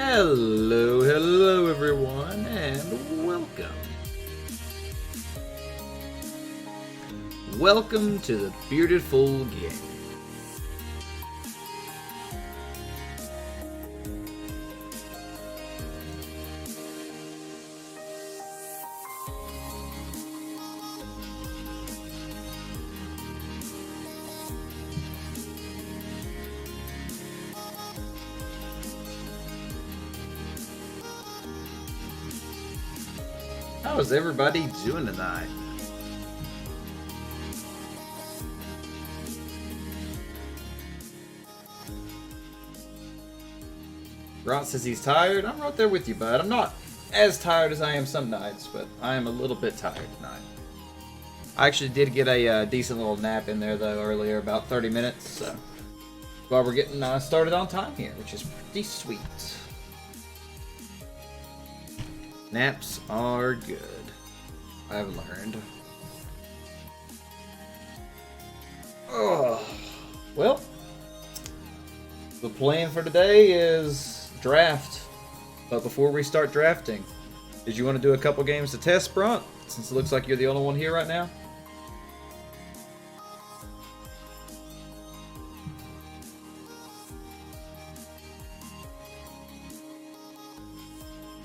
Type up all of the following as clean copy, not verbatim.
Hello everyone, and welcome. Welcome to the Bearded Fool game. How is everybody doing tonight? Ron says he's tired. I'm right there with you, bud. I'm not as tired as I am some nights, but I am a little bit tired tonight. I actually did get a decent little nap in there, though, earlier, about 30 minutes, so while we're getting started on time here, which is pretty sweet. Naps are good, I've learned. Oh, well, the plan for today is draft. But before we start drafting, did you want to do a couple games to test, Brunt? Since it looks like you're the only one here right now.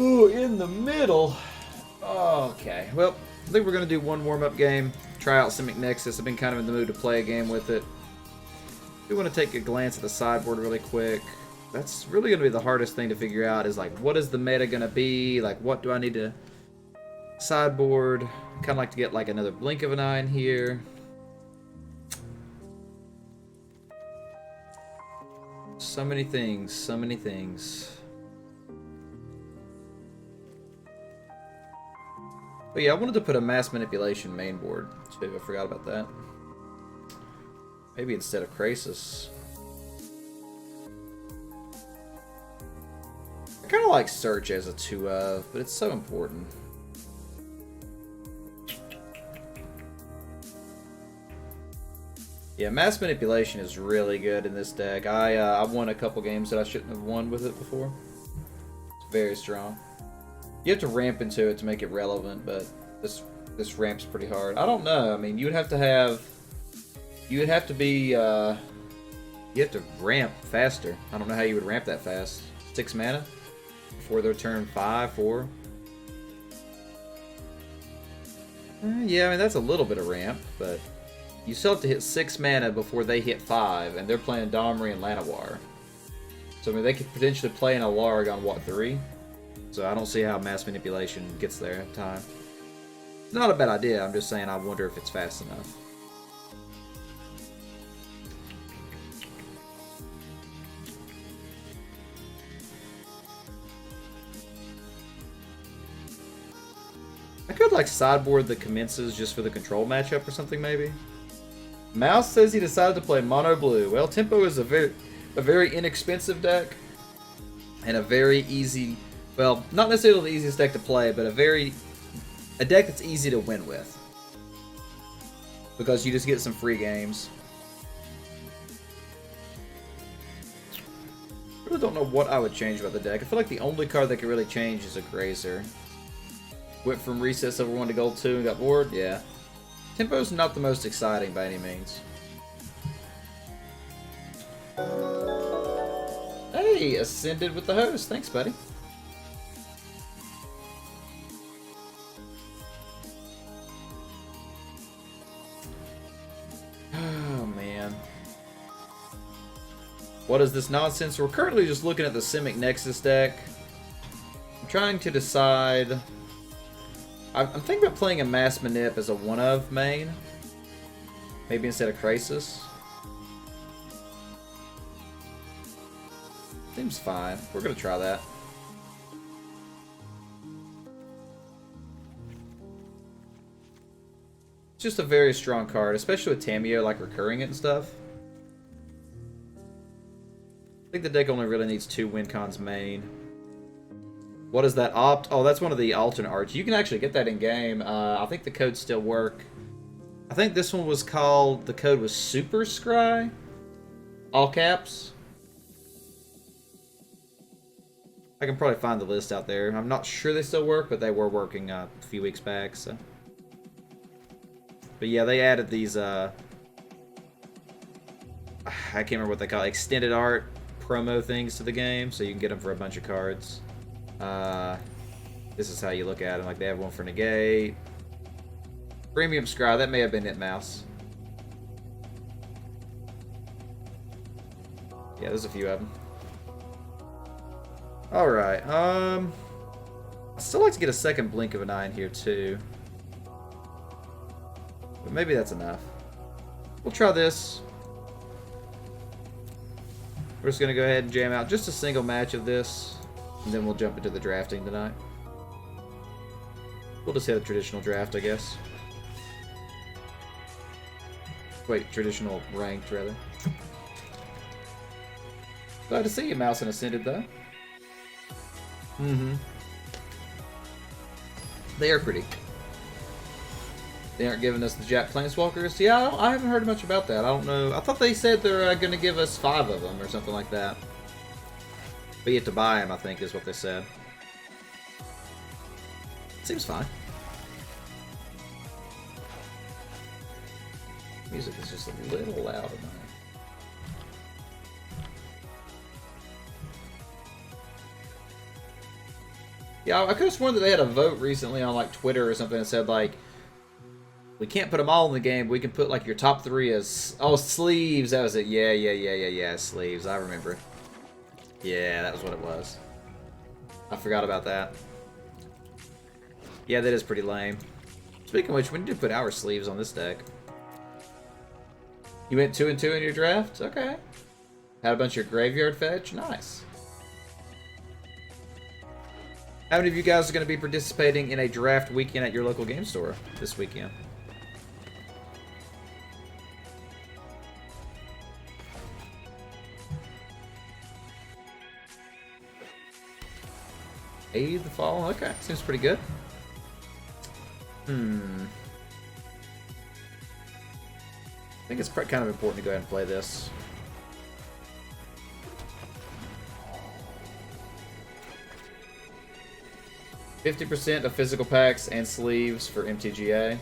Ooh, in the middle. Okay, well, I think we're going to do one warm-up game. Try out Simic Nexus. I've been kind of in the mood to play a game with it. We want to take a glance at the sideboard really quick. That's really going to be the hardest thing to figure out is, like, what is the meta going to be? Like, what do I need to sideboard? Kind of like to get, like, another blink of an eye in here. So many things, so many things. But yeah, I wanted to put a mass manipulation main board, too. I forgot about that. Maybe instead of Krasis. I kind of like Search as a 2-of, but it's so important. Yeah, mass manipulation is really good in this deck. I won a couple games that I shouldn't have won with it before. It's very strong. You have to ramp into it to make it relevant, but this ramps pretty hard. I don't know. I mean, you would have to be you have to ramp faster. I don't know how you would ramp that fast. 6 mana before their turn 5, 4. Yeah, I mean that's a little bit of ramp, but you still have to hit 6 mana before they hit 5, and they're playing Domri and Llanowar. So I mean they could potentially play in a Larg on what, 3? So I don't see how mass manipulation gets there in time. It's not a bad idea, I'm just saying I wonder if it's fast enough. I could like sideboard the commences just for the control matchup or something maybe. Mouse says he decided to play mono blue. Well, Tempo is a very inexpensive deck and a very easy, well, not necessarily the easiest deck to play, but a deck that's easy to win with. Because you just get some free games. I really don't know what I would change about the deck. I feel like the only card that could really change is a Grazer. Went from Reset Silver 1 to Gold 2 and got bored? Yeah. Tempo's not the most exciting by any means. Hey, Ascended with the host. Thanks, buddy. Oh, man. What is this nonsense? We're currently just looking at the Simic Nexus deck. I'm trying to decide... I'm thinking about playing a Mass Manip as a 1-of main. Maybe instead of Krasis. Seems fine. We're going to try that. It's just a very strong card, especially with Tamiyo, like recurring it and stuff. I think the deck only really needs 2 win cons main. What is that opt? Oh, that's one of the alternate arts. You can actually get that in game. I think the codes still work. I think this one was called, the code was Super Scry. All caps. I can probably find the list out there. I'm not sure they still work, but they were working a few weeks back, so. But yeah, they added these, I can't remember what they call it, extended art promo things to the game, so you can get them for a bunch of cards. This is how you look at them. Like, they have one for Negate. Premium Scry, that may have been it, Mouse. Yeah, there's a few of them. Alright, I'd still like to get a second Blink of an Eye in here, too. But maybe that's enough. We'll try this. We're just going to go ahead and jam out just a single match of this, and then we'll jump into the drafting tonight. We'll just hit a traditional draft, I guess. Wait, traditional ranked, rather. Glad to see you, Mouse and Ascended, though. Mm-hmm. They are pretty. They aren't giving us the Jap Planeswalkers. Yeah, I haven't heard much about that. I don't know. I thought they said they're going to give us 5 of them or something like that. But you have to buy them, I think, is what they said. Seems fine. Music is just a little loud tonight. Yeah, I could have sworn that they had a vote recently on like Twitter or something that said like, we can't put them all in the game. But we can put like your top 3 as sleeves. That was it. Yeah. Sleeves. I remember. Yeah, that was what it was. I forgot about that. Yeah, that is pretty lame. Speaking of which, we need to put our sleeves on this deck. You went 2 and 2 in your draft? Okay. Had a bunch of graveyard fetch? Nice. How many of you guys are going to be participating in a draft weekend at your local game store this weekend? Aid the Fallen? Okay, seems pretty good. I think it's kind of important to go ahead and play this. %, of physical packs and sleeves for MTGA.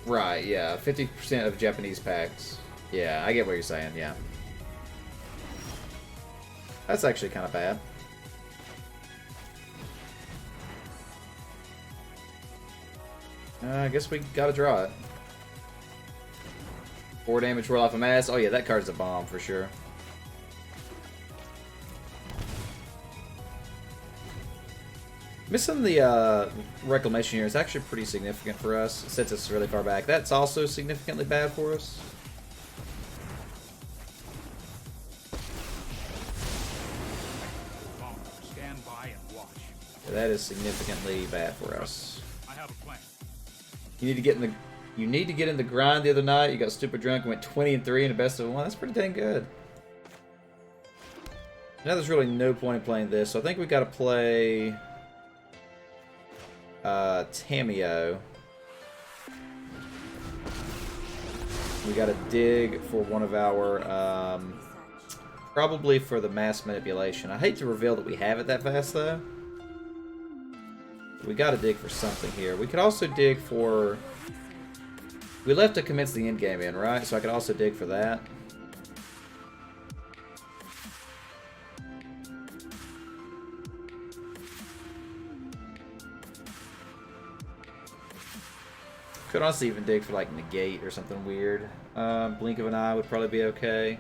Right, yeah. 50% of Japanese packs. Yeah, I get what you're saying, yeah. That's actually kind of bad. I guess we gotta draw it. 4 damage, roll off a mass. Oh yeah, that card's a bomb for sure. Missing the Reclamation here is actually pretty significant for us. It sets us really far back. That's also significantly bad for us. Stand by and watch. Yeah, that is significantly bad for us. I have a plan. You need to get in the grind the other night. You got stupid drunk and went 20 and 3 in a best of 1. That's pretty dang good. Now there's really no point in playing this, so I think we got to play Tameo. We got to dig for one of our probably for the mass manipulation. I hate to reveal that we have it that fast though. We got to dig for something here. We could also dig for. We left to commence the end game in, right? So I could also dig for that. Could also even dig for like negate or something weird. Blink of an eye would probably be okay.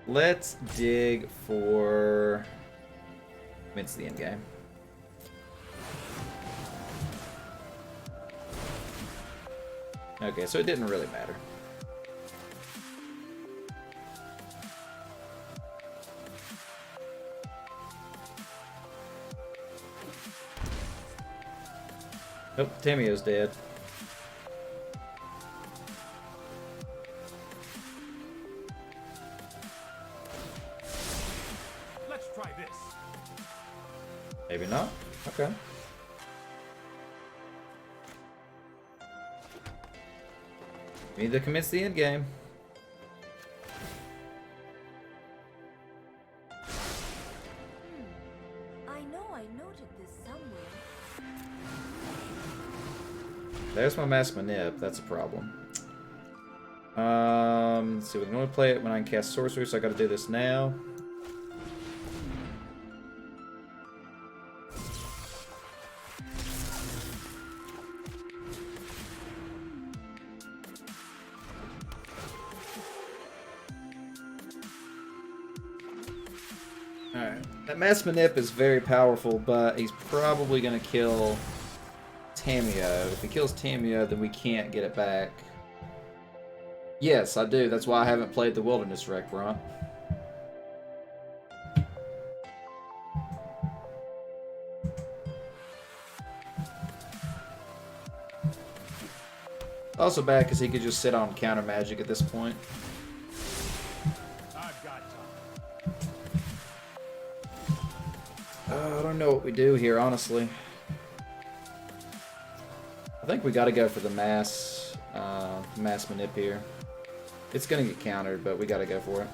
Let's dig for mince the end game. Okay, so it didn't really matter. Nope, Tameo's dead. Let's try this. Maybe not. Okay. We need to commence the end game. There's my Mass Manip. That's a problem. Let's see. We can only play it when I can cast Sorcery, so I gotta do this now. Alright. That Mass Manip is very powerful, but he's probably gonna kill Tamio. If he kills Tamio, then we can't get it back. Yes, I do. That's why I haven't played the Wilderness Wreck, Ron. Also bad because he could just sit on counter magic at this point. I've got time. I don't know what we do here, honestly. I think we got to go for the mass manip here. It's gonna get countered, but we got to go for it.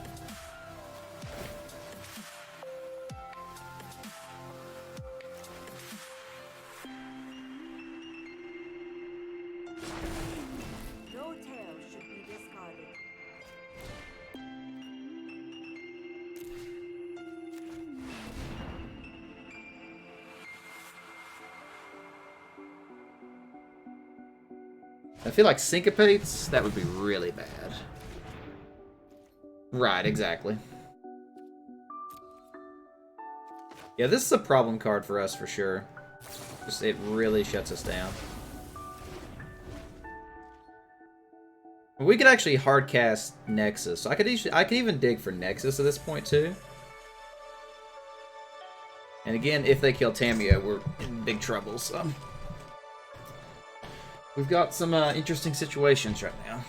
No tail should be discarded. I feel like syncopates, that would be really bad. Right, exactly. Yeah, this is a problem card for us for sure. Just it really shuts us down. We could actually hard cast Nexus. So I could even dig for Nexus at this point too. And again, if they kill Tamio, we're in big trouble. So we've got some interesting situations right now.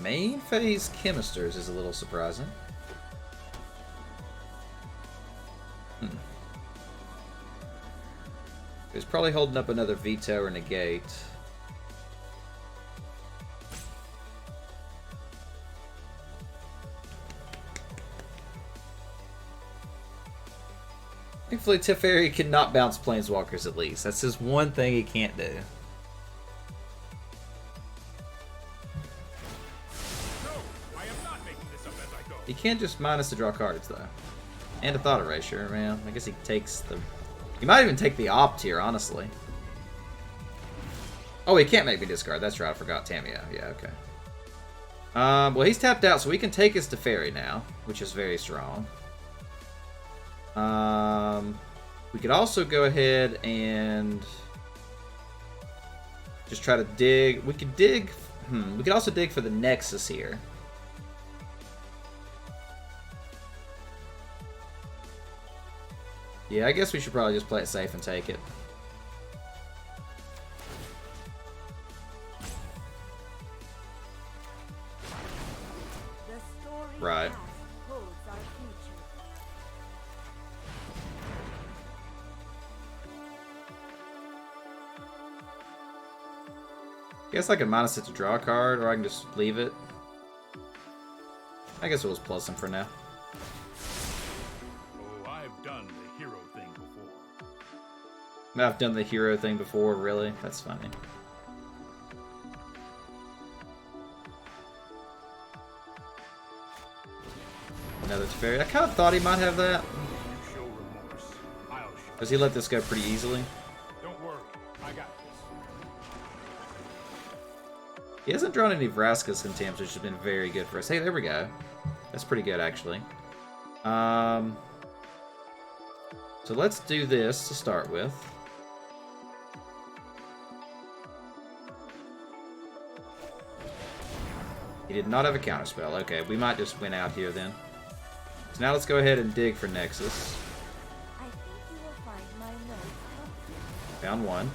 Main phase Chemisters is a little surprising. He's probably holding up another Veto or Negate. Thankfully, Teferi cannot bounce Planeswalkers at least. That's just one thing he can't do. He can't just minus to draw cards, though. And a Thought Erasure, man. I guess he takes the... He might even take the Opt here, honestly. Oh, he can't make me discard. That's right, I forgot Tamio. Yeah, okay. Well, he's tapped out, so we can take his Teferi now, which is very strong. We could also go ahead and... just try to dig... We could dig... We could also dig for the Nexus here. Yeah, I guess we should probably just play it safe and take it. Right. I guess I can minus it to draw a card, or I can just leave it. I guess we'll just plus him for now. I've done the hero thing before, really? That's funny. Another Teferi. I kind of thought he might have that. Does he let this go pretty easily? Don't worry, I got this. He hasn't drawn any Vraska's Contempts, which has been very good for us. Hey, there we go. That's pretty good, actually. So let's do this to start with. He did not have a counterspell. Okay, we might just win out here then. So now let's go ahead and dig for Nexus. I think you will find my note. Found one.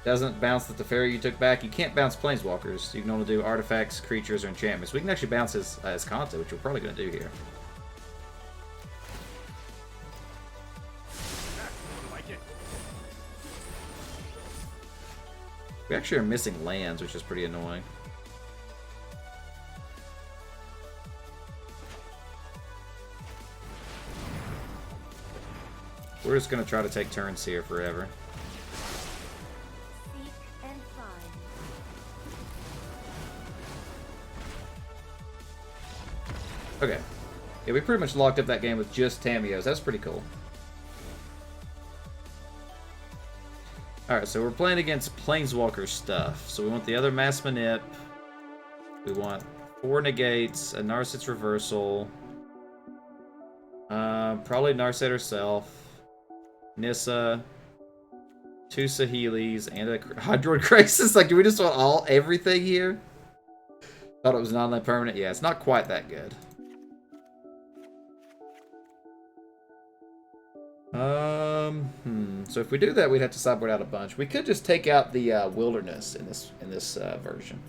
Doesn't bounce the Teferi you took back. You can't bounce Planeswalkers. You can only do artifacts, creatures, or enchantments. We can actually bounce his Kanta, which we're probably going to do here. We actually are missing lands, which is pretty annoying. We're just going to try to take turns here forever. Seek and find. Okay. Yeah, we pretty much locked up that game with just Tamios. That's pretty cool. Alright, so we're playing against Planeswalker stuff. So we want the other Mass Manip. We want 4 negates, a Narset's Reversal. Probably Narset herself. Nissa. 2 Saheelis, and a Hydroid Crisis. Like, do we just want everything here? Thought it was non-land permanent. Yeah, it's not quite that good. So if we do that, we'd have to sideboard out a bunch. We could just take out the Wilderness in this version.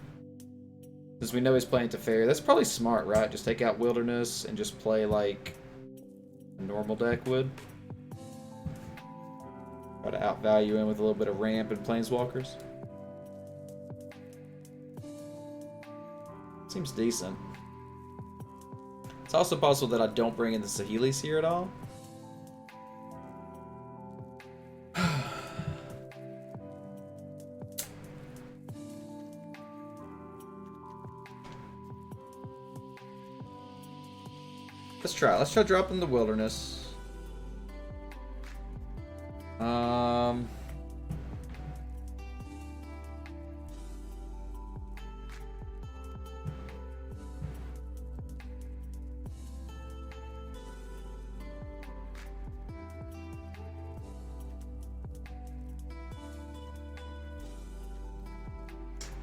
Since we know he's playing Teferi. That's probably smart, right? Just take out Wilderness and just play like a normal deck would. Try to outvalue him with a little bit of ramp and Planeswalkers. Seems decent. It's also possible that I don't bring in the Saheelis here at all. Let's try. Let's try dropping the Wilderness.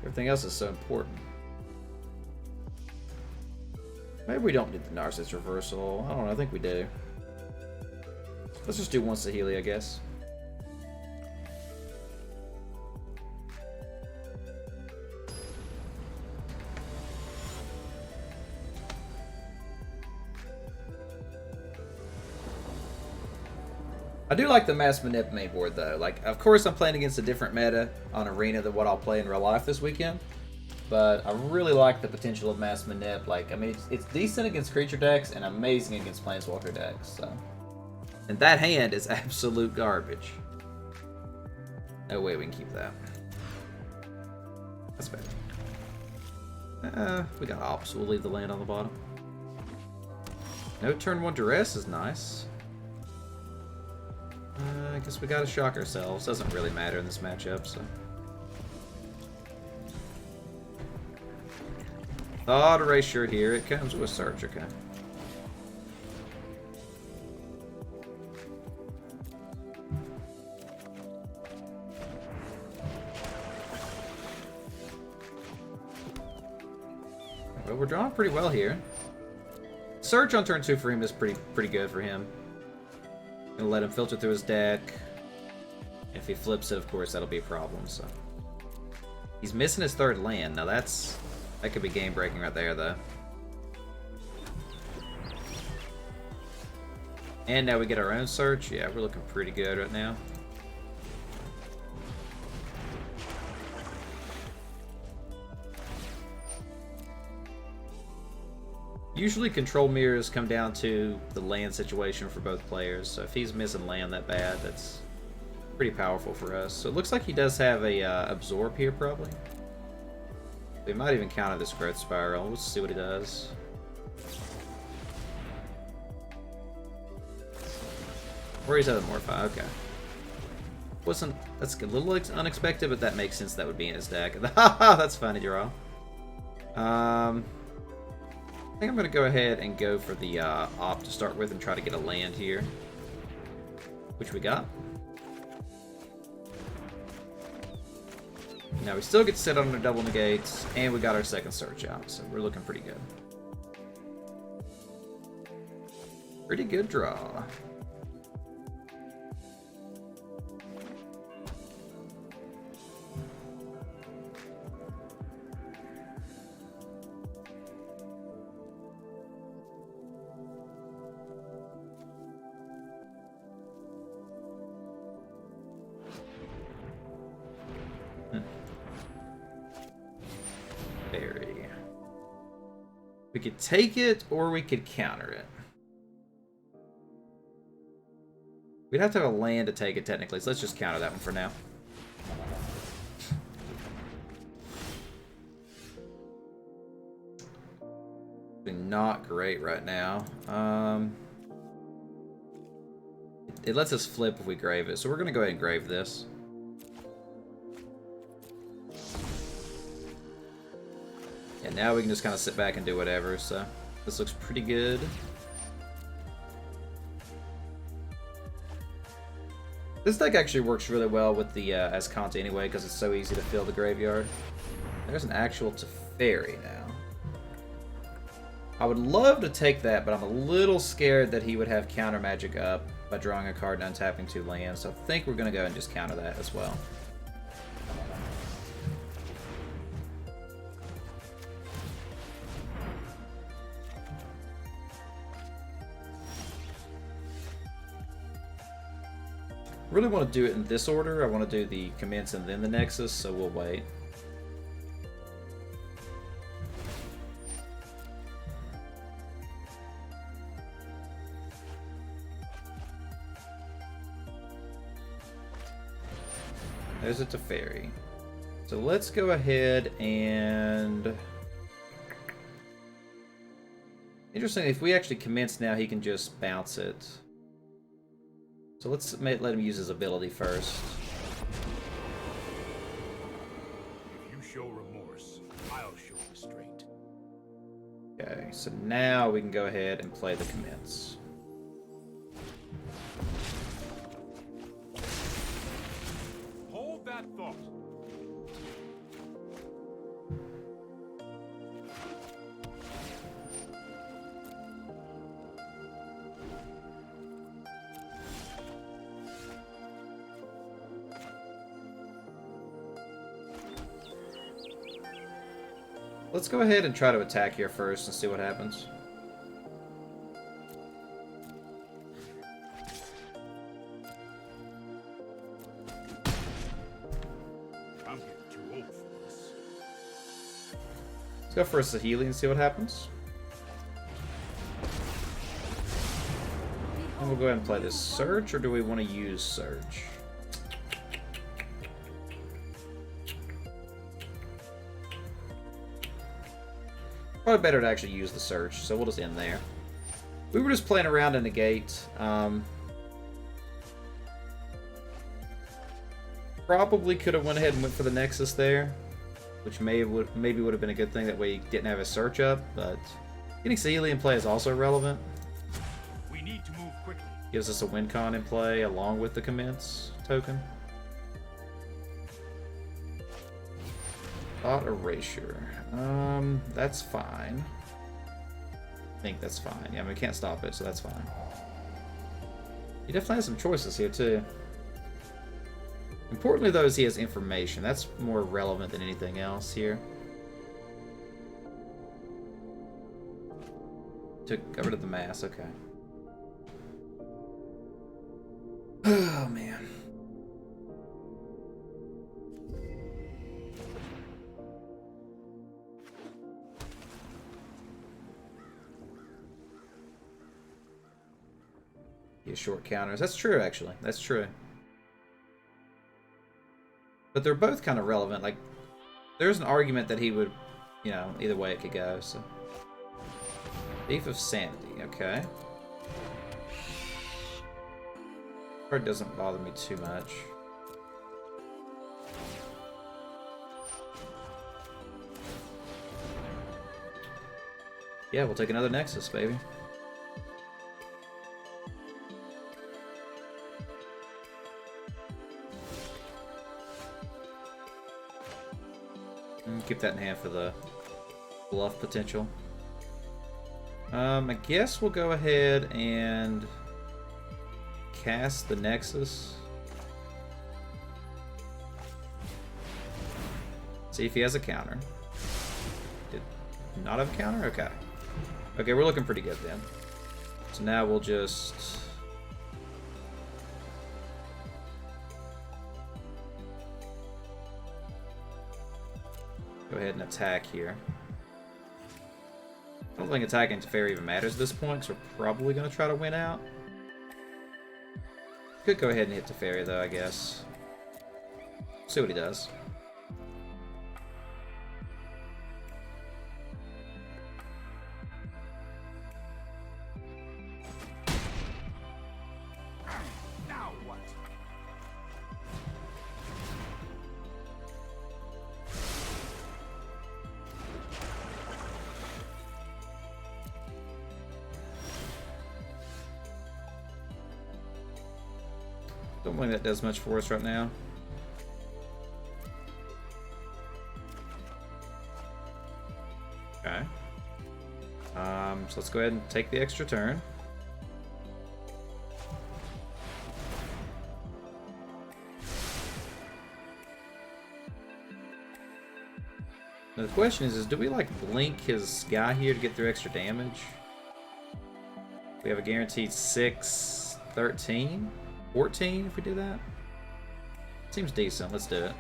Everything else is so important. Maybe we don't need the Narcissus Reversal. I don't know. I think we do. Let's just do one Saheeli, I guess. I do like the Mass Manip main board, though. Like, of course, I'm playing against a different meta on Arena than what I'll play in real life this weekend. But I really like the potential of Mass Manip. Like, I mean, it's decent against creature decks and amazing against Planeswalker decks. So, and that hand is absolute garbage. No way we can keep that. That's bad. We got Ops. We'll leave the land on the bottom. No turn 1 Duress is nice. I guess we gotta shock ourselves. Doesn't really matter in this matchup, so. Thought erasure here. It comes with search, okay. Well, we're drawing pretty well here. Search on turn 2 for him is pretty good for him. Gonna let him filter through his deck. If he flips it, of course, that'll be a problem. So he's missing his 3rd land. Now that could be game breaking right there, though. And now we get our own search. Yeah, we're looking pretty good right now. Usually control mirrors come down to the land situation for both players, so if he's missing land that bad, that's pretty powerful for us. So it looks like he does have a absorb here, probably. He might even counter this growth spiral. Let's see what he does. Or he's at a Morphi, okay. That's a little unexpected, but that makes sense that would be in his deck. That's funny, draw. I think I'm going to go ahead and go for the op to start with and try to get a land here. Which we got. Now we still get to sit on our double negates, and we got our 2nd search out, so we're looking pretty good. Pretty good draw. Teferi. We could take it, or we could counter it. We'd have to have a land to take it, technically, so let's just counter that one for now. Not great right now. It lets us flip if we grave it, so we're going to go ahead and grave this. And now we can just kind of sit back and do whatever, so this looks pretty good. This deck actually works really well with the Ascanta anyway, because it's so easy to fill the graveyard. There's an actual Teferi now. I would love to take that, but I'm a little scared that he would have counter magic up by drawing a card and untapping 2 lands, so I think we're going to go and just counter that as well. Really want to do it in this order. I want to do the Commence and then the Nexus, so we'll wait. There's a Teferi. So let's go ahead and... Interesting, if we actually commence now, he can just bounce it. So let's let him use his ability first. If you show remorse, I'll show restraint. Okay, so now we can go ahead and play the commence. Hold that thought. Let's go ahead and try to attack here first and see what happens. I'm getting too old for this. Let's go for a Saheeli and see what happens. And we'll go ahead and play this Search, or do we want to use Search? Probably better to actually use the Search, so we'll just end there. We were just playing around in Negate. Probably could have went ahead and went for the Nexus there, which maybe would have been a good thing. That way he didn't have his Search up, but getting Saheeli in play is also relevant. We need to move quickly. Gives us a win con in play along with the Commence token. Thought Erasure. That's fine. I think that's fine. Yeah, I mean, we can't stop it, so that's fine. He definitely has some choices here, too. Importantly, though, is he has information. That's more relevant than anything else here. Got rid of the mass, okay. Oh, man. Short counters. That's true, actually. That's true. But they're both kind of relevant. Like, there's an argument that he would, you know, either way it could go, so. Thief of Sanity, okay. Card doesn't bother me too much. Yeah, we'll take another Nexus, baby. Keep that in hand for the bluff potential. I guess we'll go ahead and cast the Nexus. See if he has a counter. Did not have a counter? Okay. Okay, we're looking pretty good then. So now we'll just... Go ahead and attack here. I don't think attacking Teferi even matters at this point, because we're probably going to try to win out. Could go ahead and hit Teferi, though, I guess. See what he does. Now what? Don't think that does much for us right now. Okay. So let's go ahead and take the extra turn. Now the question is do we like blink his guy here to get through extra damage? We have a guaranteed 6, 13, 14 if we do that. Seems decent. Let's do it.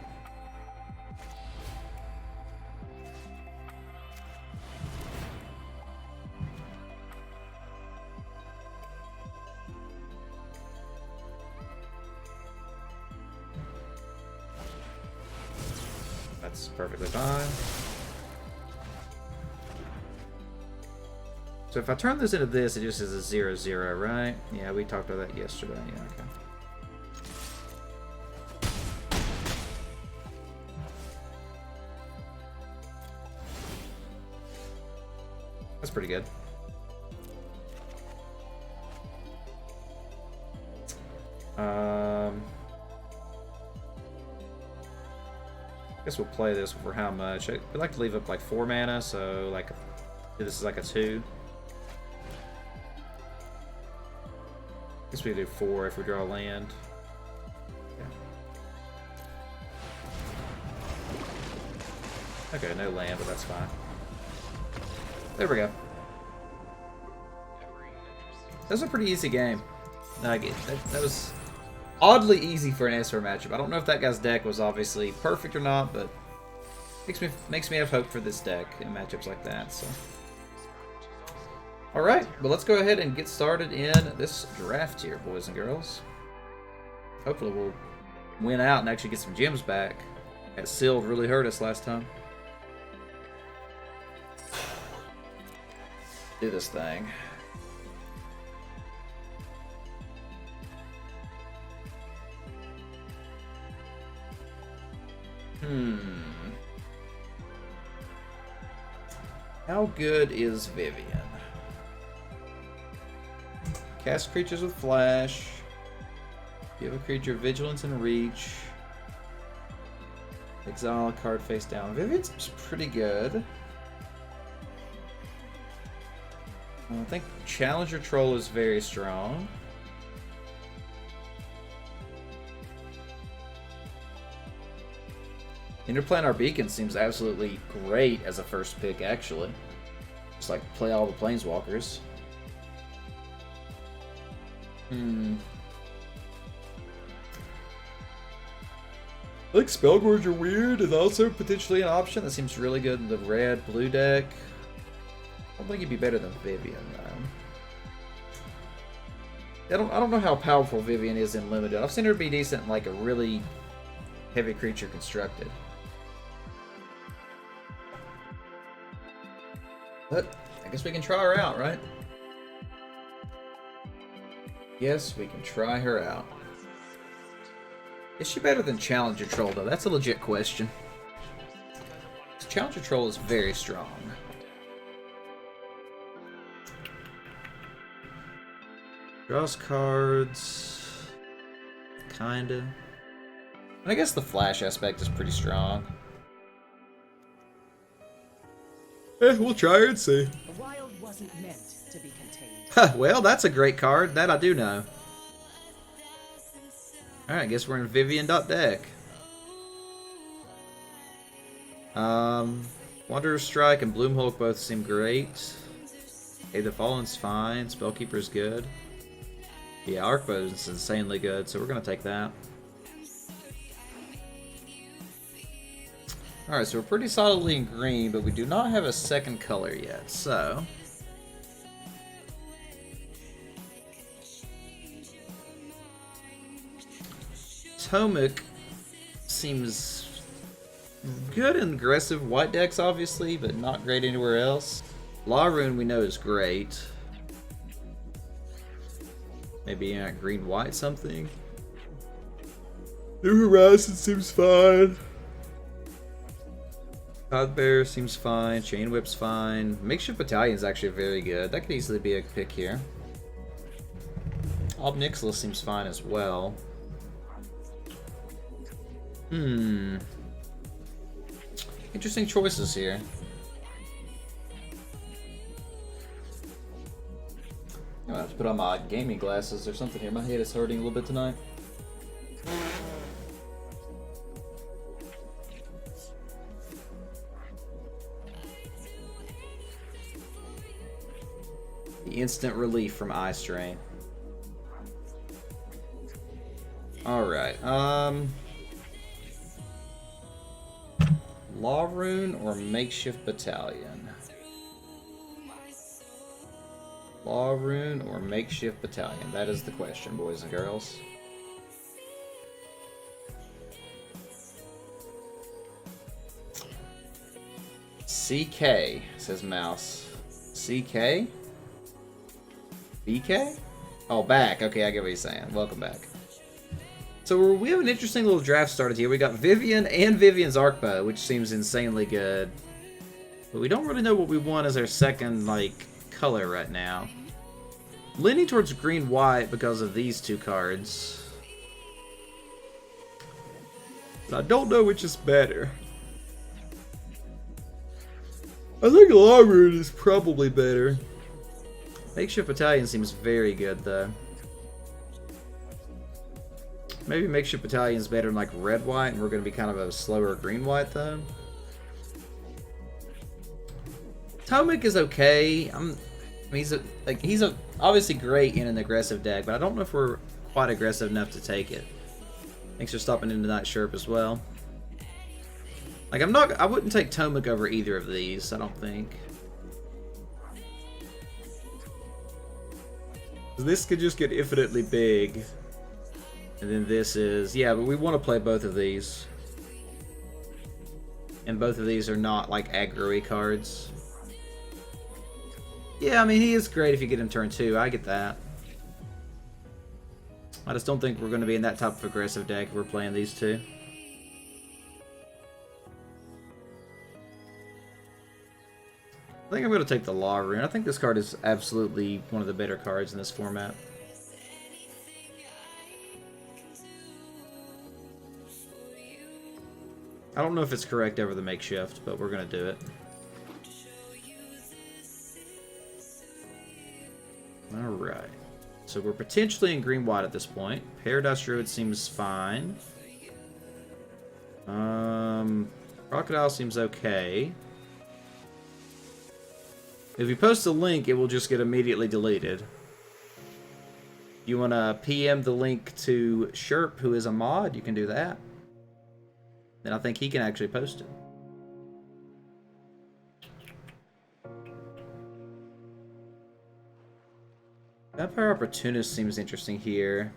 That's perfectly fine. So if I turn this into this, it just is a 0-0, right? Yeah, we talked about that yesterday. Yeah, okay. That's pretty good. I guess we'll play this for how much? I'd like to leave up like 4 mana, so like this is like a 2. I guess we do 4 if we draw land. Yeah. Okay, no land, but that's fine. There we go. That was a pretty easy game. That was oddly easy for an SR matchup. I don't know if that guy's deck was obviously perfect or not, but makes me have hope for this deck in matchups like that. So, all right, but let's go ahead and get started in this draft here, boys and girls. Hopefully, we'll win out and actually get some gems back. That sealed really hurt us last time. Do this thing. How good is Vivian? Cast creatures with flash. Give a creature vigilance and reach. Exile a card face down. Vivian seems pretty good. I think Challenger Troll is very strong. Interplanar Beacon seems absolutely great as a first pick, actually. Just like play all the Planeswalkers. I think Spellgorger Weird is also potentially an option. That seems really good in the red-blue deck. I don't think he'd be better than Vivian, though. I don't know how powerful Vivian is in Limited. I've seen her be decent in like a really heavy creature constructed. But I guess we can try her out, right? Yes, we can try her out. Is she better than Challenger Troll, though? That's a legit question. Challenger Troll is very strong. Draws cards. Kinda. And I guess the flash aspect is pretty strong. We'll try and see. The wild wasn't meant to be contained. Huh, well, that's a great card. That I do know. Alright, I guess we're in Vivian.deck. Wanderer's Strike and Bloomhulk both seem great. Hey, the Fallen's fine. Spellkeeper's good. Yeah, Arcbow is insanely good, so we're going to take that. Alright, so we're pretty solidly in green, but we do not have a second color yet, so... Tomic seems good in aggressive white decks, obviously, but not great anywhere else. Larun we know is great. Maybe green-white something. New Horizon seems fine. Cloudbear seems fine. Chain Whip's fine. Makeshift Battalion's actually very good. That could easily be a pick here. Ob Nixilis seems fine as well. Interesting choices here. I'm gonna have to put on my gaming glasses or something here. My head is hurting a little bit tonight. The instant relief from eye strain. Alright, Larun or Makeshift Battalion? Larun or Makeshift Battalion? That is the question, boys and girls. CK, says Mouse. CK? BK? Oh, back. Okay, I get what he's saying. Welcome back. So we have an interesting little draft started here. We got Vivian and Vivian's Arc Bow, which seems insanely good. But we don't really know what we want as our second, like, color right now. Leaning towards green-white because of these two cards. But I don't know which is better. I think Larun is probably better. Makeshift Battalion seems very good, though. Maybe Makeshift Battalion's better in like red-white, and we're going to be kind of a slower green-white, though. Tomic is okay. He's obviously great in an aggressive deck, but I don't know if we're quite aggressive enough to take it. Thanks for stopping into Night Sherp as well. Like I wouldn't take Tomic over either of these, I don't think. This could just get infinitely big. And then this is... Yeah, but we want to play both of these. And both of these are not, like, aggro-y cards. Yeah, I mean, he is great if you get him turn 2. I get that. I just don't think we're going to be in that type of aggressive deck if we're playing these two. I think I'm going to take the Larun. I think this card is absolutely one of the better cards in this format. I don't know if it's correct over the Makeshift, but we're going to do it. Alright. So we're potentially in green-white at this point. Paradise Druid seems fine. Crocodile seems okay. If you post a link, it will just get immediately deleted. You want to PM the link to Sherp, who is a mod, you can do that. Then I think he can actually post it. Vampire Opportunist seems interesting here.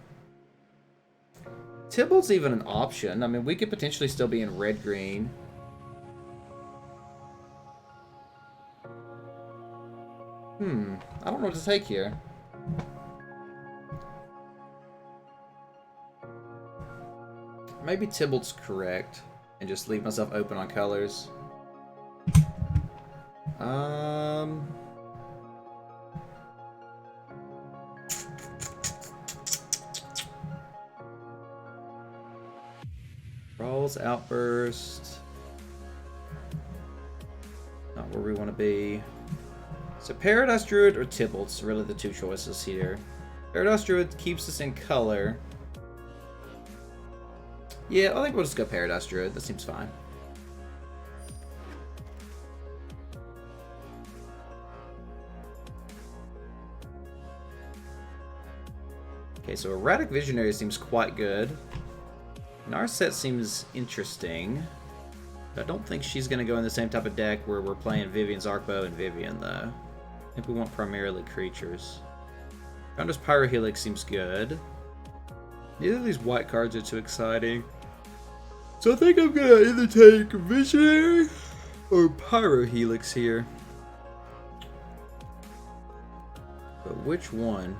Tybalt's even an option. I mean, we could potentially still be in red-green. I don't know what to take here. Maybe Tybalt's correct. And just leave myself open on colors. Rawls, Outburst. Not where we want to be. So Paradise Druid or Tybalt's really the two choices here. Paradise Druid keeps us in color. Yeah, I think we'll just go Paradise Druid. That seems fine. Okay, so Erratic Visionary seems quite good. And our set seems interesting. But I don't think she's going to go in the same type of deck where we're playing Vivian's Arcbow and Vivian, though. I think we want primarily creatures. Founder's Pyrohelix seems good. Neither of these white cards are too exciting. So I think I'm going to either take Visionary or Pyrohelix here. But which one?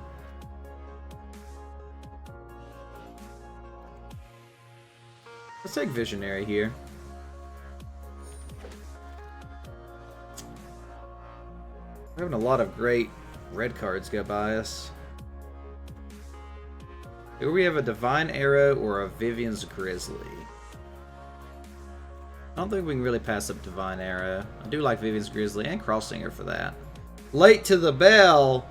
Let's take Visionary here. We're having a lot of great red cards go by us. Here we have a Divine Arrow or a Vivian's Grizzly. I don't think we can really pass up Divine Arrow. I do like Vivian's Grizzly and Crosssinger for that. Late to the bell!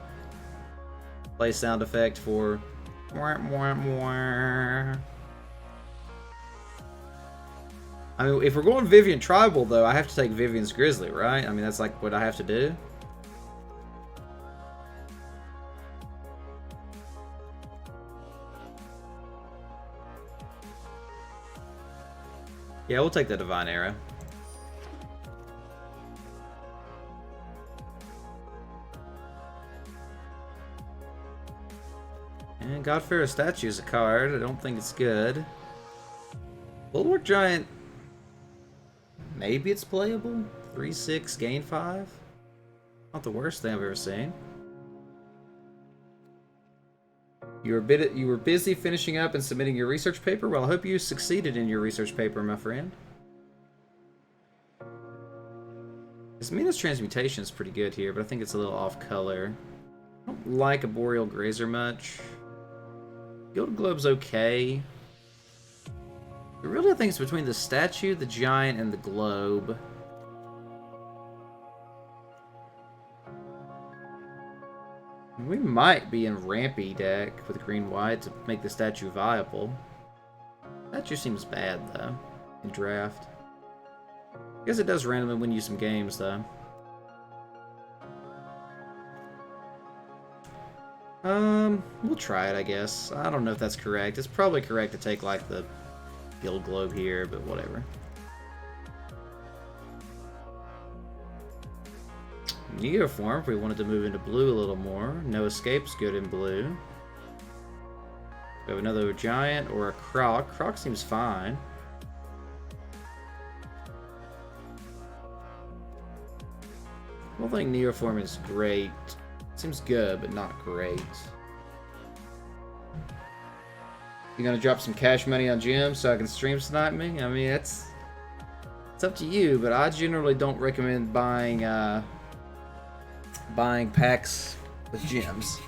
Play sound effect for... I mean, if we're going Vivian Tribal, though, I have to take Vivian's Grizzly, right? I mean, that's like what I have to do. Yeah, we'll take the Divine Arrow. And Godfarer Statue is a card. I don't think it's good. Bulwark Giant. Maybe it's playable. 3/6, gain 5. Not the worst thing I've ever seen. You were busy finishing up and submitting your research paper? Well, I hope you succeeded in your research paper, my friend. Ismina's Transmutation is pretty good here, but I think it's a little off color. I don't like a Boreal Grazer much. Guild Globe's okay. But really, I think it's between the Statue, the Giant, and the Globe. We might be in Rampy deck with green-white to make the Statue viable. Statue seems bad, though, in draft. I guess it does randomly win you some games, though. We'll try it, I guess. I don't know if that's correct. It's probably correct to take, like, the Guild Globe here, but whatever. Neoform, if we wanted to move into blue a little more. No Escape's good in blue. We have another Giant or a Croc. Croc seems fine. I don't think Neoform is great. Seems good, but not great. You gonna drop some cash money on gems so I can stream snipe me? I mean, it's up to you, but I generally don't recommend buying packs with gems.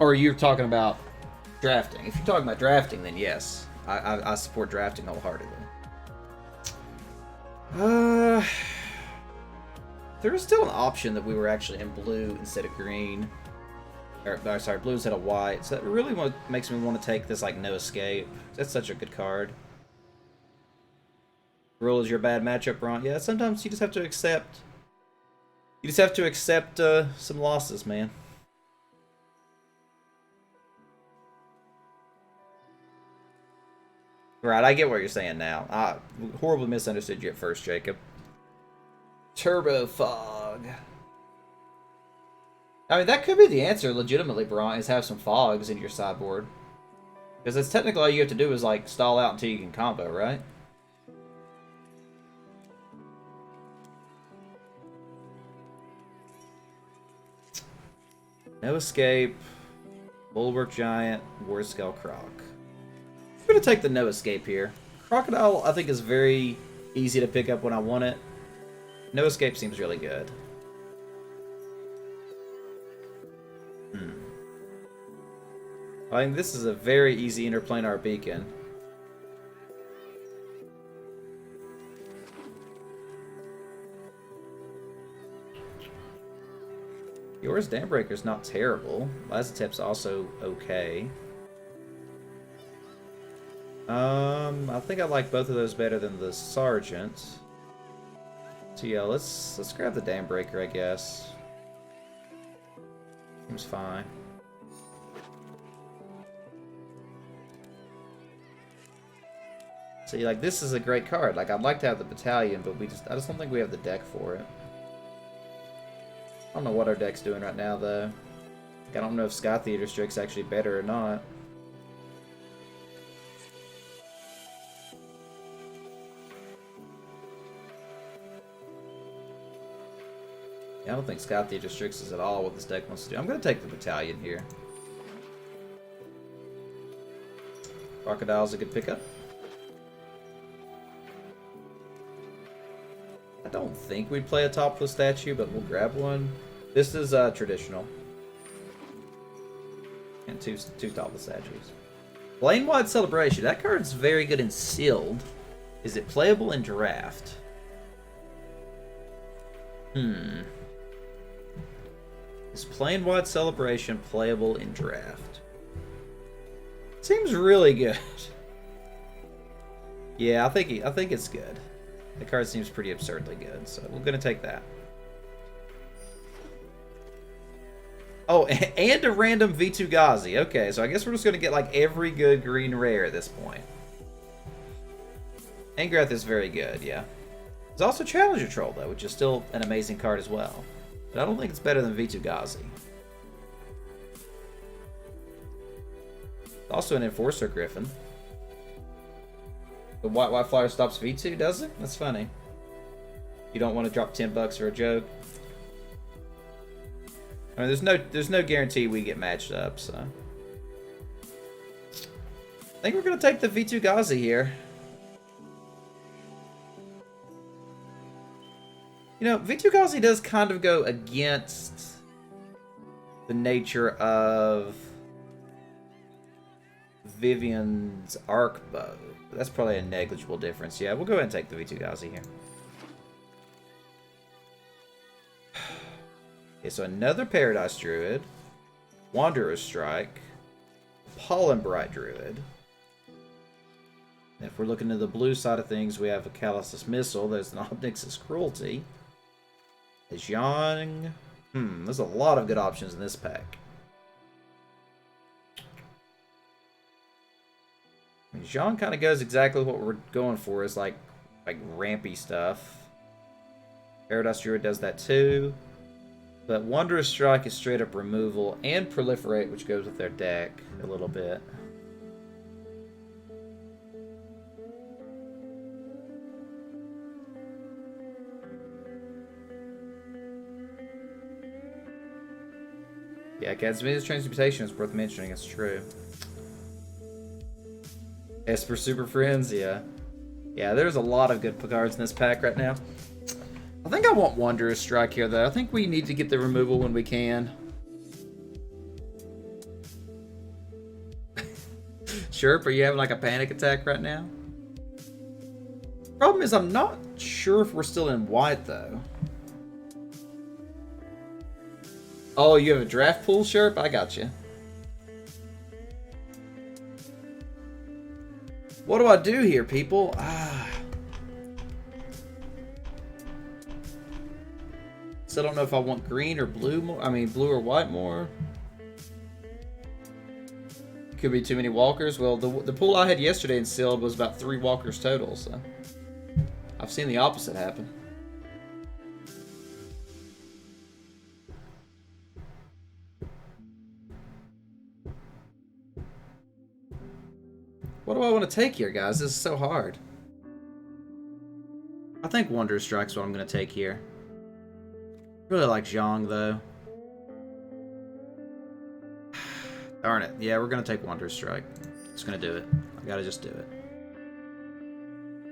Or you're talking about drafting. If you're talking about drafting, then yes. I support drafting wholeheartedly. There is still an option that we were actually in blue instead of green. Or, sorry, blue instead of white. So that really makes me want to take this, like, No Escape. That's such a good card. Rule is your bad matchup, Ron. Yeah, sometimes you just have to accept... You just have to accept some losses, man. Right, I get what you're saying now. I horribly misunderstood you at first, Jacob. Turbo Fog. I mean, that could be the answer, legitimately, Braun, is have some fogs in your sideboard. Because that's technically all you have to do is, like, stall out until you can combo, right? No Escape, Bulwark Giant, Warscale Croc. I'm going to take the No Escape here. Crocodile, I think, is very easy to pick up when I want it. No Escape seems really good. I think this is a very easy interplanar beacon. Yours Dambreaker's not terrible. Lazatep's also okay. I think I like both of those better than the Sergeant. So yeah, let's grab the Dambreaker, I guess. Seems fine. See, like, this is a great card. Like, I'd like to have the battalion, but I just don't think we have the deck for it. I don't know what our deck's doing right now, though. Like, I don't know if Sky Theater Strike's actually better or not. Yeah, I don't think Sky Theater Strix is at all what this deck wants to do. I'm going to take the battalion here. Crocodile's a good pickup. I don't think we'd play a topless statue, but we'll grab one. This is traditional. And two topless statues. Lane-wide Celebration. That card's very good in sealed. Is it playable in draft? Is Plane-wide Celebration playable in draft? Seems really good. Yeah, I think it's good. The card seems pretty absurdly good, so we're gonna take that. Oh, and a random V2 Ghazi. Okay, so I guess we're just gonna get like every good green rare at this point. Angrath is very good, yeah. There's also Challenger Troll though, which is still an amazing card as well. But I don't think it's better than V2 Ghazi. Also an Enforcer Griffin. The White Flyer stops V2, does it? That's funny. You don't want to drop $10 for a joke. I mean, there's no guarantee we get matched up, so. I think we're gonna take the V2 Ghazi here. You know, V2 Ghazi does kind of go against the nature of Vivian's Arc Bow. That's probably a negligible difference. Yeah, we'll go ahead and take the V2 Ghazi here. Okay, so another Paradise Druid, Wanderer's Strike, Pollen Bright Druid. And if we're looking at the blue side of things, we have a Callus's Missile. There's an Obnix's Cruelty. There's Yang. There's a lot of good options in this pack. I mean, Jean kind of goes exactly what we're going for, is like rampy stuff. Paradise Druid does that too. But Wanderer's Strike is straight up removal and Proliferate, which goes with their deck a little bit. Yeah, Gadsmith's Transmutation is worth mentioning, it's true. Esper Super Friends, yeah. Yeah, there's a lot of good cards in this pack right now. I think I want Wanderer's Strike here, though. I think we need to get the removal when we can. Sure, are you having like a panic attack right now? Problem is, I'm not sure if we're still in white, though. Oh, you have a draft pool, Sherp? I got you. What do I do here, people? Still don't know if I want green or blue more. I mean, blue or white more. Could be too many walkers. Well, the pool I had yesterday in sealed was about 3 walkers total, so I've seen the opposite happen. What do I want to take here, guys? This is so hard. I think Wanderer's Strike's what I'm going to take here. Really like Zhang, though. Darn it. Yeah, we're going to take Wanderer's Strike. Just going to do it. I got to just do it.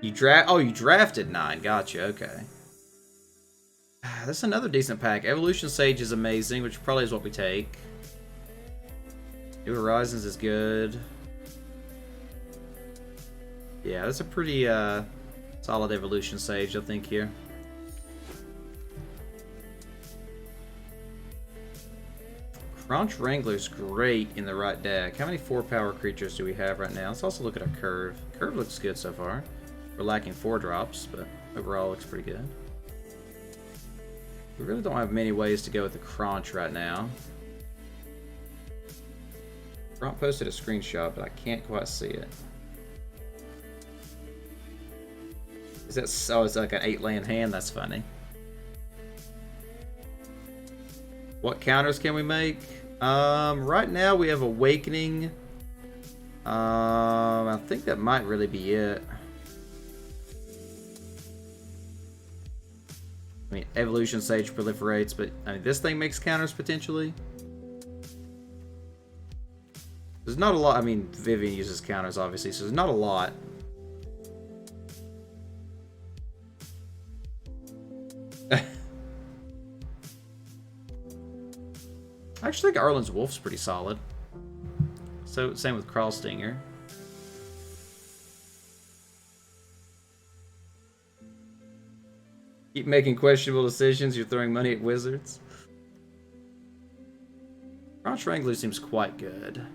You drafted 9. Gotcha. Okay. That's another decent pack. Evolution Sage is amazing, which probably is what we take. New Horizons is good. Yeah, that's a pretty solid Evolution Sage, I think, here. Crunch Wrangler's great in the right deck. How many 4-power creatures do we have right now? Let's also look at our curve. Curve looks good so far. We're lacking 4 drops, but overall looks pretty good. We really don't have many ways to go with the Crunch right now. Front posted a screenshot, but I can't quite see it. That's oh, it's like an 8-land hand. That's funny. What counters can we make? Right now we have Awakening. I think that might really be it. I mean, Evolution Sage proliferates, but I mean, this thing makes counters potentially. There's not a lot. I mean, Vivian uses counters, obviously, so there's not a lot. I actually think Arlen's Wolf's pretty solid. So, same with Crawl Stinger. Keep making questionable decisions, you're throwing money at wizards. Crunch Wrangler seems quite good.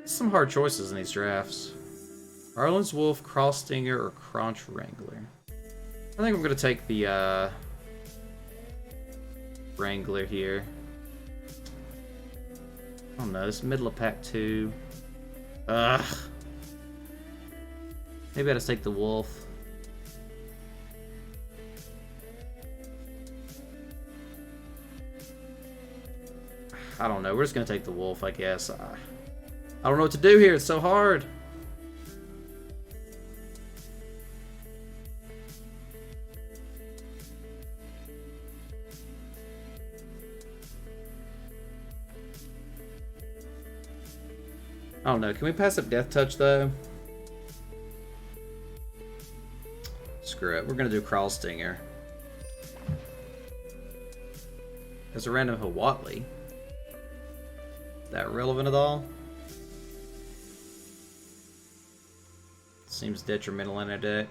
Some hard choices in these drafts. Arlen's Wolf, Crawl Stinger, or Crunch Wrangler. I think I'm going to take the Wrangler here. I don't know, this middle of pack 2. Ugh. Maybe I just take the Wolf. I don't know, we're just going to take the Wolf, I guess. I don't know what to do here, it's so hard. I don't know. Can we pass up Death Touch, though? Screw it. We're going to do Crawl Stinger. There's a random Hawatli. Is that relevant at all? Seems detrimental in a deck.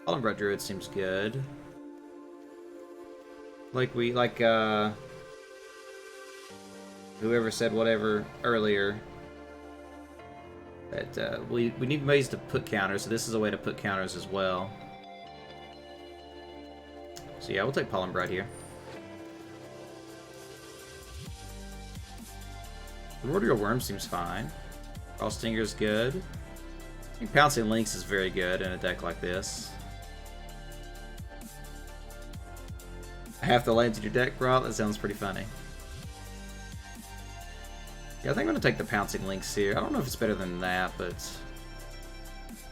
Fallenbright Druid seems good. Whoever said whatever earlier, that we need ways to put counters, so this is a way to put counters as well. So yeah, we'll take Fallenbright here. Primordial Worm seems fine. Crawl Stinger is good. I think Pouncing Lynx is very good in a deck like this. Half the lands in your deck, bro? That sounds pretty funny. Yeah, I think I'm going to take the Pouncing Lynx here. I don't know if it's better than that, but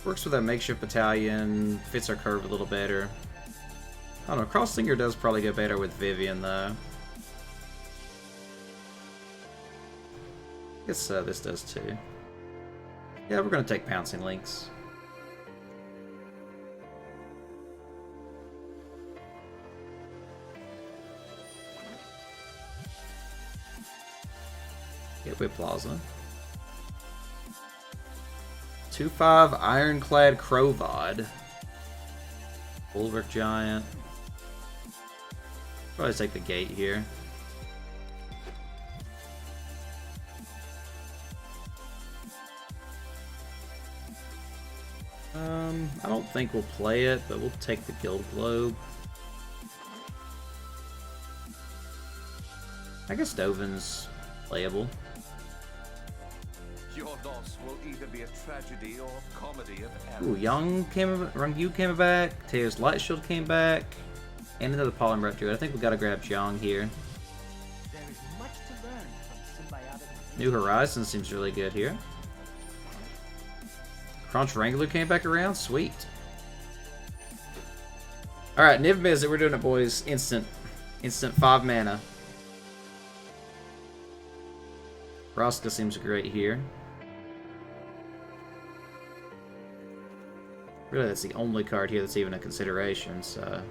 works with that makeshift battalion, fits our curve a little better. I don't know, Crawl Stinger does probably go better with Vivian, though. I guess this does too. Yeah, we're going to take Pouncing Lynx. Gateway Plaza. 2/5 Ironclad Crowvod. Bulwark Giant. Probably take the gate here. I don't think we'll play it, but we'll take the Guild Globe. I guess Dovin's playable. Your loss will either be a tragedy or a comedy of errors. Ooh, Rangyu came back, Teo's Light Shield came back, and another Fallenbright Druid. I think we gotta grab Jiang here. There is much to learn from symbiotic. New Horizons seems really good here. Crunch Wrangler came back around, sweet. Alright, Niv Mizzet, we're doing it, boys. Instant 5 mana. Vraska seems great here. Really, that's the only card here that's even a consideration, so...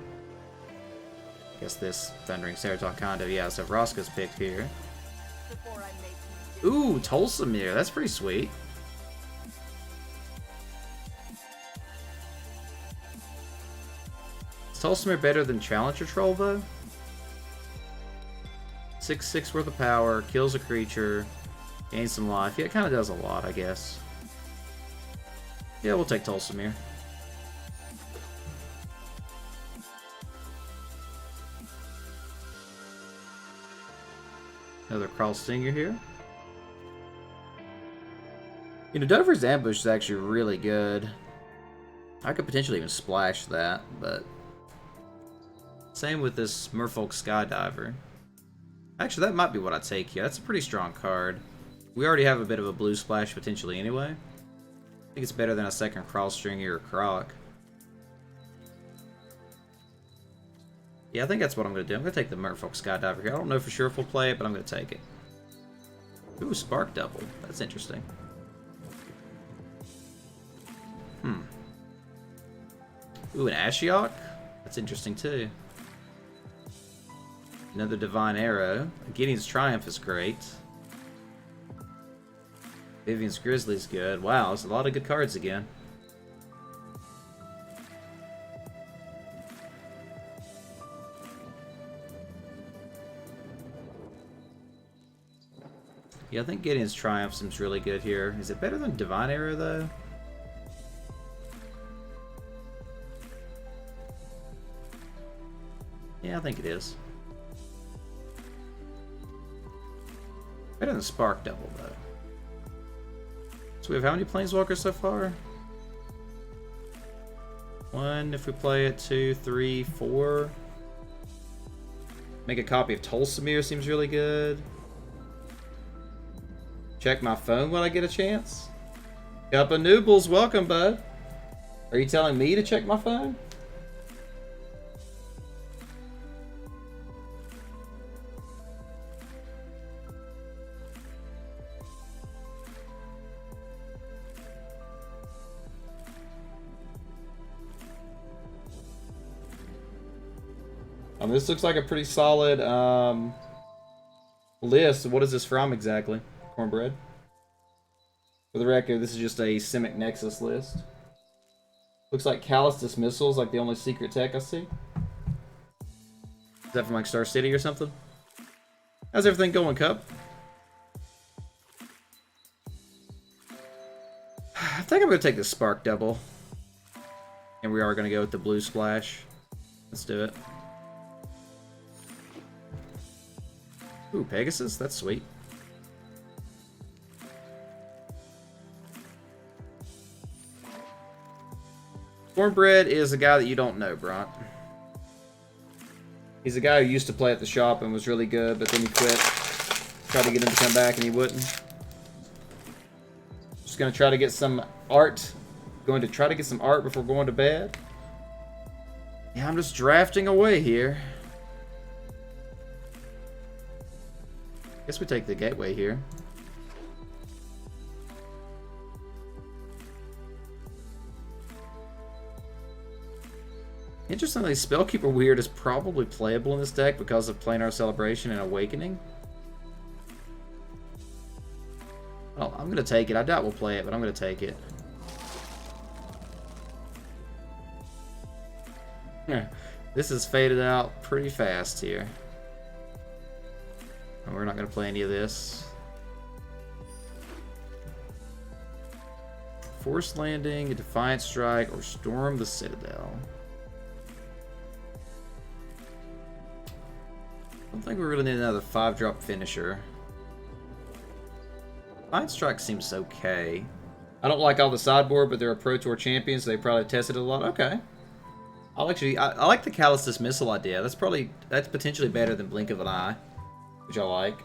I guess this Thundering Ceraton kind of, yeah, so Vraska's picked here. Ooh, Tolsimir, that's pretty sweet. Is Tolsimir better than Challenger Troll, though? 6/6 worth of power, kills a creature, gains some life. Yeah, it kind of does a lot, I guess. Yeah, we'll take Tolsimir. Another Crawl Stinger here. You know, Dover's Ambush is actually really good. I could potentially even splash that, but... Same with this Merfolk Skydiver. Actually, that might be what I take here. That's a pretty strong card. We already have a bit of a blue splash potentially anyway. I think it's better than a second Crawl Stinger or Croc. Yeah, I think that's what I'm going to do. I'm going to take the Merfolk Skydiver here. I don't know for sure if we'll play it, but I'm going to take it. Ooh, Spark Double. That's interesting. Ooh, an Ashiok? That's interesting too. Another Divine Arrow. Gideon's Triumph is great. Vivian's Grizzly's good. Wow, there's a lot of good cards again. Yeah, I think Gideon's Triumph seems really good here. Is it better than Divine Arrow, though? Yeah, I think it is. Better than Spark Double, though. So we have how many Planeswalkers so far? 1 if we play it, 2, 3, 4. Make a copy of Tolsimir seems really good. Check my phone when I get a chance. Cup of Noobles, welcome, bud. Are you telling me to check my phone? This looks like a pretty solid list. What is this from exactly? Cornbread? For the record, this is just a Simic Nexus list. Looks like Callous Dismissal's like the only secret tech I see. Is that from like Star City or something? How's everything going, Cup? I think I'm going to take the Spark Double. And we are going to go with the Blue Splash. Let's do it. Ooh, Pegasus? That's sweet. Cornbread is a guy that you don't know, Bront. He's a guy who used to play at the shop and was really good, but then he quit. Tried to get him to come back and he wouldn't. Just gonna try to get some art. Going to try to get some art before going to bed. Yeah, I'm just drafting away here. Guess we take the Gateway here. Interestingly, Spellkeeper Weird is probably playable in this deck because of Planar Celebration and Awakening. Oh, I'm going to take it. I doubt we'll play it, but I'm going to take it. This is faded out pretty fast here. And we're not going to play any of this. Forced Landing, a Defiant Strike, or Storm the Citadel. I don't think we really need another 5-drop finisher. Defiant Strike seems okay. I don't like all the sideboard, but they're a Pro Tour champion, so they probably tested it a lot. Okay. I like the Callous Dismissal idea. That's potentially better than Blink of an Eye, which I like.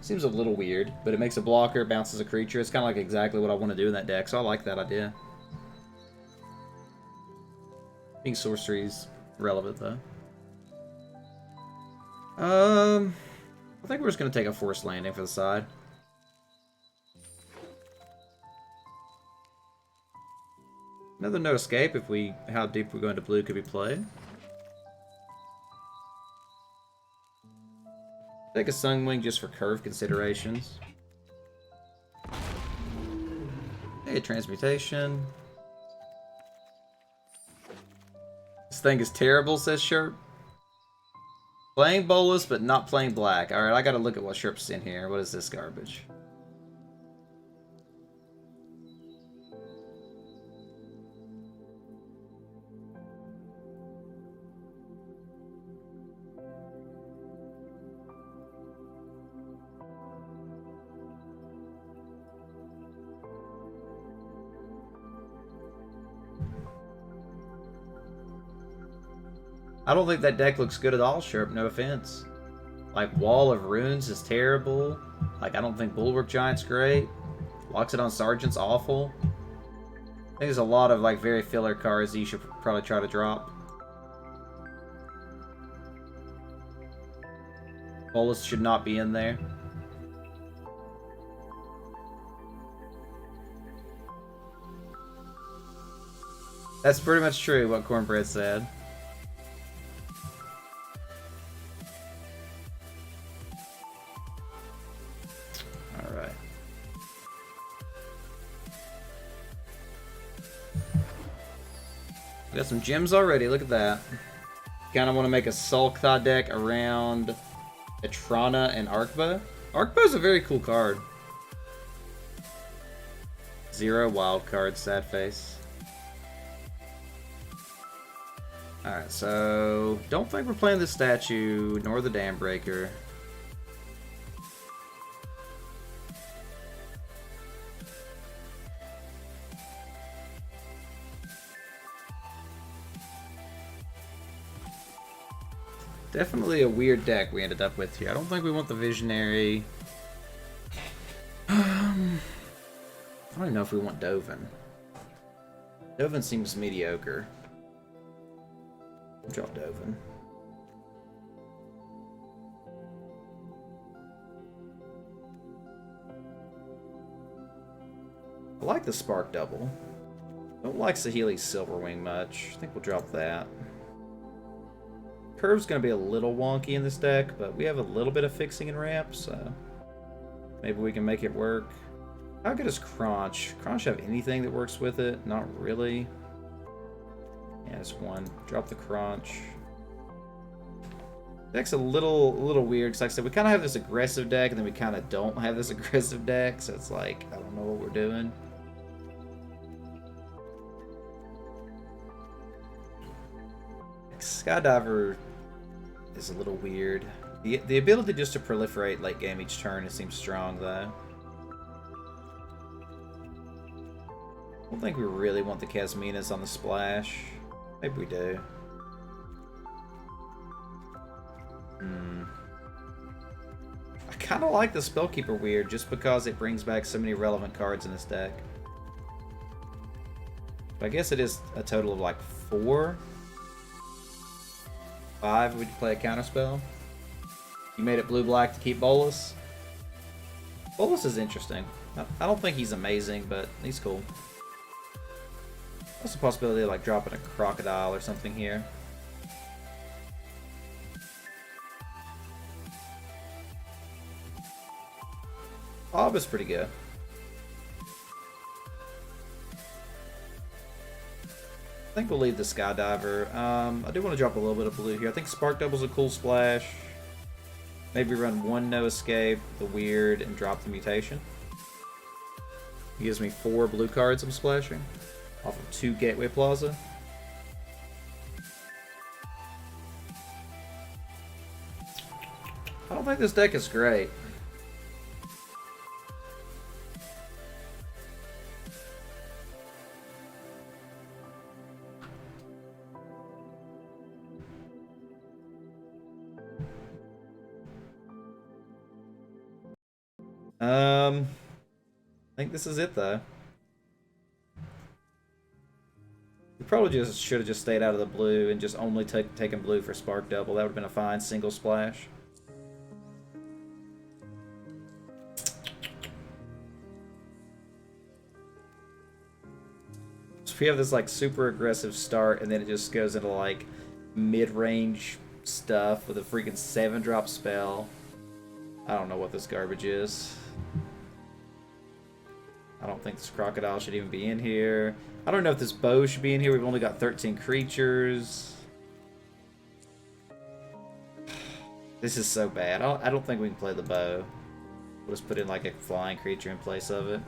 Seems a little weird, but it makes a blocker, bounces a creature. It's kind of like exactly what I want to do in that deck, so I like that idea. Being sorcery's relevant, though. I think we're just going to take a Forced Landing for the side. Another No Escape if how deep we go into blue could be played. Take a Sunwing just for curve considerations. Hey, Transmutation. This thing is terrible, says Sherp. Playing Bolus, but not playing black. Alright, I gotta look at what Sherp's in here. What is this garbage? I don't think that deck looks good at all, Sherp, no offense. Like, Wall of Runes is terrible. Like, I don't think Bulwark Giant's great. Loxodon Sergeant's awful. I think there's a lot of, like, very filler cards that you should probably try to drop. Bolus should not be in there. That's pretty much true, what Cornbread said. Alright. We got some gems already, look at that. Kinda want to make a Sulktha deck around Etrana and Arkba. Arkba's a very cool card. 0 wild card, sad face. Alright, so don't think we're playing the statue nor the Dam Breaker. Definitely a weird deck we ended up with here. I don't think we want the Visionary. I don't even know if we want Dovin. Dovin seems mediocre. We'll drop Dovin. I like the Spark Double. Don't like Saheeli's Silverwing much. I think we'll drop that. Curve's going to be a little wonky in this deck, but we have a little bit of fixing and ramp, so maybe we can make it work. How good is Crunch? Crunch have anything that works with it? Not really. Yeah, it's one. Drop the Crunch. Deck's a little weird, because like I said, we kind of have this aggressive deck, and then we kind of don't have this aggressive deck, so it's like, I don't know what we're doing. Skydiver is a little weird. The ability just to proliferate late game each turn, it seems strong though. I don't think we really want the Casminas on the splash. Maybe we do. I kind of like the Spellkeeper Weird just because it brings back so many relevant cards in this deck. But I guess it is a total of like 4. 5, we play a counterspell. You made it blue-black to keep Bolus. Bolus is interesting. I don't think he's amazing, but he's cool. What's the possibility of like dropping a Crocodile or something here? Bob is pretty good. I think we'll leave the Skydiver. I do want to drop a little bit of blue here. I think Spark Double's a cool splash. Maybe run 1 No Escape, the Weird, and drop the Mutation. He gives me 4 blue cards I'm splashing. Off of 2 Gateway Plaza. I don't think this deck is great. I think this is it though. We probably just should have just stayed out of the blue and just only taken blue for Spark Double. That would have been a fine single splash. So we have this like super aggressive start and then it just goes into like mid-range stuff with a freaking 7-drop spell. I don't know what this garbage is. I don't think this Crocodile should even be in here. I don't know if this bow should be in here. We've only got 13 creatures. This is so bad. I don't think we can play the bow. We'll just put in like a flying creature in place of it.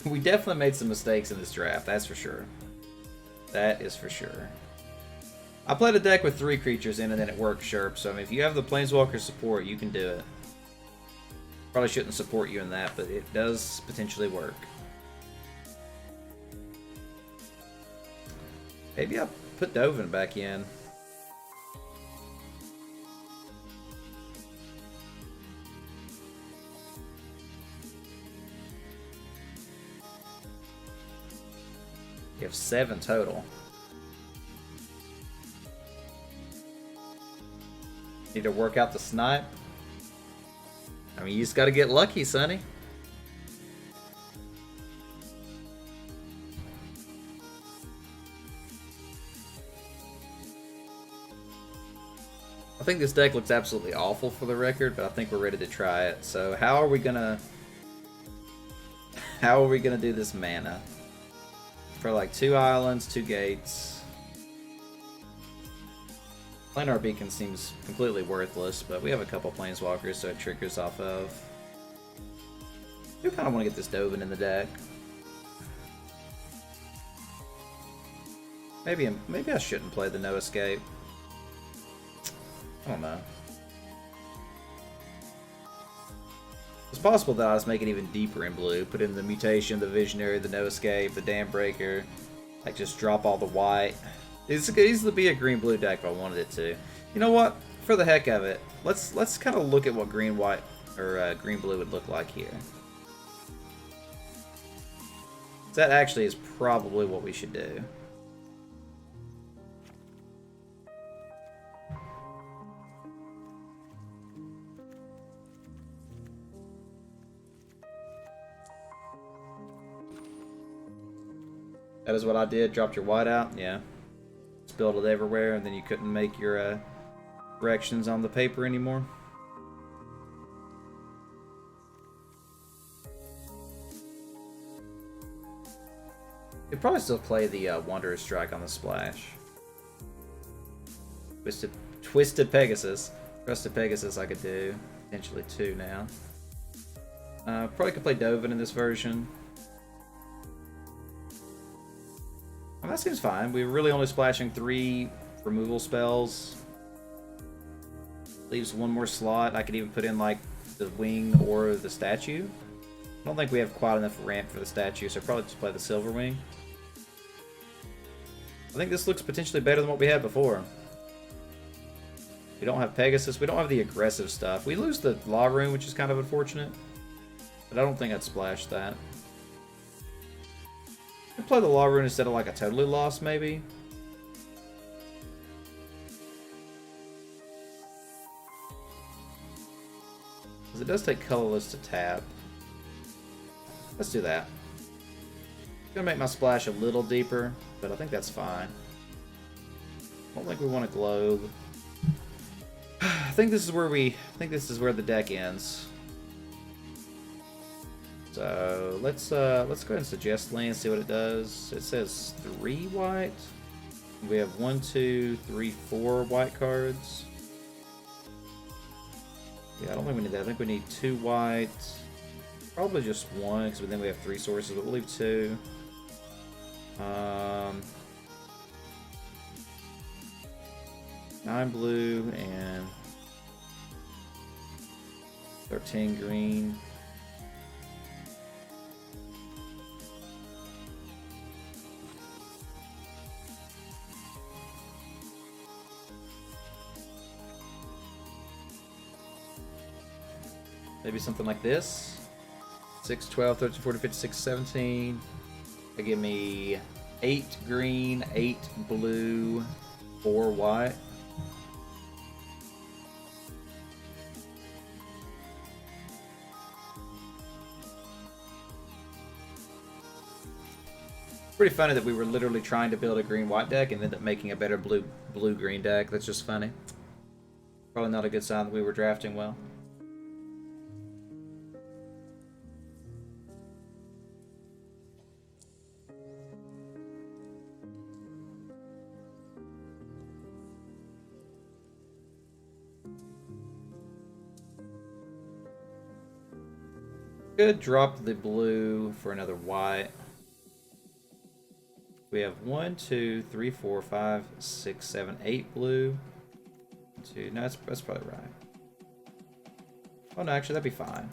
We definitely made some mistakes in this draft, that's for sure. That is for sure. I played a deck with 3 creatures in and then it worked sharp, so I mean, if you have the Planeswalker support, you can do it. Probably shouldn't support you in that, but it does potentially work. Maybe I'll put Dovin back in. You have 7 total. Need to work out the snipe. I mean, you just gotta get lucky, Sonny. I think this deck looks absolutely awful for the record, but I think we're ready to try it. So how are we gonna do this mana? For like 2 islands, 2 gates. Planar Beacon seems completely worthless, but we have a couple Planeswalkers, so it triggers off of. I do kind of want to get this Dovin in the deck. Maybe I shouldn't play the No Escape. I don't know. It's possible that I'll just make it even deeper in blue. Put in the Mutation, the Visionary, the No Escape, the Dam Breaker. Like, just drop all the white. It could easily be a green-blue deck if I wanted it to. You know what? For the heck of it, let's kind of look at what green-white or green-blue would look like here. That actually is probably what we should do. That is what I did. Dropped your white out. Yeah. Spilled it everywhere, and then you couldn't make your corrections on the paper anymore. You'd probably still play the Wanderer's Strike on the splash. Twisted Pegasus. Trusted Pegasus I could do. Potentially 2 now. Probably could play Dovin in this version. Well, that seems fine. We're really only splashing 3 removal spells. Leaves 1 more slot. I could even put in like the wing or the statue. I don't think we have quite enough ramp for the statue, so probably just play the Silver Wing. I think this looks potentially better than what we had before. We don't have Pegasus. We don't have the aggressive stuff. We lose the Law Rune, which is kind of unfortunate. But I don't think I'd splash that. I'd play the Law Rune instead of like a totally lost, maybe. Because it does take colorless to tap. Let's do that. I'm gonna make my splash a little deeper, but I think that's fine. I don't think we want a globe. I think this is where the deck ends. So let's go ahead and suggest land, see what it does. It says 3 white. We have 1, 2, 3, 4 white cards. Yeah, I don't think we need that. I think we need 2 white. Probably just 1, because then we have 3 sources, but we'll leave 2. 9 blue and 13 green. Maybe something like this. 6, 12, 13, 14, 15, 16, 17. They give me 8 green, 8 blue, 4 white. Pretty funny that we were literally trying to build a green-white deck and ended up making a better blue-green deck. That's just funny. Probably not a good sign that we were drafting well. Could drop the blue for another white. We have 1, 2, 3, 4, 5, 6, 7, 8 blue. 2. No, that's probably right. Oh no, actually that'd be fine.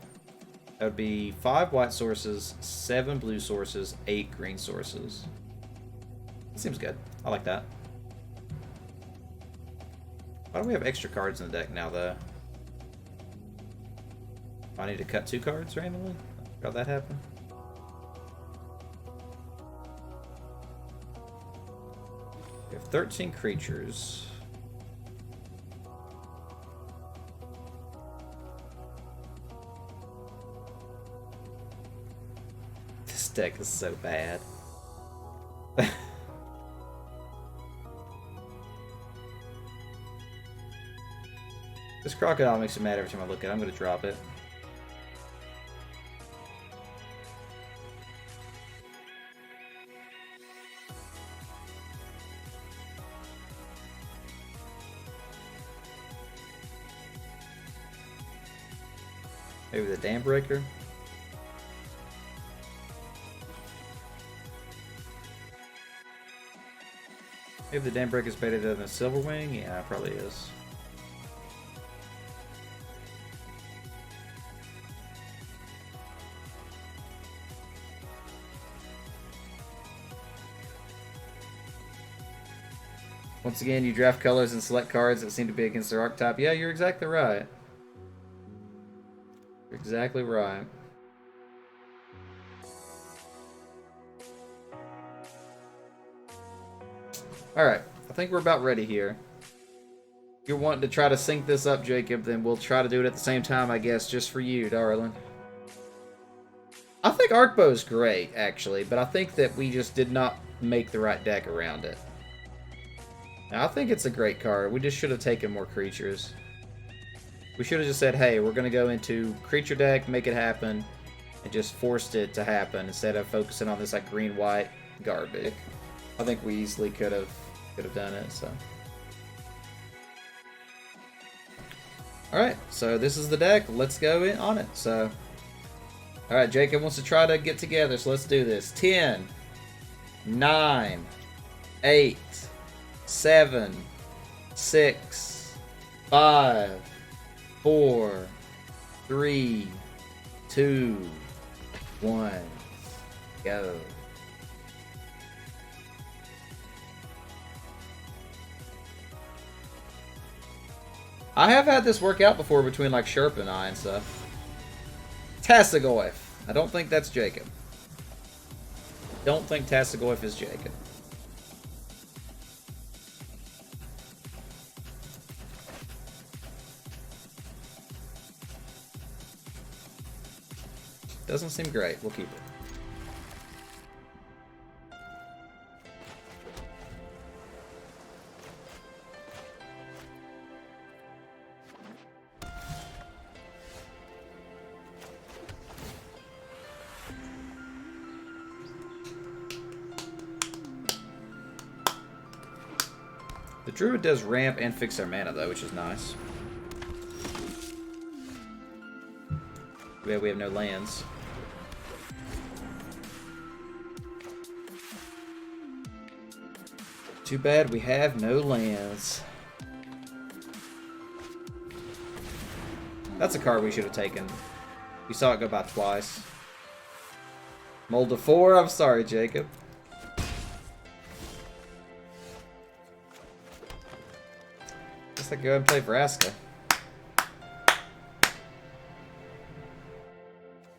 That would be 5 white sources, 7 blue sources, 8 green sources. That seems good. I like that. Why do we have extra cards in the deck now, though? Do I need to cut 2 cards randomly? How'd that happen? We have 13 creatures. This deck is so bad. This crocodile makes me mad every time I look at it. I'm going to drop it. Maybe the Dam Breaker. Maybe the Dam Breaker is better than the Silverwing? Yeah, it probably is. Once again, you draft colors and select cards that seem to be against their archetype. Yeah, you're exactly right. You're exactly right. Alright, I think we're about ready here. If you're wanting to try to sync this up, Jacob, then we'll try to do it at the same time, I guess, just for you, darling. I think Arcbow's great, actually, but I think that we just did not make the right deck around it. Now, I think it's a great card. We just should have taken more creatures. We should have just said, hey, we're going to go into creature deck, make it happen, and just forced it to happen instead of focusing on this like green-white garbage. I think we easily could have done it, so. Alright, so this is the deck. Let's go in on it. So, alright, Jacob wants to try to get together, so let's do this. 10, 9, 8, 7, 6, 5, 4, 3, 2, 1, go. I have had this work out before between like Sherp and I and stuff. Tassagoyf. I don't think that's Jacob. Don't think Tassagoyf is Jacob. Doesn't seem great. We'll keep it. The Druid does ramp and fix our mana, though, which is nice. We have no lands. Too bad we have no lands. That's a card we should have taken. We saw it go by twice. Molda 4, I'm sorry, Jacob. Guess I go ahead and play Vraska.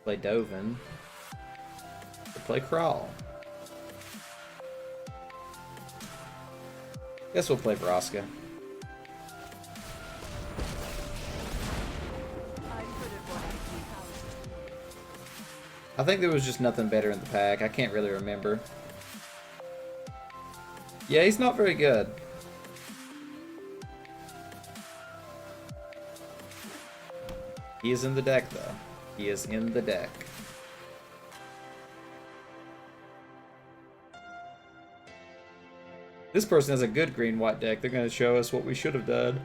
Play Dovin. Play Crawl. Guess we'll play Vraska. I think there was just nothing better in the pack. I can't really remember. Yeah, he's not very good. He is in the deck, though. He is in the deck. This person has a good green-white deck. They're going to show us what we should have done.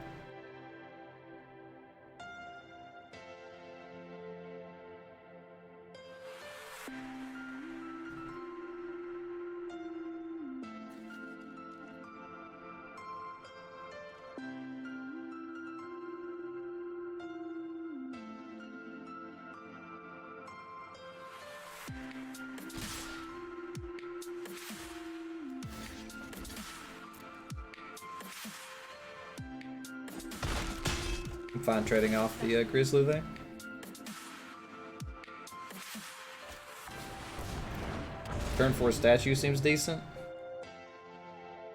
I'm fine trading off the Grizzly there. Turn 4 statue seems decent.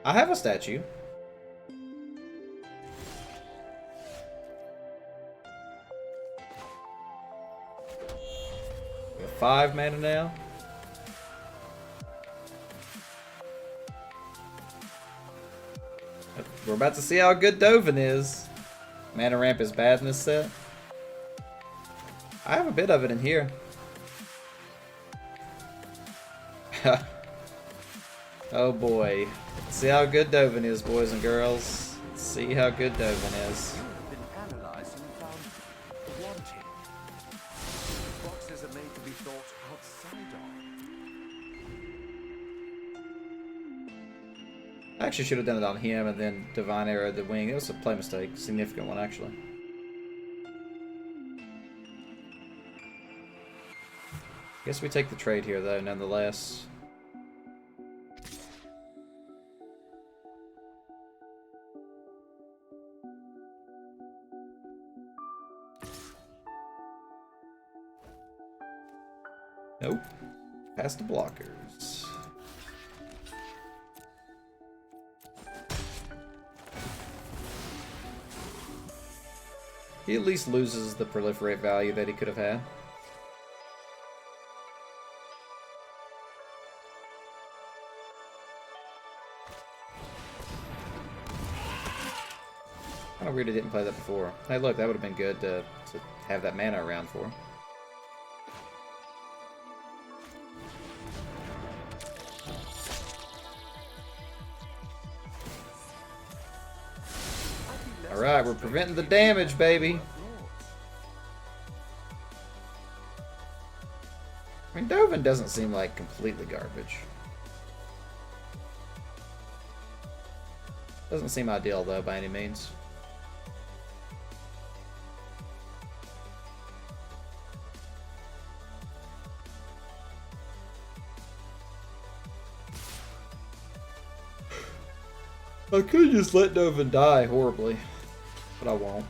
I have a statue. We have 5 mana now. We're about to see how good Dovin is. Mana ramp is bad in this set. I have a bit of it in here. Oh boy. Let's see how good Dovin is, boys and girls. Let's see how good Dovin is. You've been analyzed and found wanting. Boxes are made to be thought outside of. I actually should have done it on him and then Divine Arrow the wing. It was a play mistake. Significant one, actually. Guess we take the trade here, though, nonetheless. Nope. Past the blockers. He at least loses the proliferate value that he could have had. Kind of weird I didn't play that before. Hey look, that would have been good to have that mana around for. Alright, we're preventing the damage, baby. I mean, Dovin doesn't seem like completely garbage. Doesn't seem ideal, though, by any means. I could just let Dovin die horribly, but I won't.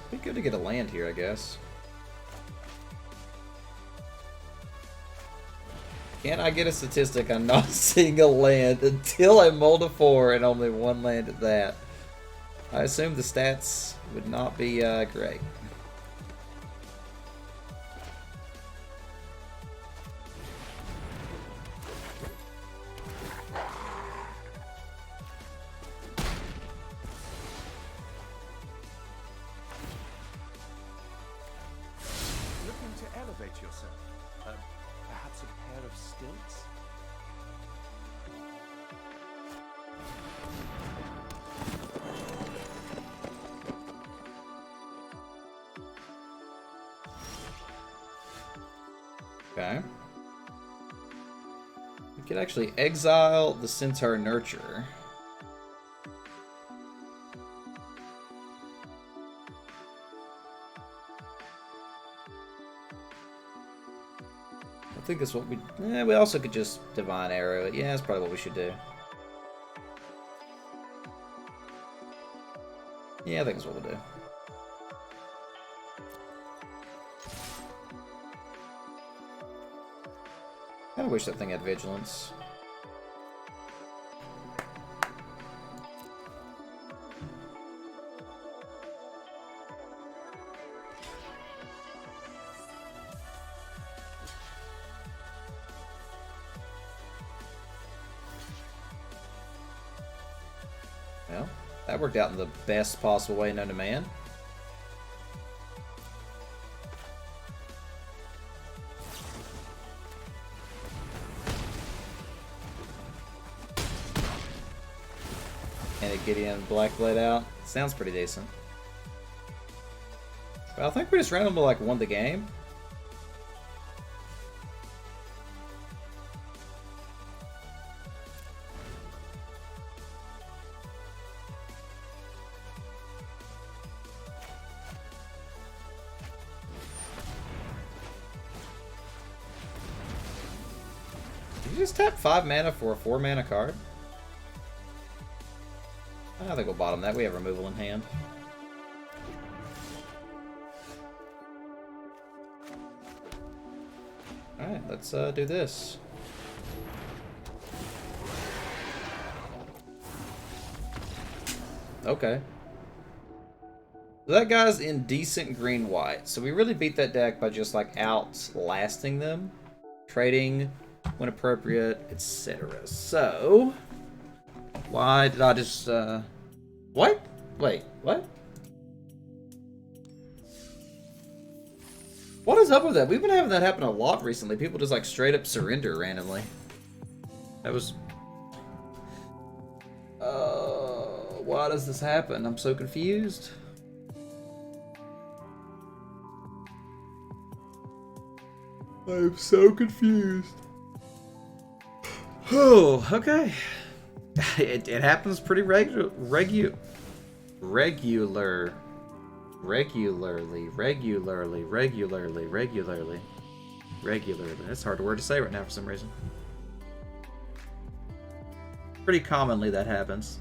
Be good to get a land here, I guess. Can I get a statistic on not seeing a land until I mull to 4 and only 1 land at that? I assume the stats would not be great. Looking to elevate yourself. Perhaps a pair of stilts? Okay. We could actually exile the Centaur Nurturer. I think that's what we... we also could just Divine Arrow it. Yeah, that's probably what we should do. Yeah, I think that's what we'll do. I kinda wish that thing had vigilance. Well, that worked out in the best possible way known to man. And a Gideon Blackblade out. Sounds pretty decent. Well, I think we just randomly like won the game. you just tap 5 mana for a 4 mana card? I think we'll bottom that. We have removal in hand. Alright, let's do this. Okay. That guy's in decent green-white, so we really beat that deck by just, like, outlasting them, trading when appropriate, etc. So, why did I just, what? Wait, what? What is up with that? We've been having that happen a lot recently. People just, like, straight up surrender randomly. That was... why does this happen? I'm so confused. I'm so confused. Oh, okay. It happens pretty regularly. That's a hard word to say right now for some reason. Pretty commonly that happens.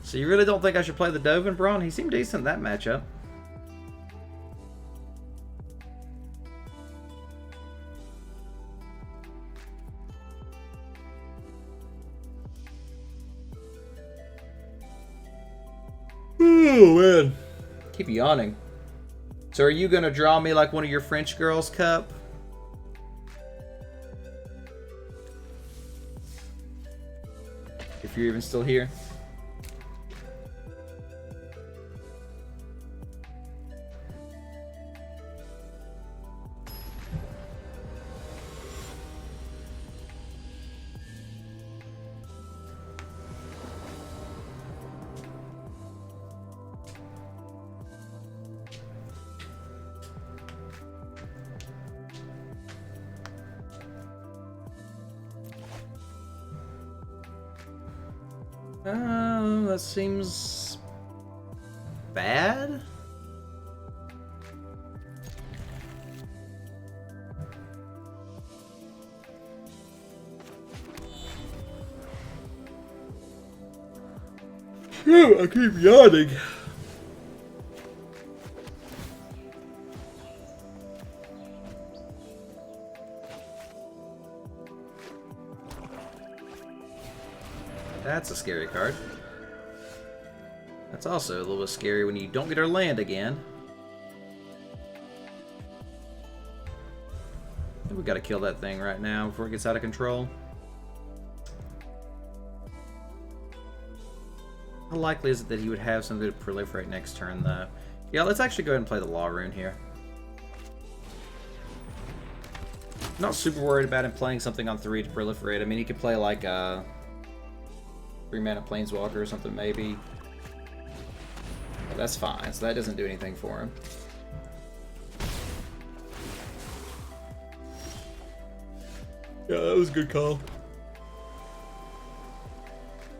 So you really don't think I should play the Dovin Braun? He seemed decent in that matchup. Oh, man. Keep yawning. So are you going to draw me like one of your French girls, Cup? If you're even still here. That seems bad. Phew, I keep yawning. That's a scary card. That's also a little bit scary when you don't get our land again. I think we gotta kill that thing right now before it gets out of control. How likely is it that he would have something to proliferate next turn, though? Yeah, let's actually go ahead and play the Law Rune here. Not super worried about him playing something on 3 to proliferate. I mean, he could play like a 3-mana Planeswalker or something, maybe. But that's fine, so that doesn't do anything for him. Yeah, that was a good call.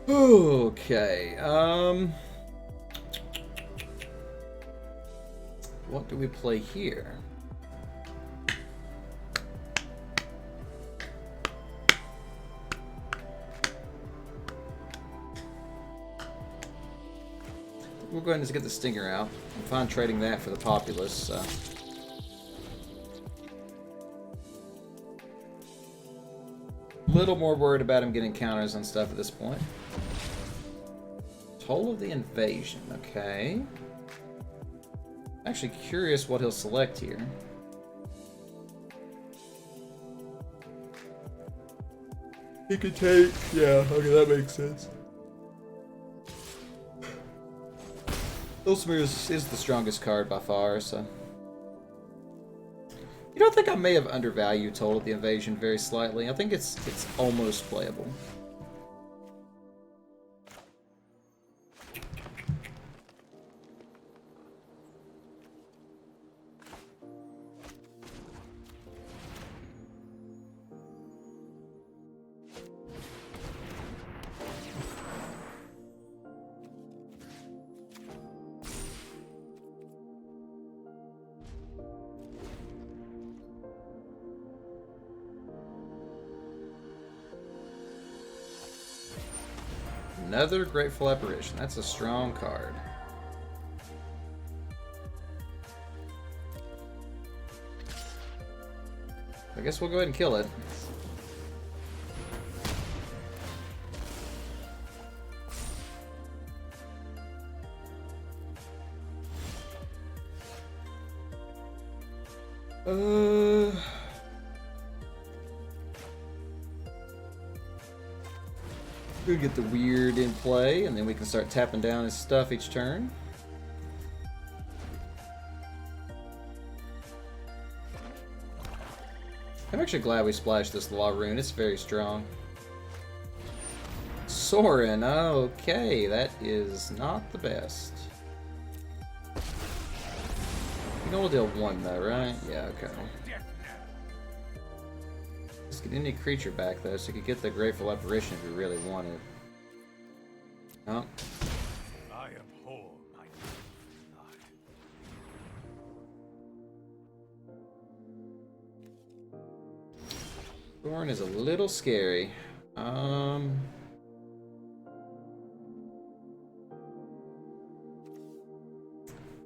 Okay, what do we play here? We'll go ahead and get the Stinger out. I'm fine trading that for the Populace, so. A little more worried about him getting counters on stuff at this point. Toll of the Invasion, okay. Actually curious what he'll select here. He could take, yeah, okay, that makes sense. Ilsmir is the strongest card by far, so. You know, I think I may have undervalued Toll of the Invasion very slightly. I think it's almost playable. another Grateful Apparition. That's a strong card. I guess we'll go ahead and kill it. We'll get the weird in play, and then we can start tapping down his stuff each turn. I'm actually glad we splashed this Law Rune. It's very strong. Soren, okay, that is not the best. You can only deal 1 though, right? Yeah, okay. Let's get any creature back though, so you could get the Grateful Apparition if you really wanted. Oh. I am whole, my Thorn is a little scary.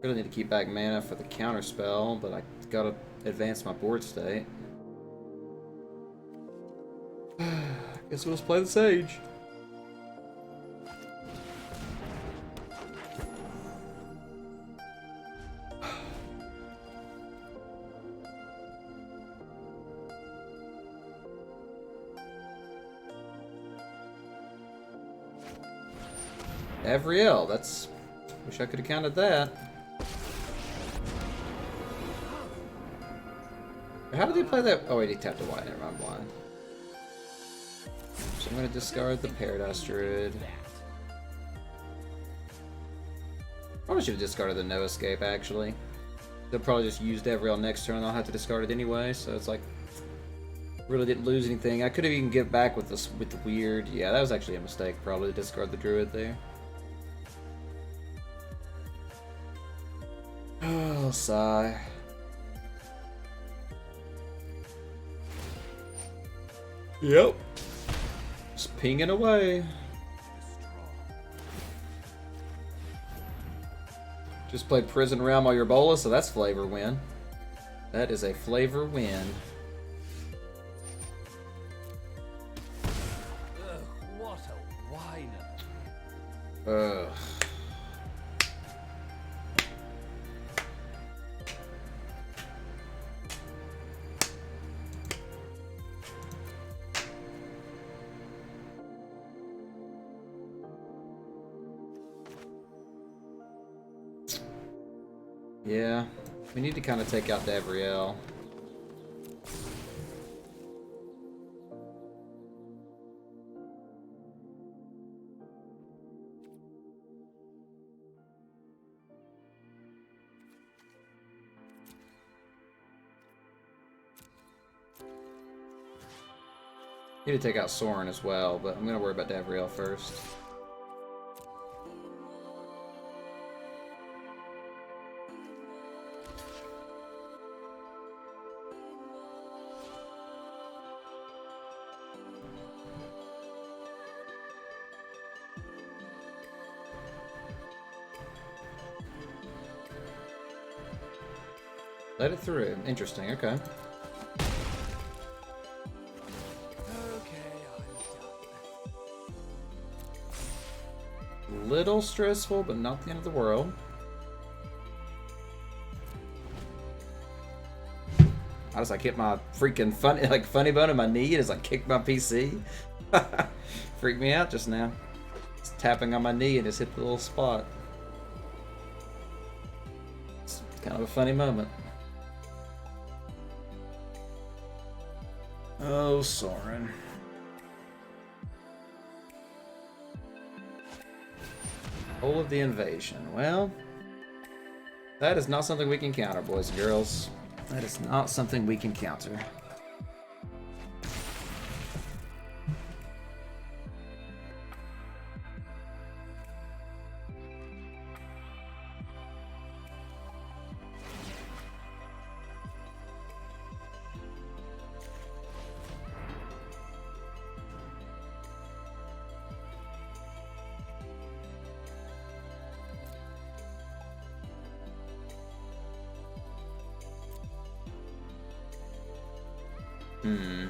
Really need to keep back mana for the counter spell, but I gotta advance my board state. Guess we'll just play the Sage. Avriel, that's... Wish I could have counted that. How did he play that? Oh wait, he tapped a white. Never mind, I'm blind. So I'm going to discard the Paradise Druid. Probably should have discarded the No Escape, actually. They'll probably just use Avriel next turn and I'll have to discard it anyway, so it's like... Really didn't lose anything. I could have even get back with this with the weird... Yeah, that was actually a mistake, probably, to discard the Druid there. Oh, sigh. Yep. Just pinging away. Just played Prison Realm while you're Bola, so that's flavor win. That is a flavor win. Ugh, what a whiner. Ugh. Yeah, we need to kind of take out Davriel. Need to take out Soren as well, but I'm going to worry about Davriel first. Let it through. Interesting, okay. Little stressful, but not the end of the world. I just like hit my freaking funny bone in my knee and it's like kicked my PC. Freaked me out just now. Just tapping on my knee and just hit the little spot. It's kind of a funny moment. Oh, Soren. Whole of the Invasion. Well, that is not something we can counter, boys and girls. That is not something we can counter. Hmm.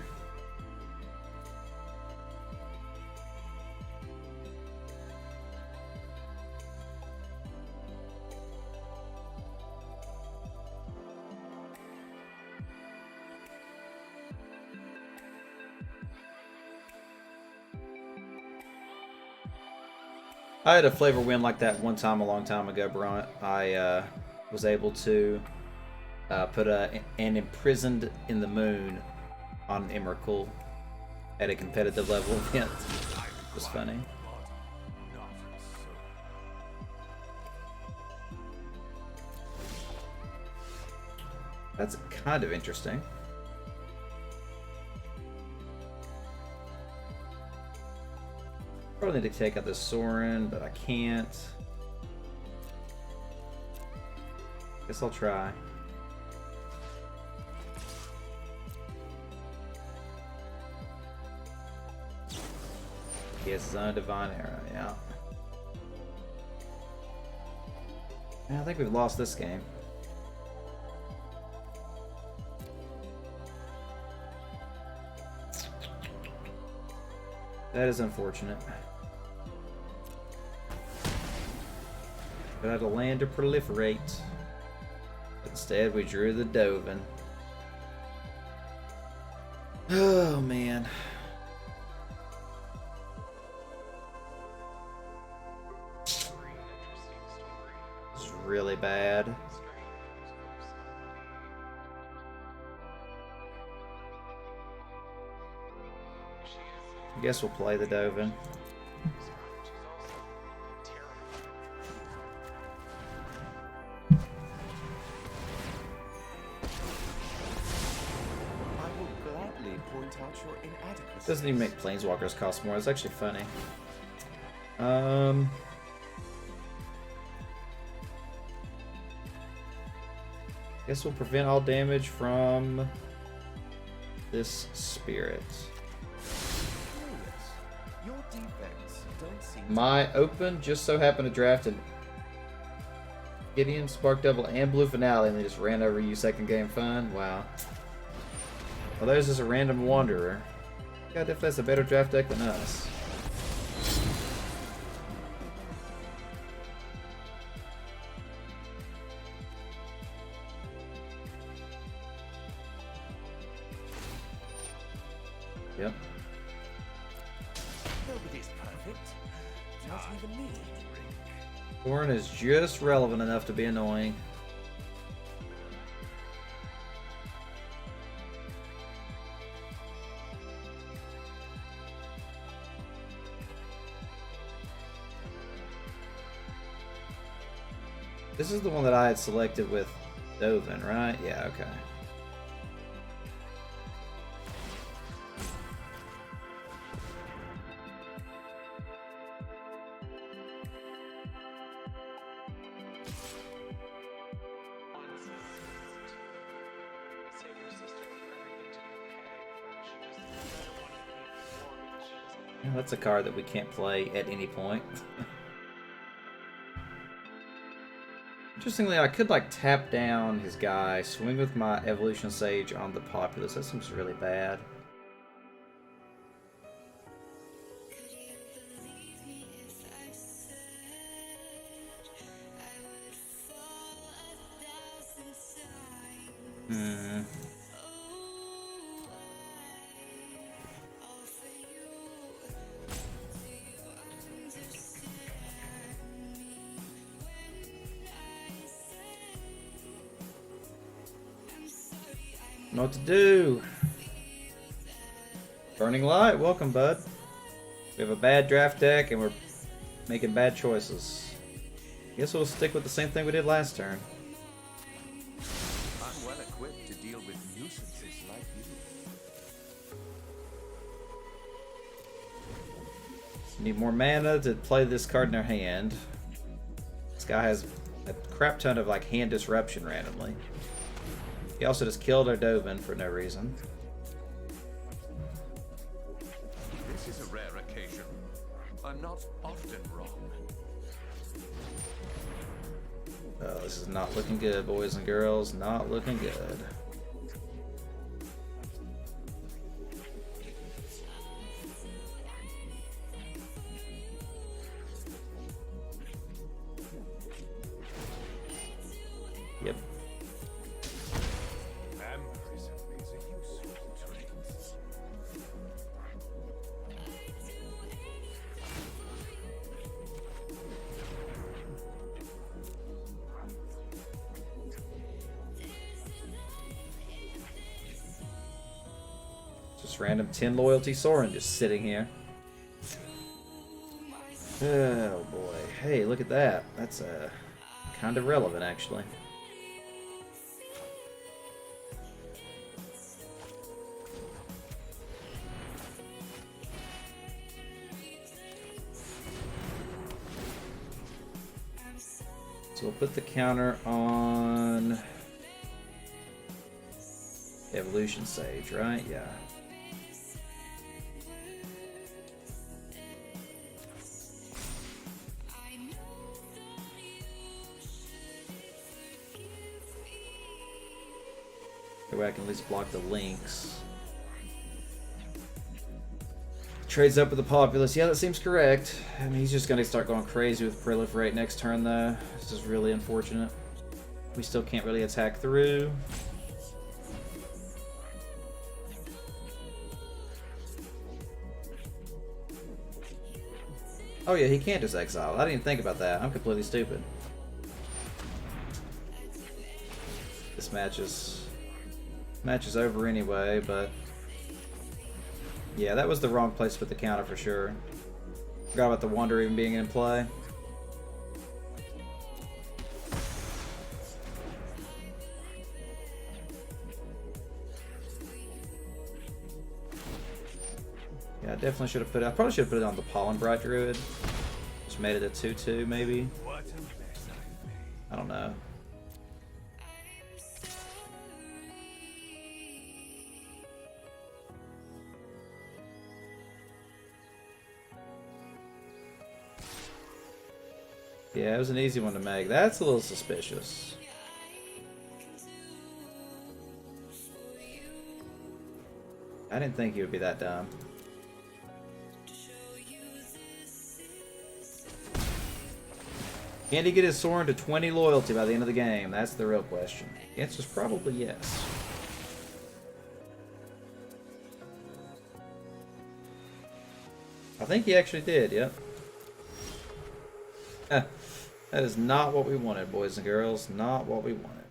I had a flavor win like that one time a long time ago, Brunt. I was able to put an imprisoned in the moon on Emrakul at a competitive level event. It was funny. That's kind of interesting. Probably need to take out this Soren, but I can't. Guess I'll try. He has his own divine arrow, yeah. I think we've lost this game. That is unfortunate. But I had a land to proliferate. Instead, we drew the Dovin. Oh, man. It's really bad. I guess we'll play the Dovin. Doesn't even make planeswalkers cost more. It's actually funny. Guess we'll prevent all damage from this spirit. Your defects don't seem My open just so happened to draft an Gideon, Spark Devil, and Blue Finale, and they just ran over you second game fun. Wow. Well, there's just a random wanderer. God, if that's a better draft deck than us. Yep. nobody's perfect. Not even me. Corn is just relevant enough to be annoying. This is the one that I had selected with Dovin, right? Yeah, okay. Yeah, that's a card that we can't play at any point. Interestingly, I could like tap down his guy, swing with my Evolution Sage on the Populace. That seems really bad. Know what to do. Burning Light, welcome, bud. We have a bad draft deck and we're making bad choices. Guess we'll stick with the same thing we did last turn. I'm well equipped to deal with nuisances like you. Need more mana to play this card in our hand. This guy has a crap ton of like hand disruption randomly. He also just killed our Dovin for no reason. This is a rare occasion. I'm not often wrong. Oh, this is not looking good, boys and girls. Not looking good. Just random 10 loyalty Soren just sitting here. Oh boy. Hey, look at that. That's kind of relevant actually. So we'll put the counter on Evolution Sage, right? Yeah. That way I can at least block the links. Trades up with the populace. Yeah, that seems correct. I mean, he's just going to start going crazy with Proliferate next turn, though. This is really unfortunate. We still can't really attack through. Oh yeah, he can't just exile. I didn't even think about that. I'm completely stupid. This match is over anyway, but yeah, that was the wrong place to put the counter for sure. Forgot about the Wonder even being in play. Yeah, I definitely should have put it. I probably should have put it on the Pollen Bright Druid. Just made it a 2/2 maybe. What a mess I've made. I don't know. Yeah, it was an easy one to make. That's a little suspicious. I didn't think he would be that dumb. Can he get his Soren to 20 loyalty by the end of the game? That's the real question. The answer is probably yes. I think he actually did, yep. That is not what we wanted, boys and girls. Not what we wanted.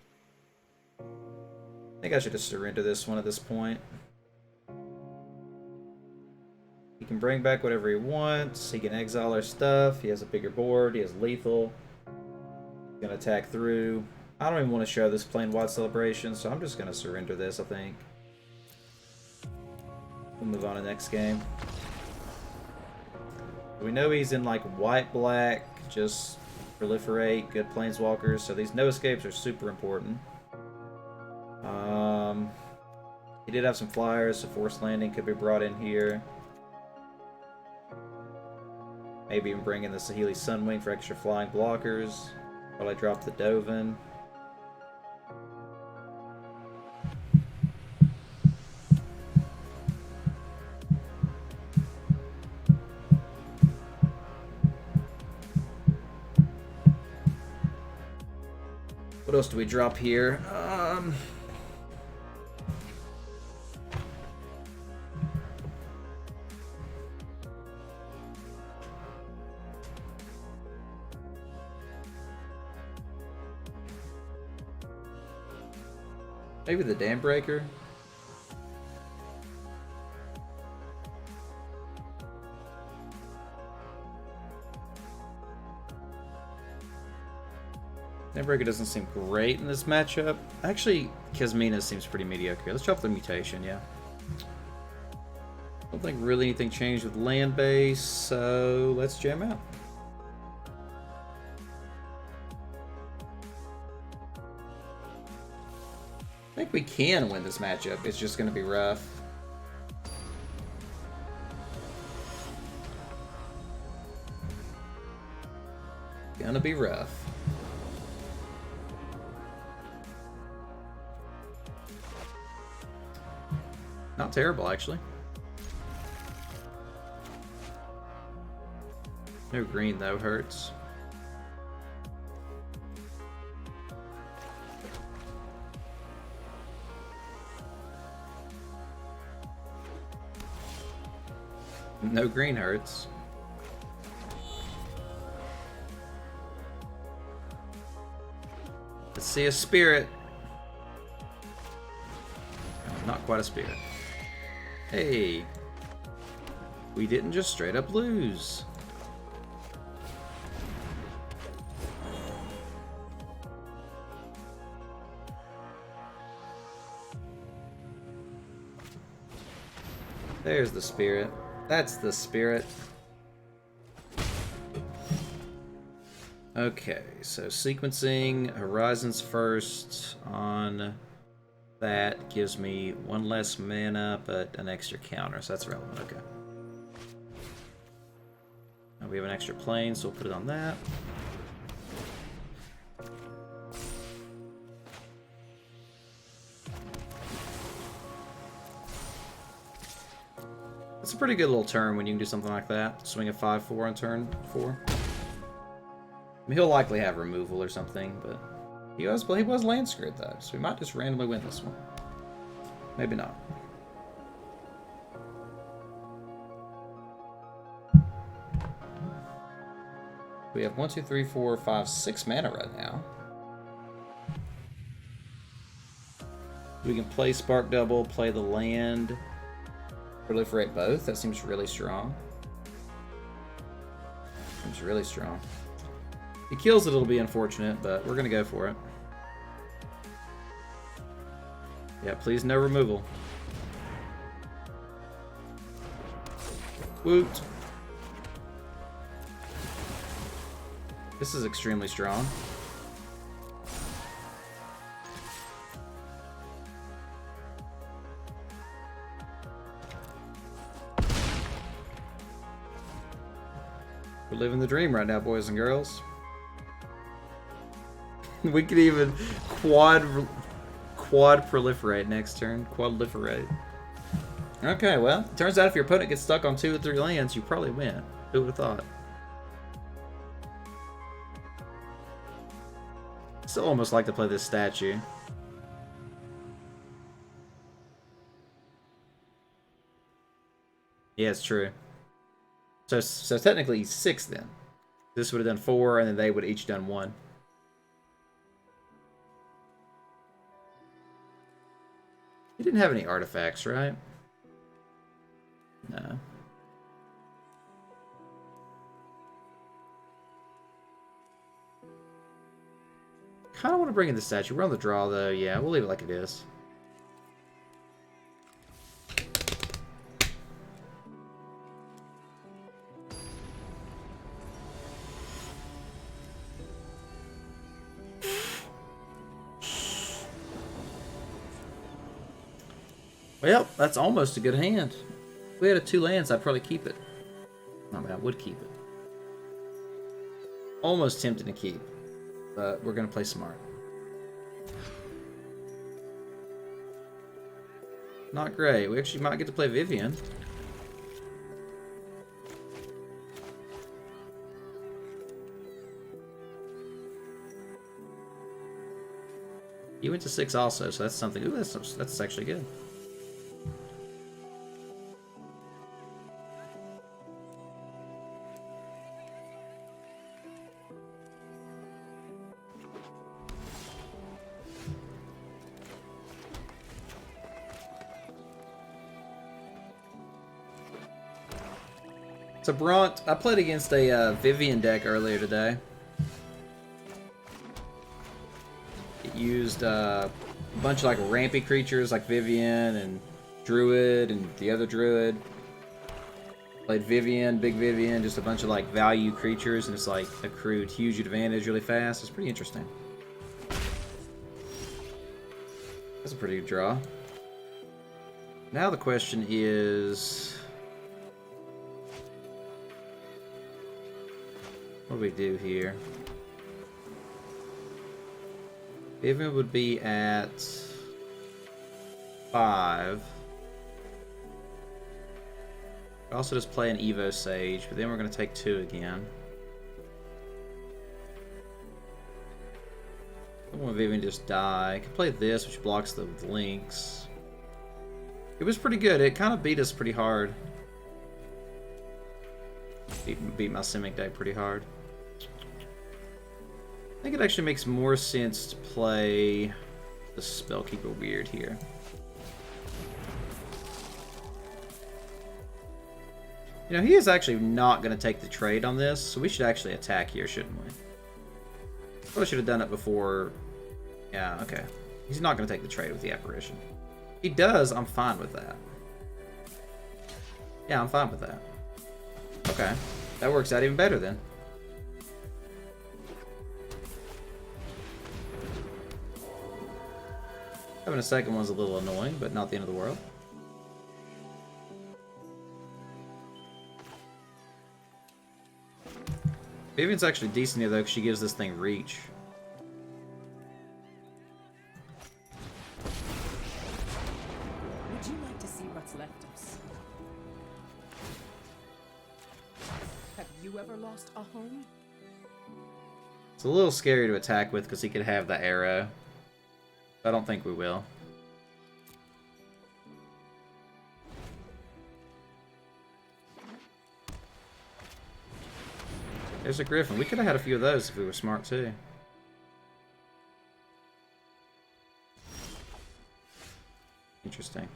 I think I should just surrender this one at this point. He can bring back whatever he wants. He can exile our stuff. He has a bigger board. He has lethal. He's going to attack through. I don't even want to show this plane-wide celebration, so I'm just going to surrender this, I think. We'll move on to the next game. We know he's in like white-black, just proliferate, good planeswalkers, so these no escapes are super important. He did have some flyers, so forced landing could be brought in here. Maybe even bring in the Saheeli Sunwing for extra flying blockers while I drop the Dovin. What else do we drop here? Maybe the Dam Breaker? Dam Breaker doesn't seem great in this matchup. Actually, Kasmina seems pretty mediocre. Let's drop the Mutation, yeah. Don't think really anything changed with land base, so let's jam out. I think we can win this matchup. It's just going to be rough. Gonna be rough. Not terrible, actually. No green, though, hurts. No green hurts. Let's see a spirit. Not quite a spirit. Hey. We didn't just straight up lose. There's the spirit. That's the spirit. Okay, so sequencing Horizons first on that gives me one less mana, but an extra counter, so that's relevant. Okay. Now we have an extra plane, so we'll put it on that. It's a pretty good little turn when you can do something like that. Swing a 5/4 on turn 4. I mean, he'll likely have removal or something, but he was land scared though, so we might just randomly win this one. Maybe not. We have 1, 2, 3, 4, 5, 6 mana right now. We can play Spark Double, play the land, proliferate both. That seems really strong. Seems really strong. If he kills it, it'll be unfortunate, but we're gonna go for it. Yeah, please no removal. Woot. This is extremely strong. We're living the dream right now, boys and girls. We could even quad proliferate next turn. Quadliferate. Okay, well, turns out if your opponent gets stuck on 2 or 3 lands, you probably win. Who would have thought? Still almost like to play this statue. Yeah, it's true. So technically 6 then. This would have done 4, and then they would have each done 1. He didn't have any artifacts, right? No. Kind of want to bring in the statue. We're on the draw, though. Yeah, we'll leave it like it is. Well, that's almost a good hand. If we had a 2 lands, I'd probably keep it. I mean, I would keep it. Almost tempted to keep, but we're going to play smart. Not great. We actually might get to play Vivian. He went to 6 also, so that's something. Ooh, that's actually good. So Bront, I played against a Vivian deck earlier today. It used a bunch of like rampy creatures like Vivian and Druid and the other Druid. Played Vivian, Big Vivian, just a bunch of like value creatures, and it's like accrued huge advantage really fast. It's pretty interesting. That's a pretty good draw. Now the question is, what do we do here? Vivian would be at 5. Could also just play an Evo Sage, but then we're going to take 2 again. I don't want Vivian to just die. I could play this, which blocks the links. It was pretty good. It kind of beat us pretty hard. Beat my Simic deck pretty hard. I think it actually makes more sense to play the Spellkeeper Weird here. You know, he is actually not going to take the trade on this, so we should actually attack here, shouldn't we? Probably should have done it before. Yeah, okay. He's not going to take the trade with the apparition. He does, I'm fine with that. Yeah, I'm fine with that. Okay. That works out even better then. Having a second one's a little annoying, but not the end of the world. Vivian's actually decent here, though, because she gives this thing reach. Would you like to see what's left of us? Have you ever lost a home? It's a little scary to attack with, because he could have the arrow. I don't think we will. There's a griffin. We could have had a few of those if we were smart too. Interesting.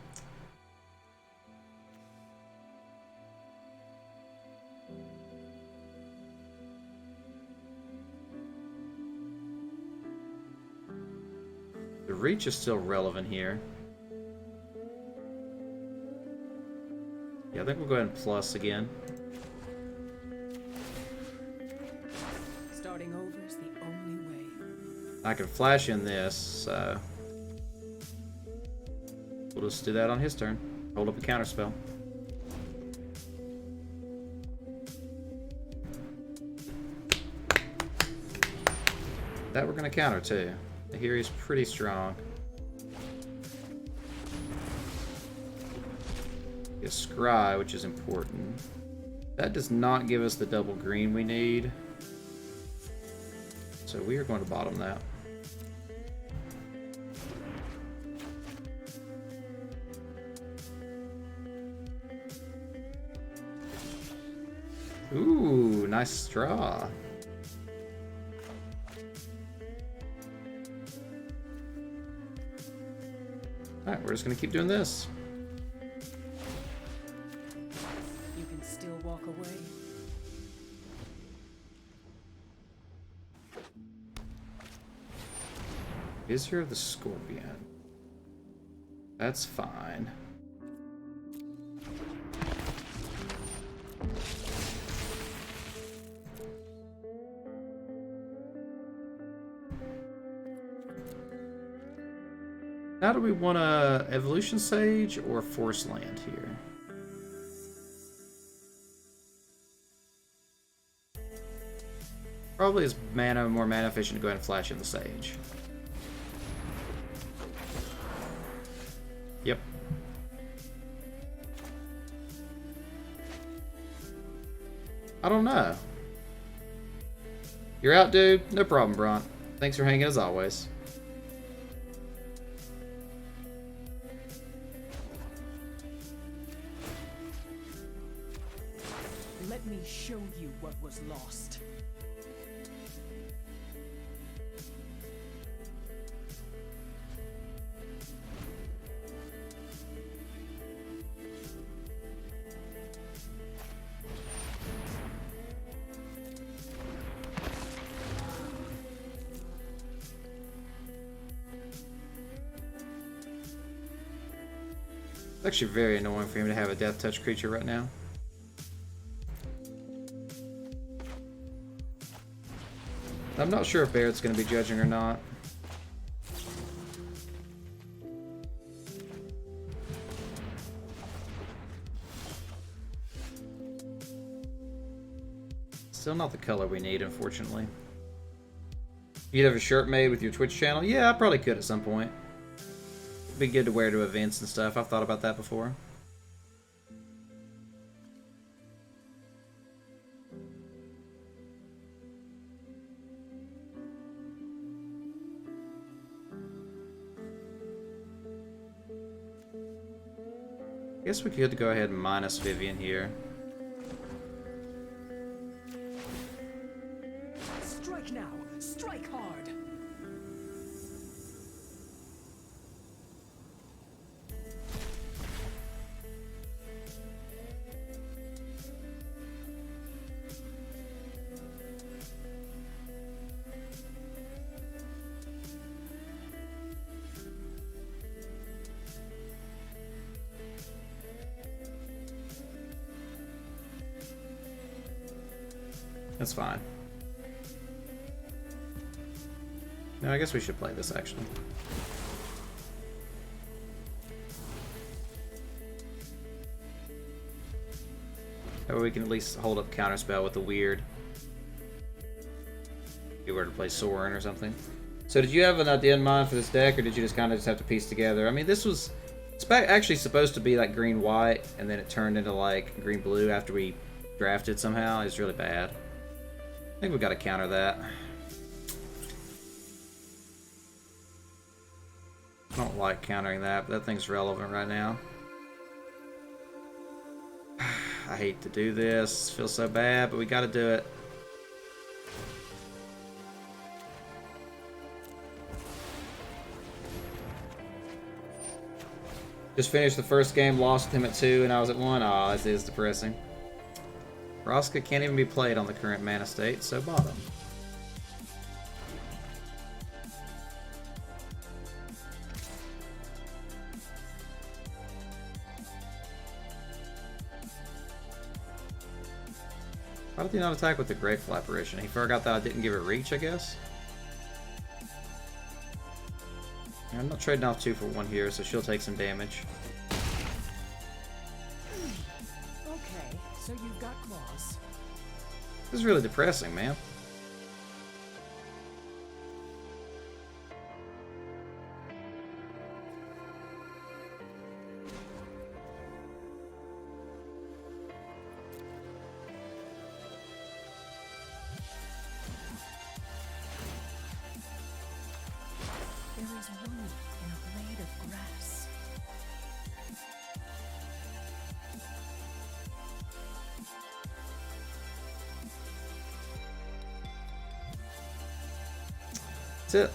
The reach is still relevant here. Yeah, I think we'll go ahead and plus again. Starting over is the only way. I can flash in this, so we'll just do that on his turn. Hold up a counter spell. That we're gonna counter too. Here he's pretty strong. Get Scry, which is important. That does not give us the double green we need. So we are going to bottom that. Ooh, nice straw. Alright, we're just going to keep doing this. You can still walk away. Vizier of the Scorpion. That's fine. Now do we want a Evolution Sage or Force Land here? Probably is more mana efficient to go ahead and flash in the Sage. Yep. I don't know. You're out, dude? No problem, Bront. Thanks for hanging as always. Let me show you what was lost. It's actually very annoying for him to have a death touch creature right now. I'm not sure if Barrett's going to be judging or not. Still not the color we need, unfortunately. You'd have a shirt made with your Twitch channel? Yeah, I probably could at some point. It'd be good to wear to events and stuff. I've thought about that before. I guess we could go ahead and minus Vivian here. Strike now! Strike hard! That's fine. No, I guess we should play this actually. That way we can at least hold up counterspell with the weird. If you were to play Sorin or something. So did you have an idea in mind for this deck, or did you just kind of just have to piece together? I mean, this was actually supposed to be like green-white, and then it turned into like green-blue after we drafted somehow. It's really bad. I think we got to counter that. I don't like countering that, but that thing's relevant right now. I hate to do this. Feels so bad, but we got to do it. Just finished the first game, lost him at 2, and I was at 1. Aw, this is depressing. Vraska can't even be played on the current mana state, so bottom. Why did he not attack with the Grateful Apparition? He forgot that I didn't give it reach, I guess? I'm not trading off 2 for 1 here, so she'll take some damage. Okay, so you've got claws. This is really depressing, man. There is wood in a blade of grass. That's it.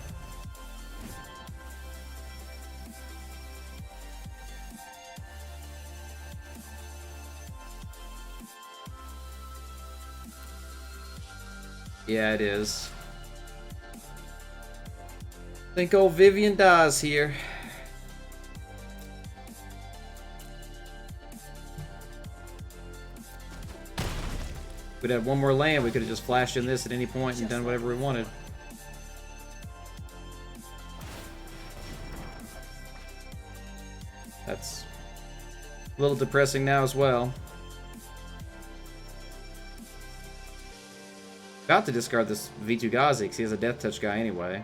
Yeah, it is. I think old Vivian dies here. We'd had one more land, we could have just flashed in this at any point and done whatever we wanted. That's a little depressing now as well. Got to discard this V2 Gazi because he has a Death Touch guy anyway.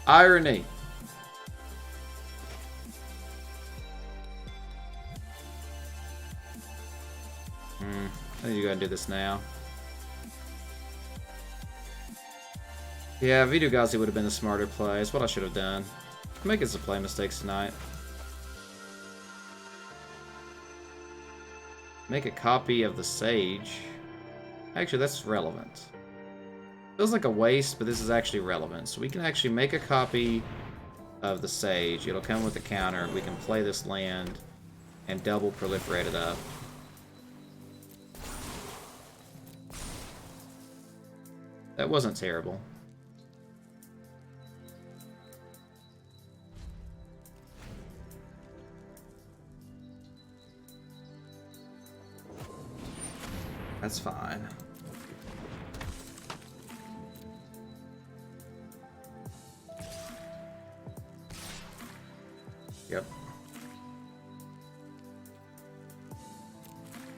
Irony. I think you gotta do this now. Yeah, Vidu Gazi would have been the smarter play. It's what I should have done. I'm making some play mistakes tonight. Make a copy of the Sage. Actually, that's relevant. Feels like a waste, but this is actually relevant. So we can actually make a copy of the Sage. It'll come with a counter. We can play this land and double proliferate it up. That wasn't terrible. That's fine. Yep.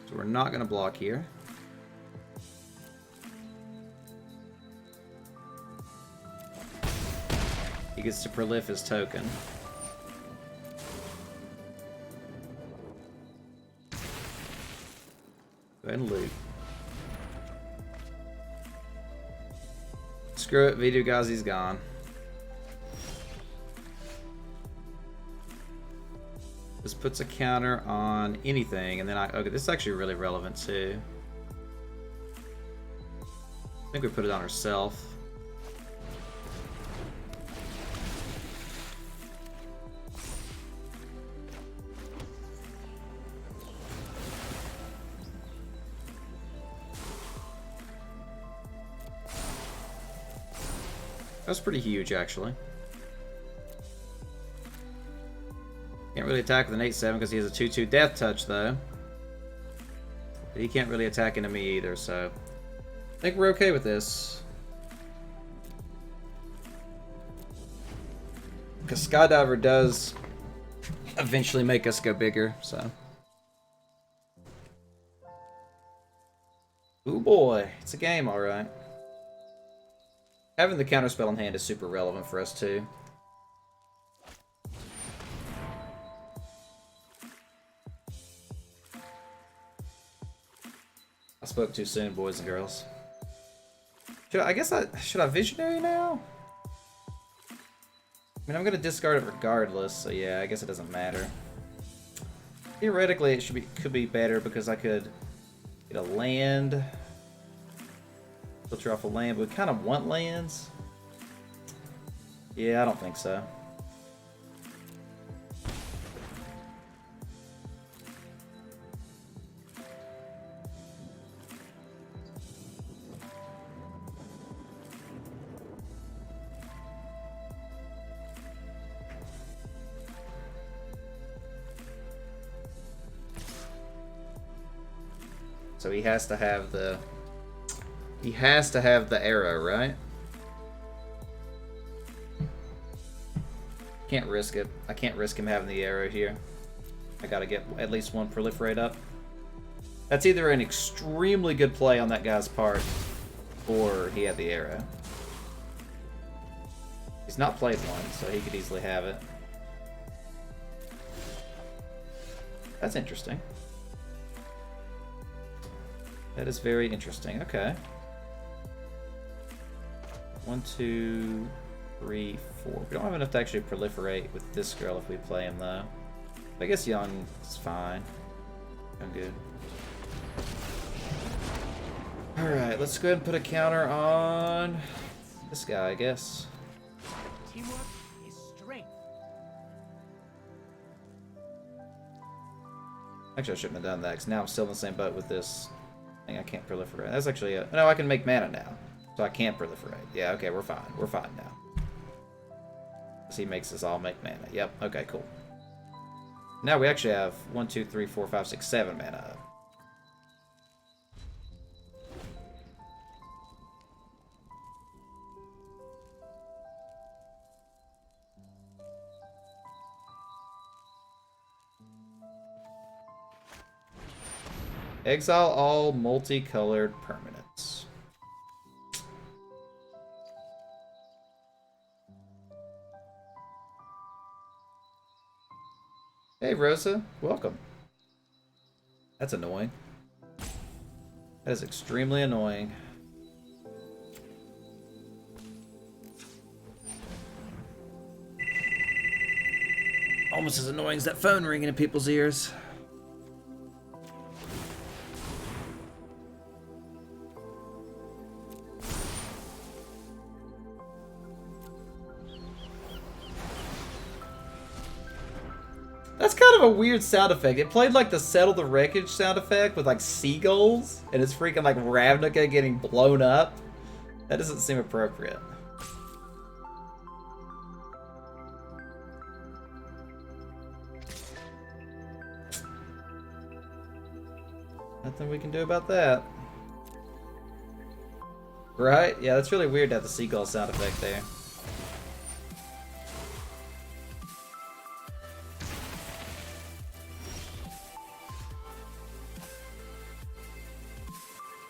So we're not going to block here. He gets to prolif his token. Go ahead and loot. Screw it, Vidu Gazi's gone. This puts a counter on anything, and then okay, this is actually really relevant too. I think we put it on herself. That's pretty huge, actually. Can't really attack with an 8-7 because he has a 2-2 death touch, though. But he can't really attack into me either, so I think we're okay with this. Because Skydiver does eventually make us go bigger, so. Ooh boy, it's a game, alright. Having the counterspell in hand is super relevant for us, too. I spoke too soon, boys and girls. Should I Visionary now? I mean, I'm gonna discard it regardless, so yeah, I guess it doesn't matter. Theoretically, it could be better because I could get a land, filter off a land, but we kind of want lands. Yeah, I don't think so. So he has to have the arrow, right? Can't risk it. I can't risk him having the arrow here. I gotta get at least one proliferate up. That's either an extremely good play on that guy's part, or he had the arrow. He's not played one, so he could easily have it. That's interesting. That is very interesting. Okay. 1, 2, 3, 4. We don't have enough to actually proliferate with this girl if we play him, though. I guess Young is fine. I'm good. Alright, let's go ahead and put a counter on this guy, I guess. Teamwork is strength. Actually, I shouldn't have done that, because now I'm still in the same boat with this thing. I can't proliferate. That's actually a... No, I can make mana now. So I can't proliferate. Yeah, okay, we're fine. We're fine now. He makes us all make mana. Yep, okay, cool. Now we actually have 1, 2, 3, 4, 5, 6, 7 mana up. Exile all multicolored permanents. Hey Rosa, welcome. That's annoying. That is extremely annoying. Almost as annoying as that phone ringing in people's ears. That's kind of a weird sound effect. It played like the Settle the Wreckage sound effect with like seagulls, and it's freaking like Ravnica getting blown up. That doesn't seem appropriate. Nothing we can do about that. Right? Yeah, that's really weird to have the seagull sound effect there.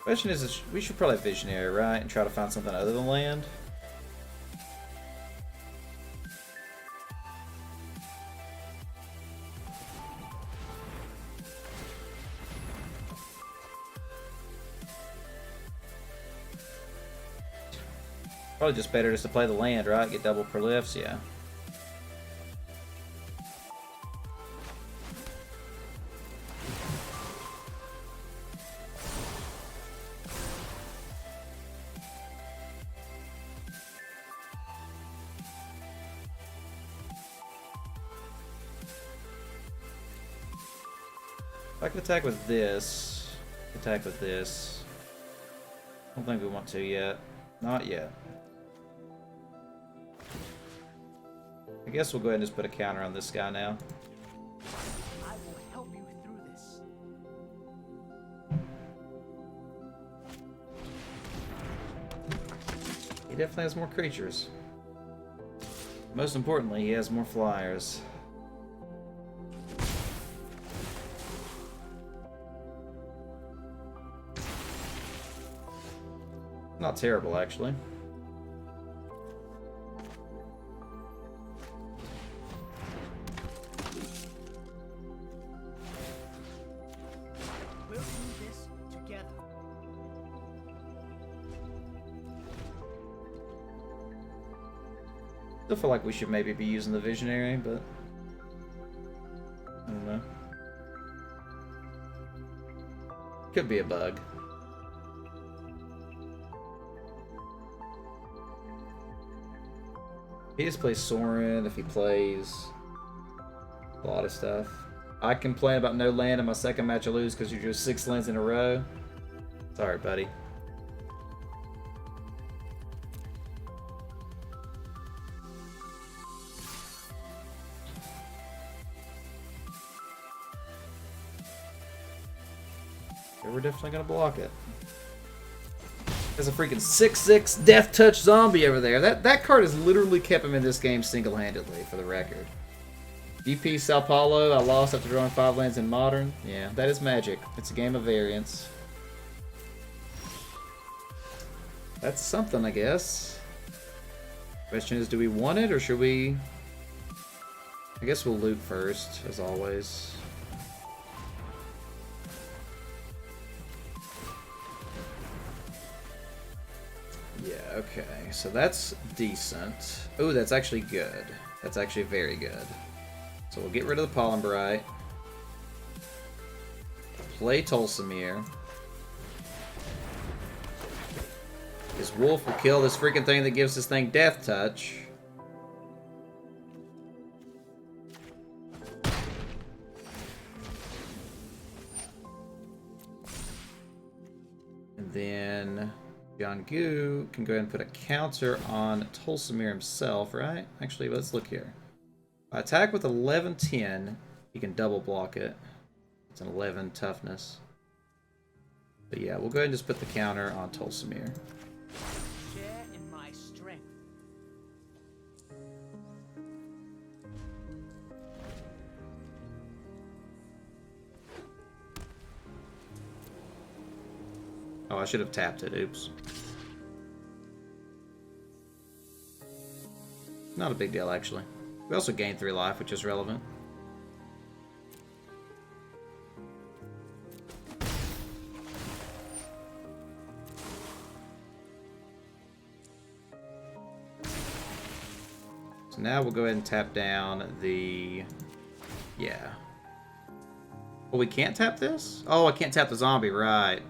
Question is, we should probably Visionary, right? And try to find something other than land. Probably just better just to play the land, right? Get double prolifs, yeah. If I can attack with this, attack with this. I don't think we want to yet. Not yet. I guess we'll go ahead and just put a counter on this guy now. I will help you through this. He definitely has more creatures. Most importantly, he has more flyers. Not terrible, actually. We'll do this together. Still feel like we should maybe be using the Visionary, but I don't know. Could be a bug. He just plays Sorin if he plays a lot of stuff. I complain about no land in my second match I lose because you drew 6 lands in a row. Sorry, buddy. Yeah, we're definitely gonna block it. There's a freaking 6/6 Death Touch zombie over there. That card has literally kept him in this game single-handedly, for the record. GP Sao Paulo, I lost after drawing 5 lands in Modern. Yeah, that is Magic. It's a game of variance. That's something, I guess. Question is, do we want it, or should we... I guess we'll loot first, as always. Yeah, okay. So that's decent. Oh, that's actually good. That's actually very good. So we'll get rid of the Pollen Bright. Play Tolsimir. His Wolf will kill this freaking thing that gives this thing Death Touch. And then Yongu can go ahead and put a counter on Tolsimir himself, right? Actually, let's look here. If I attack with 11-10, he can double block it. It's an 11 toughness. But yeah, we'll go ahead and just put the counter on Tolsimir. Share in my strength. Oh, I should have tapped it. Oops. Not a big deal, actually. We also gained 3 life, which is relevant. So now we'll go ahead and tap down the... Yeah. Well, we can't tap this? Oh, I can't tap the zombie, right.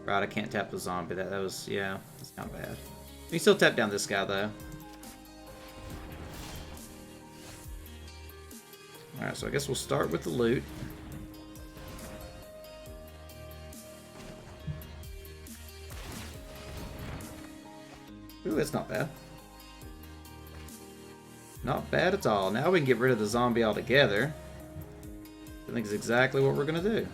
Right, I can't tap the zombie. That was, yeah, that's not bad. We can still tap down this guy, though. Alright, so I guess we'll start with the loot. Ooh, that's not bad. Not bad at all. Now we can get rid of the zombie altogether. I think it's exactly what we're going to do.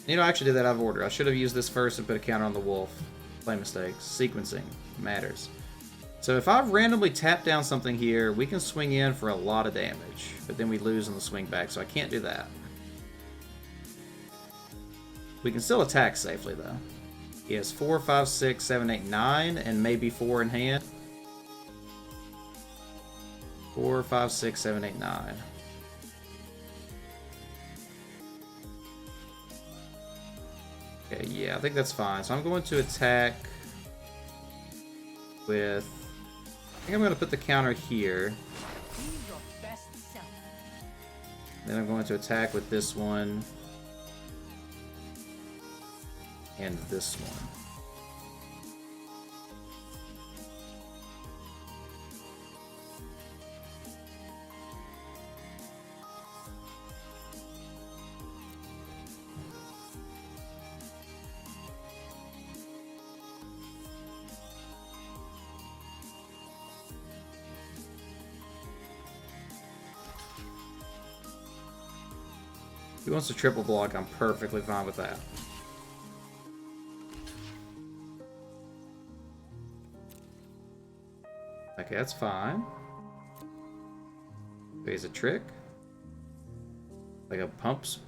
You know, I actually did that out of order. I should have used this first and put a counter on the wolf. Play mistakes. Sequencing matters. So if I randomly tap down something here, we can swing in for a lot of damage. But then we lose on the swing back, so I can't do that. We can still attack safely, though. He has 4, 5, 6, 7, 8, 9, and maybe 4 in hand. 4, 5, 6, 7, 8, 9. Okay, yeah, I think that's fine. So I'm going to attack with... I think I'm going to put the counter here. Be your best self. Then I'm going to attack with this one. And this one. If he wants to triple block, I'm perfectly fine with that. Okay, that's fine. He's a trick? Like a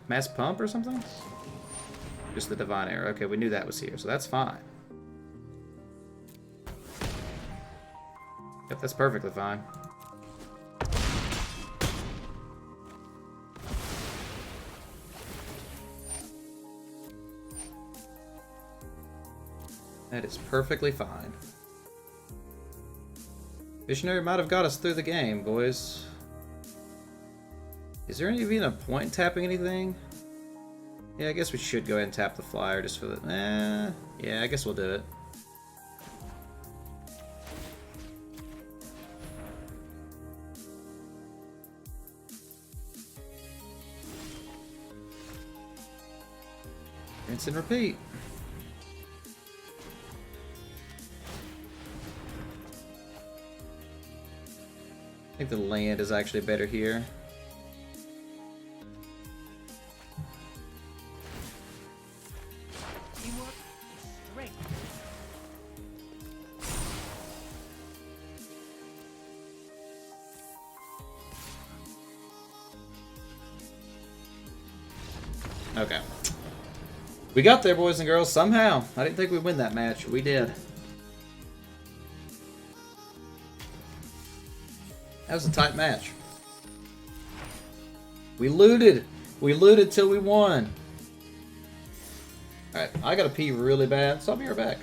mass pump or something? Just the divine arrow. Okay, we knew that was here, so that's fine. Yep, that's perfectly fine. That is perfectly fine. Visionary might have got us through the game, boys. Is there even a point in tapping anything? Yeah, I guess we should go ahead and tap the flyer just for the... yeah, I guess we'll do it. Rinse and repeat. I think the land is actually better here. Teamwork is strength. Okay. We got there, boys and girls, somehow. I didn't think we'd win that match. We did. That was a tight match. We looted. We looted till we won. Alright, I gotta pee really bad, so I'll be right back.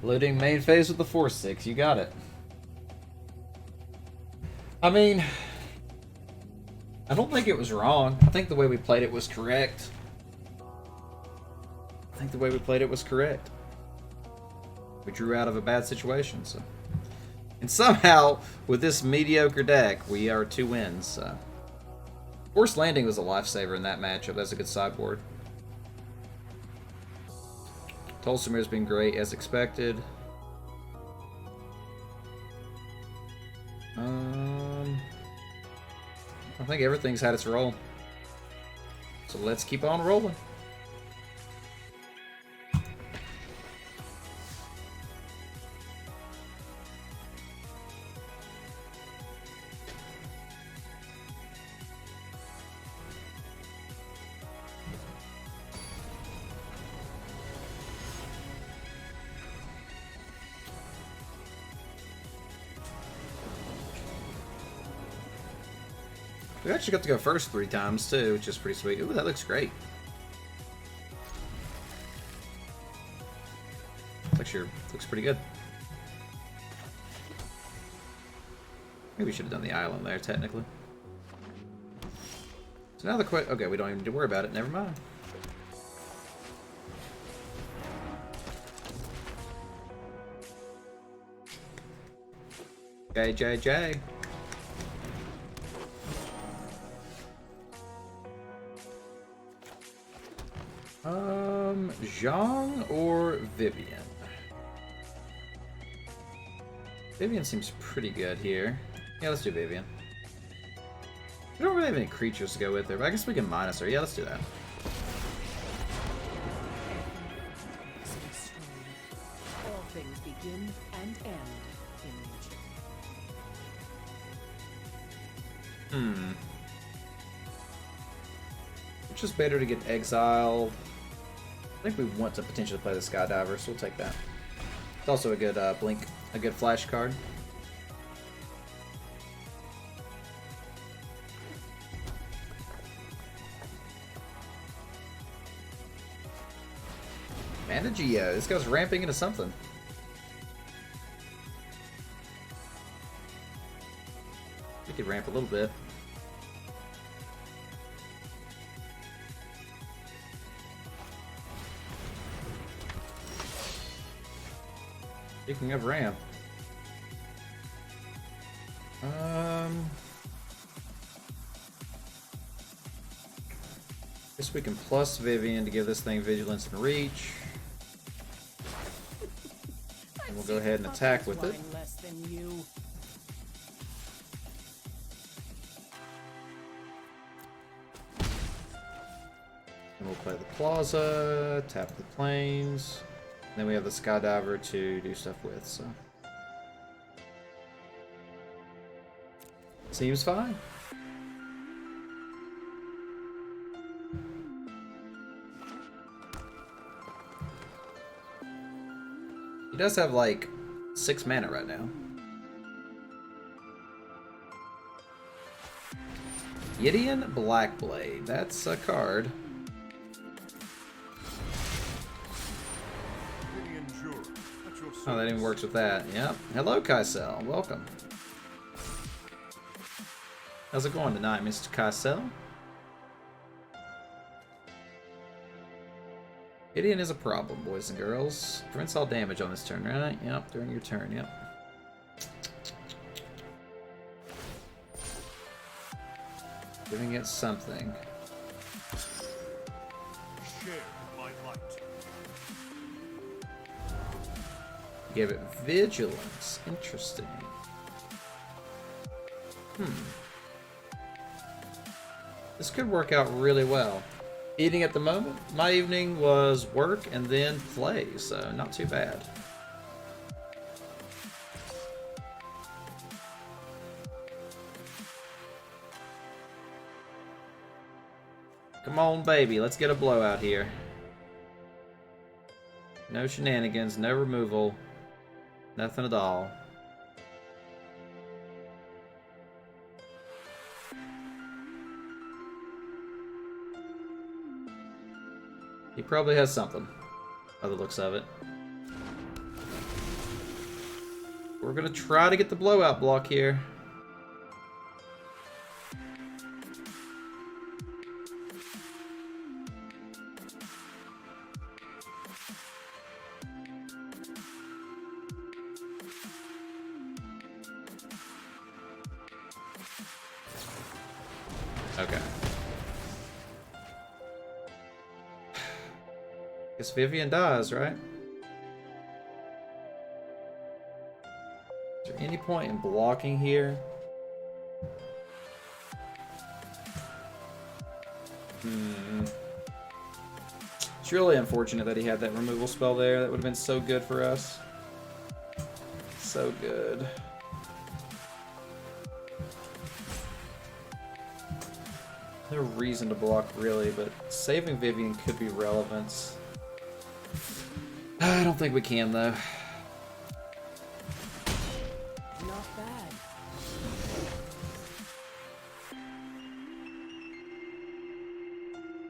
Loading main phase with the 4-6. You got it. I mean, I don't think it was wrong. I think the way we played it was correct. We drew out of a bad situation, so. And somehow, with this mediocre deck, we are 2 wins, so. Forced Landing was a lifesaver in that matchup. That's a good sideboard. Tolstomir's been great as expected. I think everything's had its roll. So let's keep on rolling. We actually got to go first 3 times too, which is pretty sweet. Ooh, that looks great. Looks pretty good. Maybe we should have done the island there, technically. So now the question... Okay, we don't even need to worry about it. Never mind. JJJ. Zhang or Vivian? Vivian seems pretty good here. Yeah, let's do Vivian. We don't really have any creatures to go with her, but I guess we can minus her. Yeah, let's do that. All things begin and end in nature. Which is better to get exiled? I think we want to potentially play the Skydiver, so we'll take that. It's also a good blink, a good flash card. Mana Geo, this guy's ramping into something. We could ramp a little bit. Speaking of ramp, guess we can plus Vivian to give this thing vigilance and reach, and we'll go ahead and attack with it. Less than you. And we'll play the Plaza, tap the planes. And then we have the Skydiver to do stuff with, so. Seems fine. He does have like 6 mana right now. Gideon Blackblade, that's a card. Oh, that even works with that. Yep. Hello, Kaisel. Welcome. How's it going tonight, Mr. Kaisel? Gideon is a problem, boys and girls. Prevents all damage on this turn, right? Yep, during your turn, yep. Giving it something. Share my light. Give it vigilance. Interesting. This could work out really well. Eating at the moment, my evening was work and then play, so not too bad. Come on, baby, let's get a blowout here. No shenanigans, no removal. Nothing at all. He probably has something, by the looks of it. We're gonna try to get the blowout block here. Okay. Guess Vivian dies, right? Is there any point in blocking here? It's really unfortunate that he had that removal spell there. That would have been so good for us. So good. No reason to block, really, but saving Vivian could be relevant. I don't think we can, though. Not bad.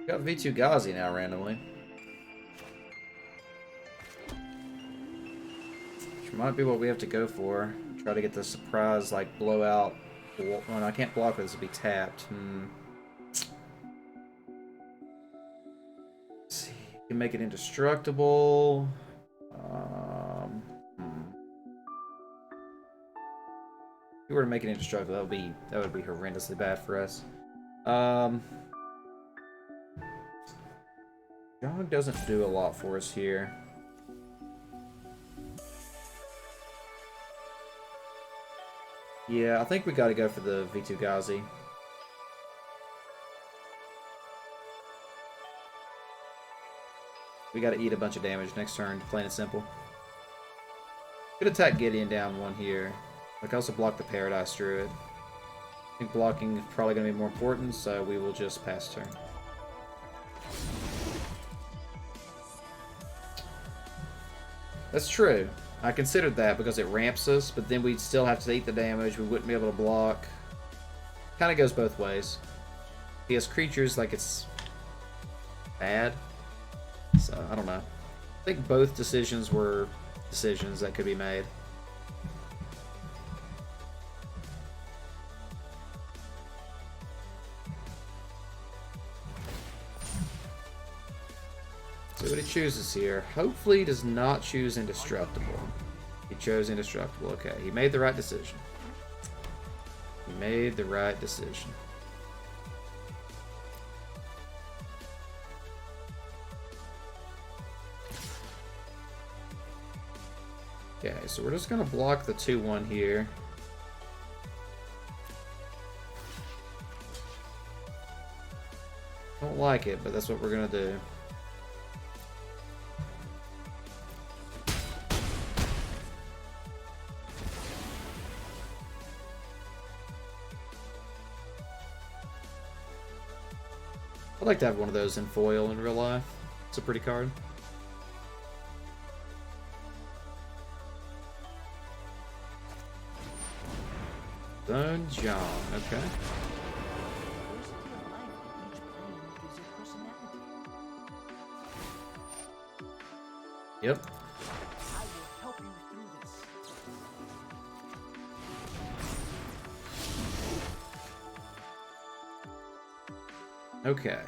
Got V2 Ghazi now, randomly. Which might be what we have to go for. Try to get the surprise, like, blowout. Well, I can't block it, this will be tapped. can make it indestructible. If we were to make it indestructible, that would be horrendously bad for us. Jog doesn't do a lot for us here. Yeah, I think we got to go for the V2 Ghazi. We got to eat a bunch of damage next turn, plain and simple. Could attack Gideon down one here. I can also block the Paradise Druid. I think blocking is probably going to be more important, so we will just pass turn. That's true. I considered that because it ramps us, but then we'd still have to eat the damage. We wouldn't be able to block. Kind of goes both ways. He has creatures like it's bad. So, I don't know. I think both decisions were decisions that could be made. See what he chooses here. Hopefully he does not choose Indestructible. He chose Indestructible. Okay, he made the right decision. He made the right decision. Okay, so we're just going to block the 2-1 here. Don't like it, but that's what we're going to do. I'd like to have one of those in foil in real life. It's a pretty card. Zone John, okay. Yep. I will help you through this. Okay.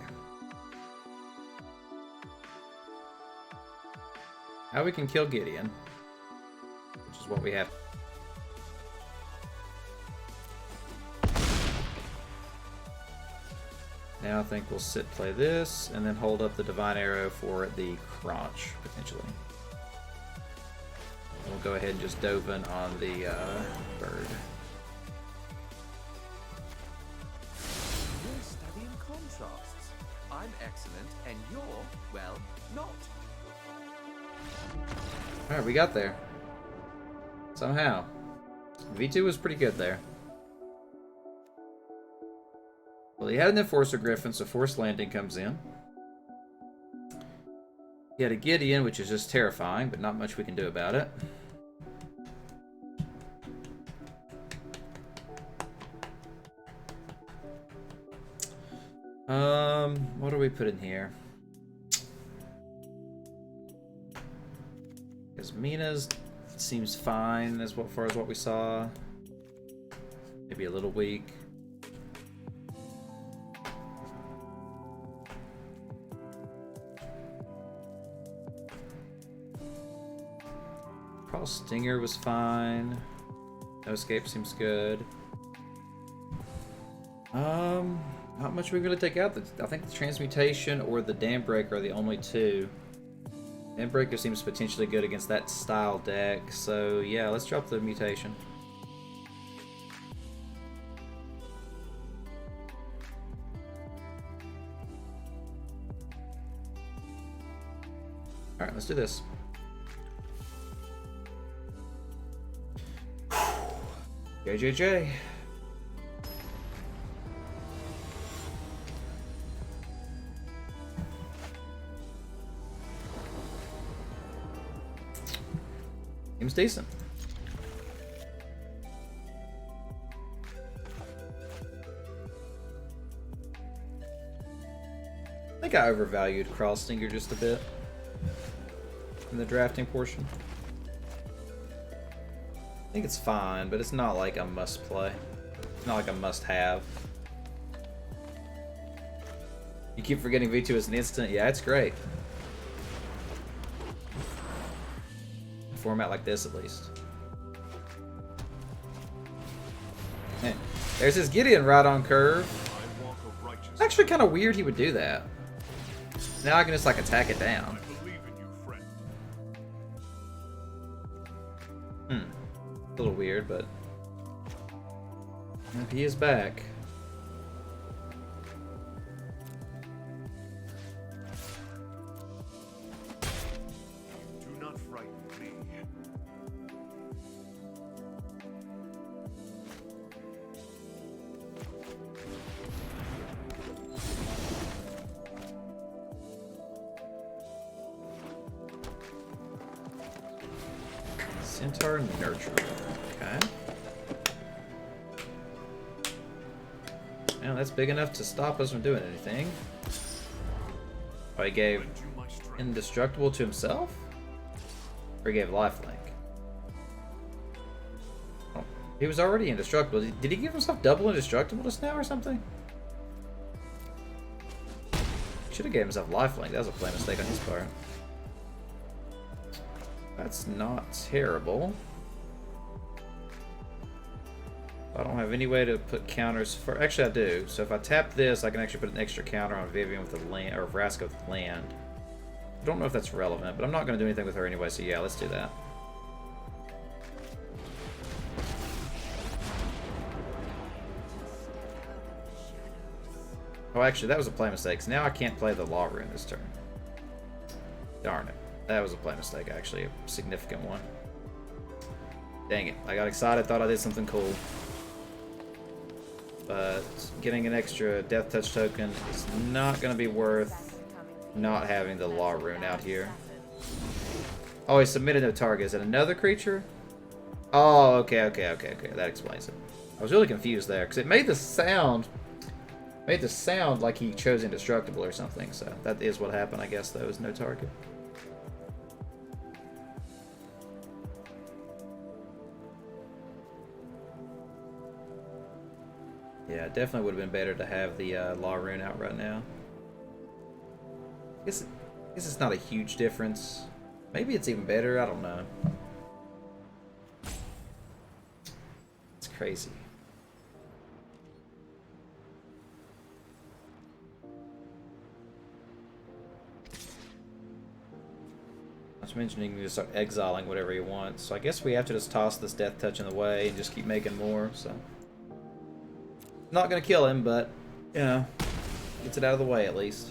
Now we can kill Gideon, which is what we have. Now I think we'll sit play this, and then hold up the Divine Arrow for the crunch, potentially. We'll go ahead and just dove in on the bird. We're studying contrasts. I'm excellent, and you're, well, not. Alright, we got there. Somehow. V2 was pretty good there. Well, he had an Enforcer Griffin, so Forced Landing comes in. He had a Gideon, which is just terrifying, but not much we can do about it. What do we put in here? Because Mina's seems fine as far as what we saw. Maybe a little weak. Stinger was fine. No Escape seems good. Not much we're gonna take out. I think the Transmutation or the Dam Breaker are the only two. Dam Breaker seems potentially good against that style deck. So yeah, let's drop the mutation. All right, let's do this. JJJ. Seems decent. I think I overvalued Cross Stinger just a bit in the drafting portion. I think it's fine, but it's not like a must play. It's not like a must have. You keep forgetting V2 as an instant. Yeah, it's great. format like this at least. Man, there's his Gideon right on curve. I walk a righteous It's actually kind of weird he would do that. Now I can just like attack it down. I believe in you, friend. A little weird, but he is back. Do not frighten me. Centaur Nurturer. Okay. Well, that's big enough to stop us from doing anything. Oh, he gave Lend you my strength. indestructible to himself? Or he gave lifelink? Oh, he was already indestructible. Did he give himself double indestructible just now or something? Should have gave himself lifelink. That was a plain mistake on his part. That's not terrible. I don't have any way to put counters for. Actually, I do. So if I tap this, I can actually put an extra counter on Vivian with the land, or Vraska with the land. I don't know if that's relevant, but I'm not going to do anything with her anyway. So yeah, let's do that. Oh, actually, that was a play mistake. So now I can't play the Law Rune this turn. Darn it. That was a play mistake, actually. A significant one. Dang it. I got excited, thought I did something cool. But getting an extra Death Touch token is not going to be worth not having the Law Rune out here. Oh, he submitted no target. Is it another creature? Oh, okay. That explains it. I was really confused there, because it made the sound like he chose Indestructible or something. So that is what happened, I guess, though, is no target. Yeah, it definitely would have been better to have the Law Rune out right now. I guess it's not a huge difference. Maybe it's even better, I don't know. It's crazy. I was mentioning you can just start exiling whatever you want, so I guess we have to just toss this Death Touch in the way and just keep making more, so. Not gonna kill him, but, you know, gets it out of the way at least.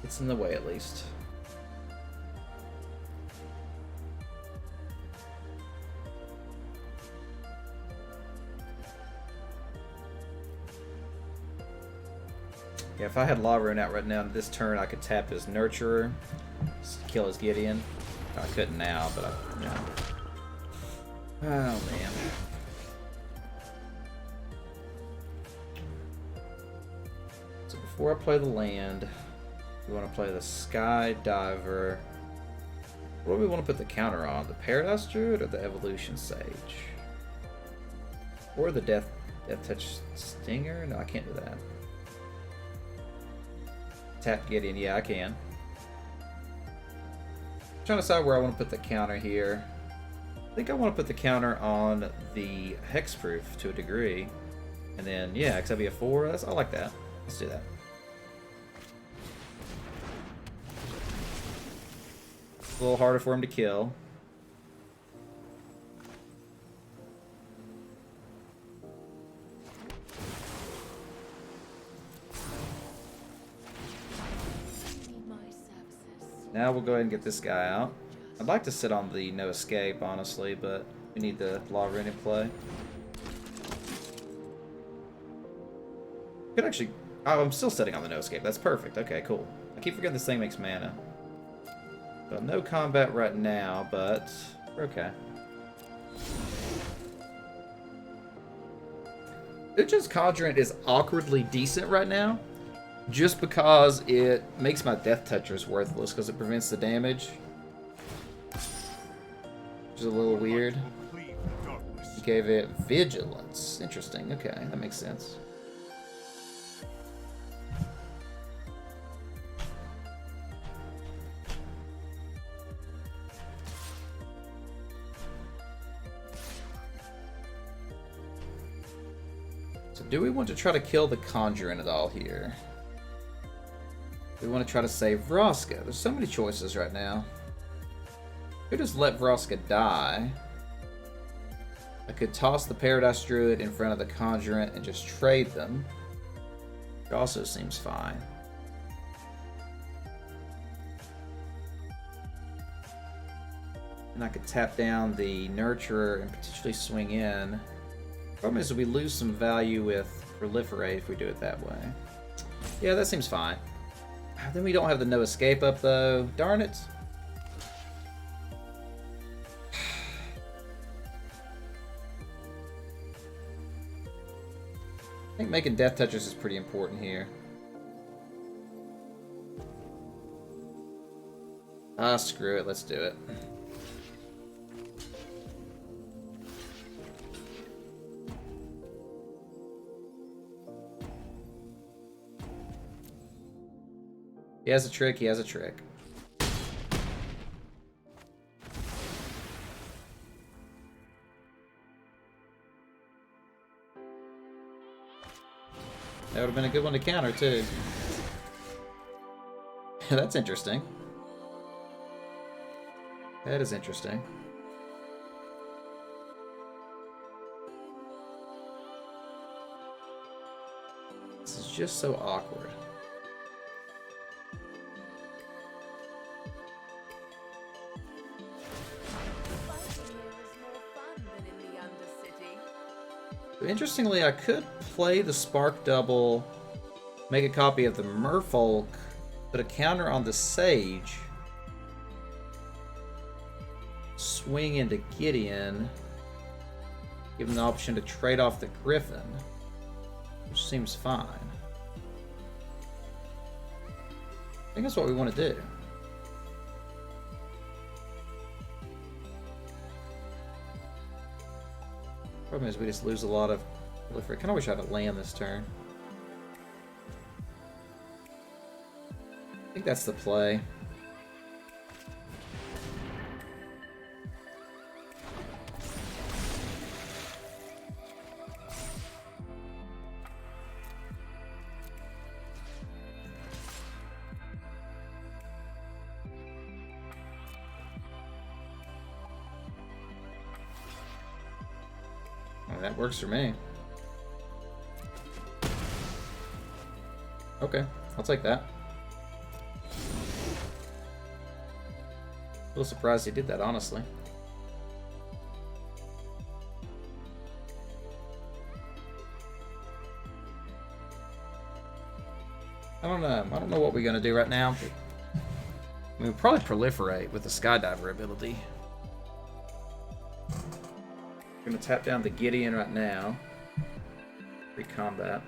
It's in the way at least. Yeah, if I had Law Rune out right now this turn, I could tap his Nurturer, kill his Gideon. I couldn't now, but you know. Oh man. So before I play the land, we want to play the Skydiver. What do we want to put the counter on? The Paradise Druid or the Evolution Sage? Or the Death Touch Stinger? No, I can't do that. Tap Gideon, yeah, I can. I'm trying to decide where I want to put the counter here. I think I want to put the counter on the Hexproof to a degree. And then, yeah, XW 4, I like that. Let's do that. It's a little harder for him to kill. Now we'll go ahead and get this guy out. I'd like to sit on the no escape, honestly, but we need the Law Rune in play. Could actually... Oh, I'm still sitting on the no escape. That's perfect. Okay, cool. I keep forgetting this thing makes mana. So no combat right now, but we're okay. Ucha's Conjurant is awkwardly decent right now. Just because it makes my Death Touchers worthless because it prevents the damage. Which is a little weird. Gave it Vigilance. Interesting. Okay, that makes sense. So do we want to try to kill the Conjurant at all here? We want to try to save Vraska. There's so many choices right now. Could just let Vraska die. I could toss the Paradise Druid in front of the Conjurant and just trade them. It also seems fine. And I could tap down the Nurturer and potentially swing in. Problem is we lose some value with Proliferate if we do it that way. Yeah, that seems fine. Then we don't have the No Escape up though. Darn it. I think making Death Touchers is pretty important here. Ah, screw it. Let's do it. He has a trick, he has a trick. That would have been a good one to counter, too. That's interesting. That is interesting. This is just so awkward. Interestingly, I could play the Spark Double, make a copy of the Merfolk, put a counter on the Sage, swing into Gideon, give him the option to trade off the Griffin, which seems fine. I think that's what we want to do. Problem is we just lose a lot of proliferate. Kind of wish I had a land this turn. I think that's the play. That works for me. Okay, I'll take that. A little surprised he did that, honestly. I don't know. I don't know what we're gonna do right now. I mean, we'll probably proliferate with the Skydiver ability. I'm gonna tap down the Gideon right now. Recombat.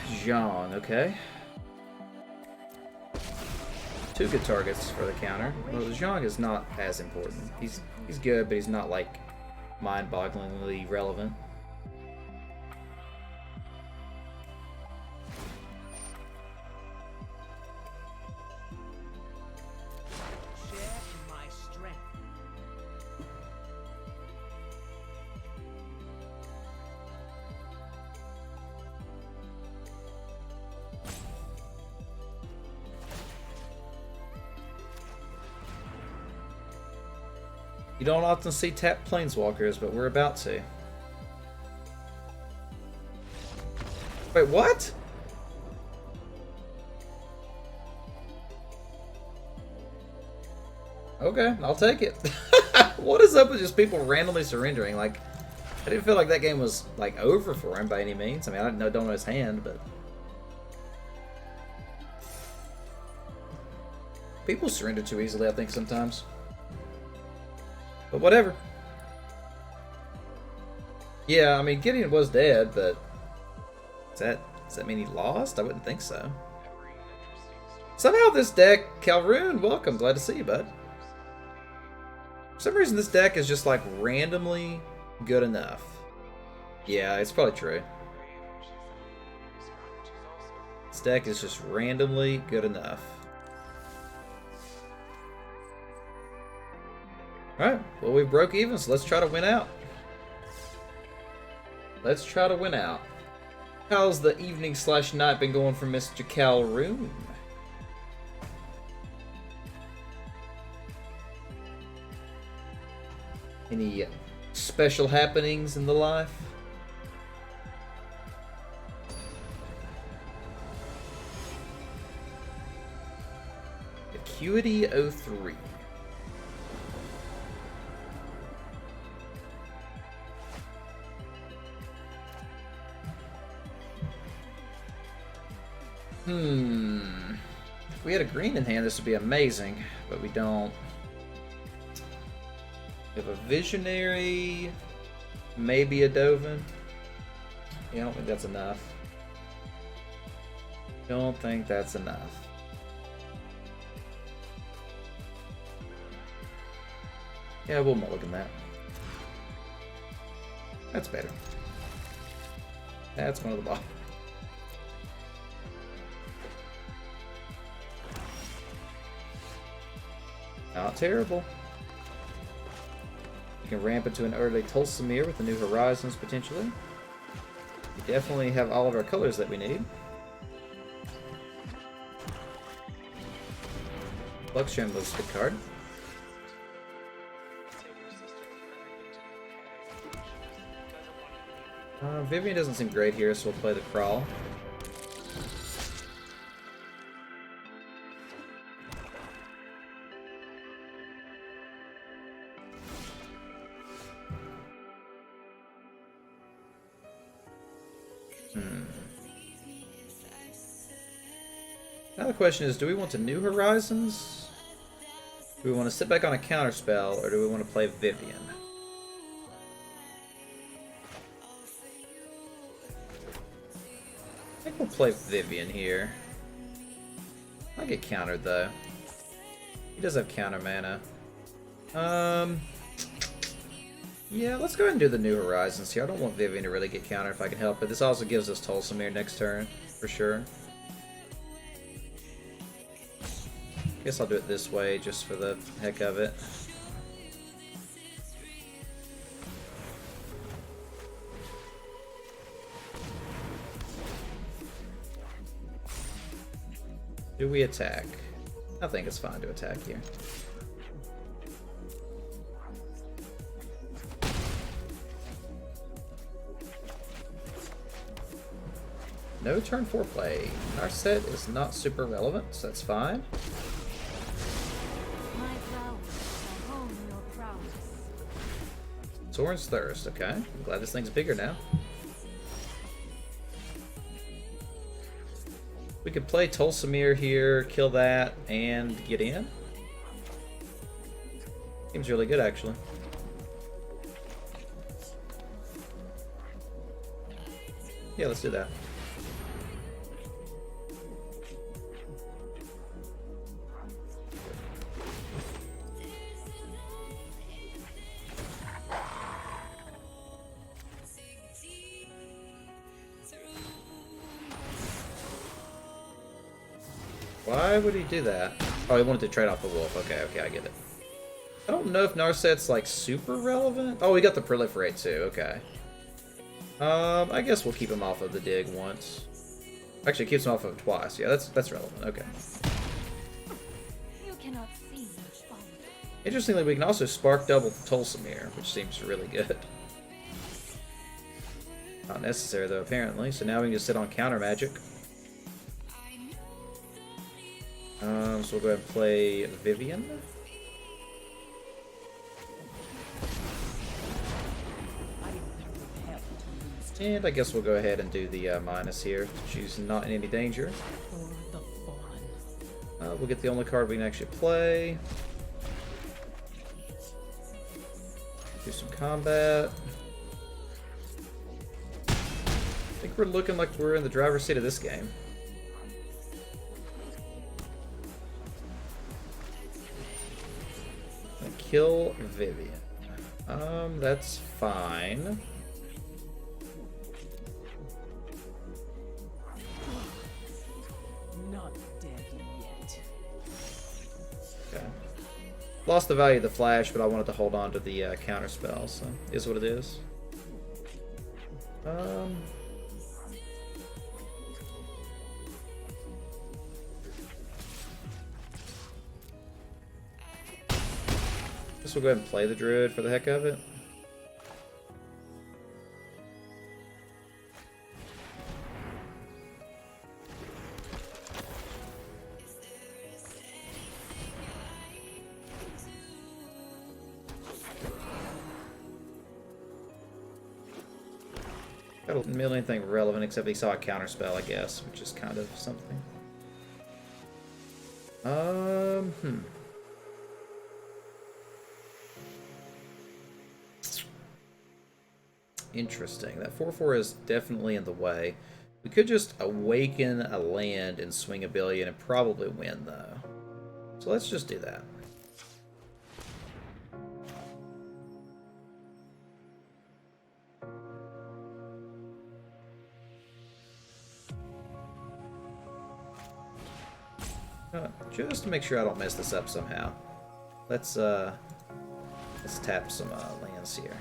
Zhang, okay. Two good targets for the counter. Well, Zhang is not as important. He's good, but he's not like mind-bogglingly relevant. You don't often see tapped planeswalkers, but we're about to. Wait, what? Okay, I'll take it. What is up with just people randomly surrendering? Like, I didn't feel like that game was like over for him by any means. I mean, I don't know his hand, but people surrender too easily, I think, sometimes. But whatever. Yeah, I mean, Gideon was dead, but does that mean he lost? I wouldn't think so. Somehow this deck, Calroon, welcome. Glad to see you, bud. For some reason, this deck is just like randomly good enough. Yeah, it's probably true. This deck is just randomly good enough. Alright, well, we broke even, so let's try to win out. Let's try to win out. How's the evening slash night been going for Mr. Calroon? Any special happenings in the life? Acuity 03. If we had a green in hand, this would be amazing, but we don't. We have a Visionary, maybe a Dovin. Yeah, I don't think that's enough. Don't think that's enough. Yeah, we'll mulligan that. That's better. That's one of the bottom. Not terrible. You can ramp into an early Tulsamir with the New Horizons, potentially. We definitely have all of our colors that we need. Luxtram was a good card. Vivian doesn't seem great here, so we'll play the Crawl. Now the question is, do we want to New Horizons? Do we want to sit back on a counterspell, or do we want to play Vivian? I think we'll play Vivian here. I'll get countered though. He does have counter mana. Yeah, let's go ahead and do the New Horizons here. I don't want Vivian to really get countered if I can help it. This also gives us Tulsamir next turn, for sure. Guess I'll do it this way, just for the heck of it. Do we attack? I think it's fine to attack here. No turn 4 play. Our set is not super relevant, so that's fine. My flowers shall hone your prowess. Soren's Thirst, okay. I'm glad this thing's bigger now. We could play Tulsamir here, kill that, and get in. Seems really good, actually. Yeah, let's do that. Why would he do that? Oh, he wanted to trade off the wolf. Okay, okay, I get it. I don't know if Narset's like super relevant. Oh, we got the proliferate too. Okay. I guess we'll keep him off of the dig once. Actually, it keeps him off of it twice. Yeah, that's relevant. Okay. You cannot see me fall. Interestingly, we can also spark double Tulsamir, which seems really good. Not necessary though, apparently. So now we can just sit on counter magic. So we'll go ahead and play Vivian. And I guess we'll go ahead and do the minus here. She's not in any danger. We'll get the only card we can actually play. Do some combat. I think we're looking like we're in the driver's seat of this game. Kill Vivian. That's fine. Not dead yet. Okay. Lost the value of the flash, but I wanted to hold on to the counter spell, so is what it is. Um. Guess we'll go ahead and play the druid for the heck of it. I don't mill anything relevant except he saw a counterspell, I guess, which is kind of something. Interesting. That 4/4 is definitely in the way. We could just awaken a land and swing a billion and probably win, though. So let's just do that. Just to make sure I don't mess this up somehow. Let's tap some lands here.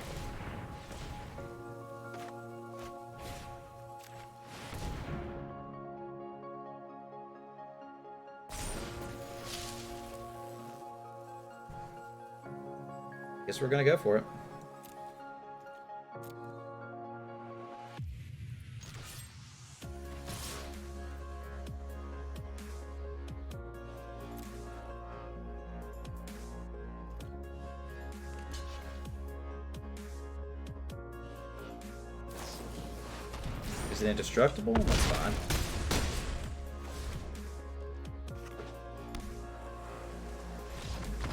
Guess we're gonna go for it. Is it indestructible? That's fine.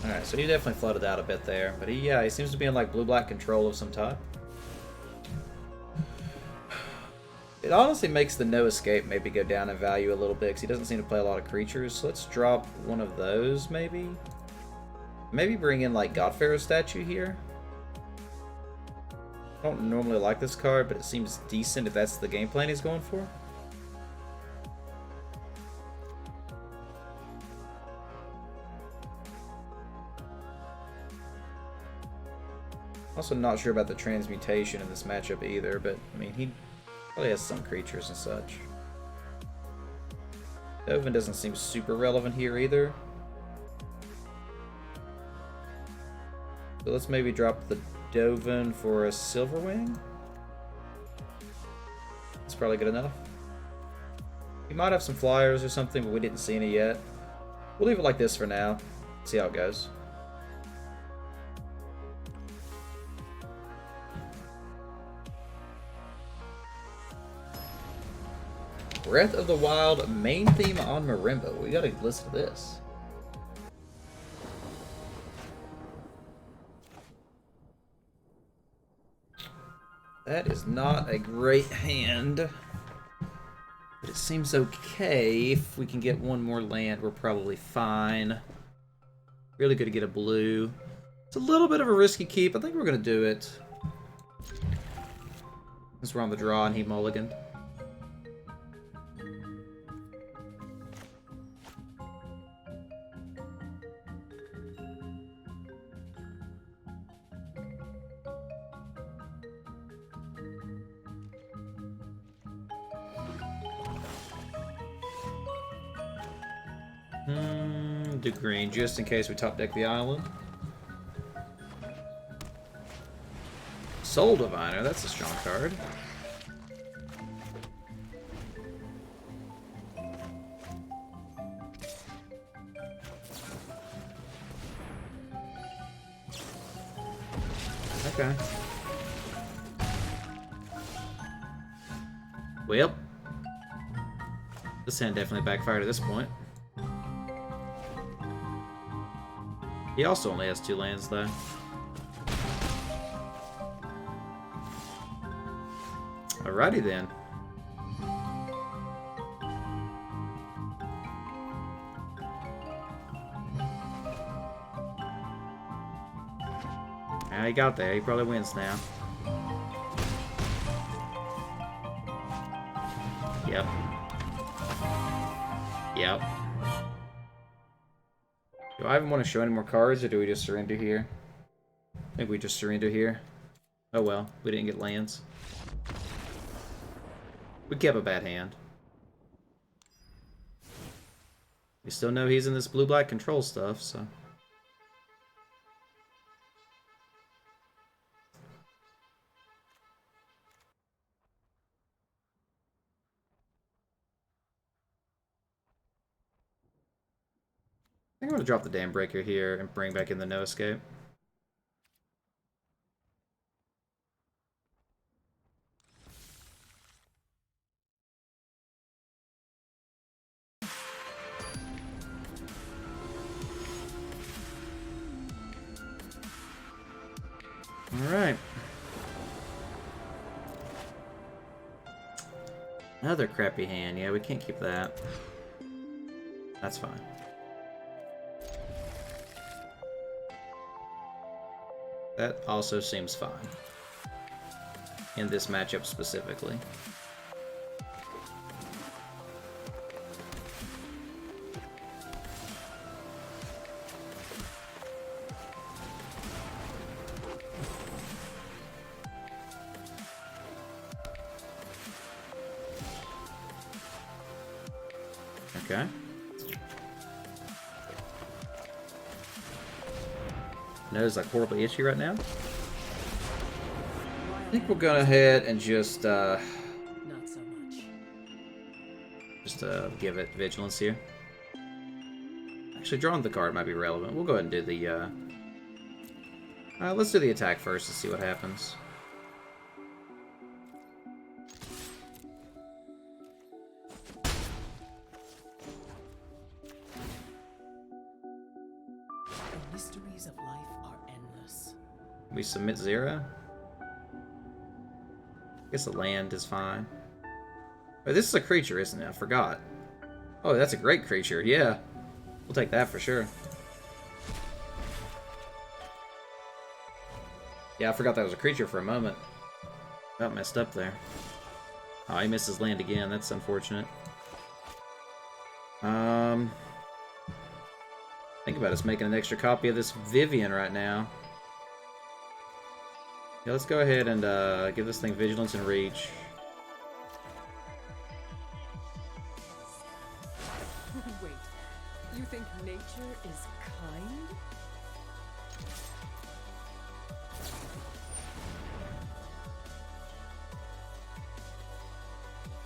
Alright, so he definitely flooded out a bit there. But he seems to be in like blue-black control of some type. It honestly makes the no escape maybe go down in value a little bit because he doesn't seem to play a lot of creatures. So let's drop one of those maybe. Maybe bring in like Godpharaoh's statue here. I don't normally like this card, but it seems decent if that's the game plan he's going for. Also not sure about the transmutation in this matchup either, but I mean, he probably has some creatures and such. Dovin doesn't seem super relevant here either. So let's maybe drop the Dovin for a Silverwing. That's probably good enough. He might have some flyers or something, but we didn't see any yet. We'll leave it like this for now. See how it goes. Breath of the Wild main theme on Marimba. We gotta listen to this. That is not a great hand. But it seems okay. If we can get one more land, we're probably fine. Really good to get a blue. It's a little bit of a risky keep. I think we're gonna do it. Since we're on the draw and he mulliganed. Do green, just in case we top deck the island. Soul Diviner, that's a strong card. Okay. Well, this hand definitely backfired at this point. He also only has 2 lands, though. Alrighty then. Yeah, he got there. He probably wins now. Yep. Yep. Do I even want to show any more cards, or do we just surrender here? I think we just surrender here. Oh well, we didn't get lands. We kept a bad hand. We still know he's in this blue-black control stuff, so... I think I'm gonna drop the Dam Breaker here and bring back in the No Escape. Alright. Another crappy hand. Yeah, we can't keep that. That's fine. That also seems fine. In this matchup specifically. Okay. Nose like horribly itchy right now. I think we'll go ahead and just Not so much. give it vigilance here. Actually, drawing the card might be relevant. We'll go ahead and do the let's do the attack first to see what happens. The mysteries of life are endless. We submit 0. I guess the land is fine. Oh, this is a creature, isn't it? I forgot. Oh, that's a great creature. Yeah. We'll take that for sure. Yeah, I forgot that was a creature for a moment. Got messed up there. Oh, he missed his land again. That's unfortunate. Think about us making an extra copy of this Vivian right now. Yeah, let's go ahead and give this thing Vigilance and Reach. Wait, you think nature is kind?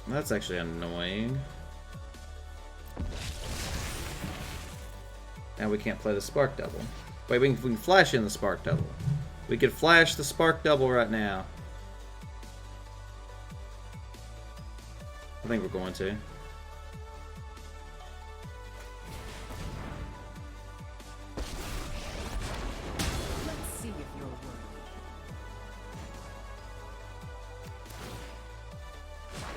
That's actually annoying. Now we can't play the Spark Double. Wait, we can flash in the Spark Double. We could flash the Spark Double right now. I think we're going to. Let's see if you're worthy.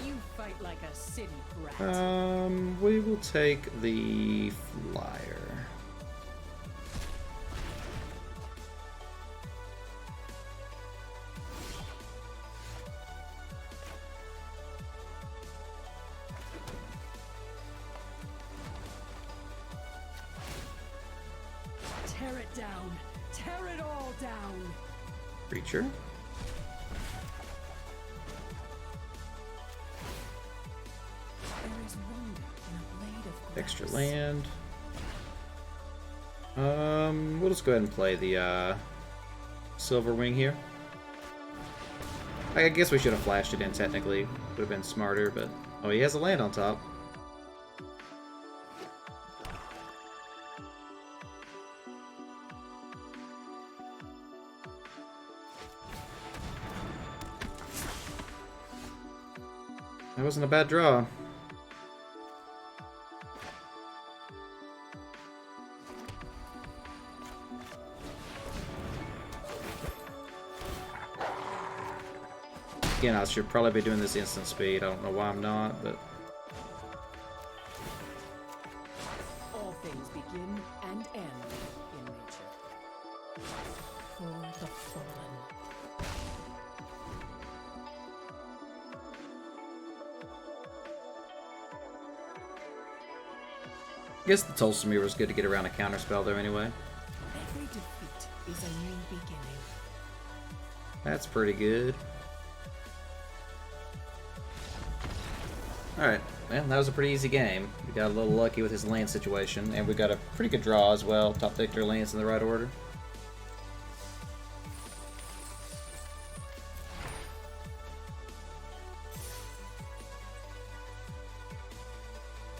You fight like a city brat. We will take the Flyer. Tear it down. Tear it all down. Creature. There is wonder in a blade of grass. Extra land. We'll just go ahead and play the Silver Wing here. I guess we should have flashed it in technically. Would have been smarter, but oh, he has a land on top. That wasn't a bad draw. Again, I should probably be doing this instant speed. I don't know why I'm not, but... All things begin and end in nature. For the fallen. I guess the Tolstomir was good to get around a counterspell though anyway. Every defeat is a new beginning. That's pretty good. Alright, well, that was a pretty easy game. We got a little lucky with his land situation, and we got a pretty good draw as well. Top Victor lands in the right order.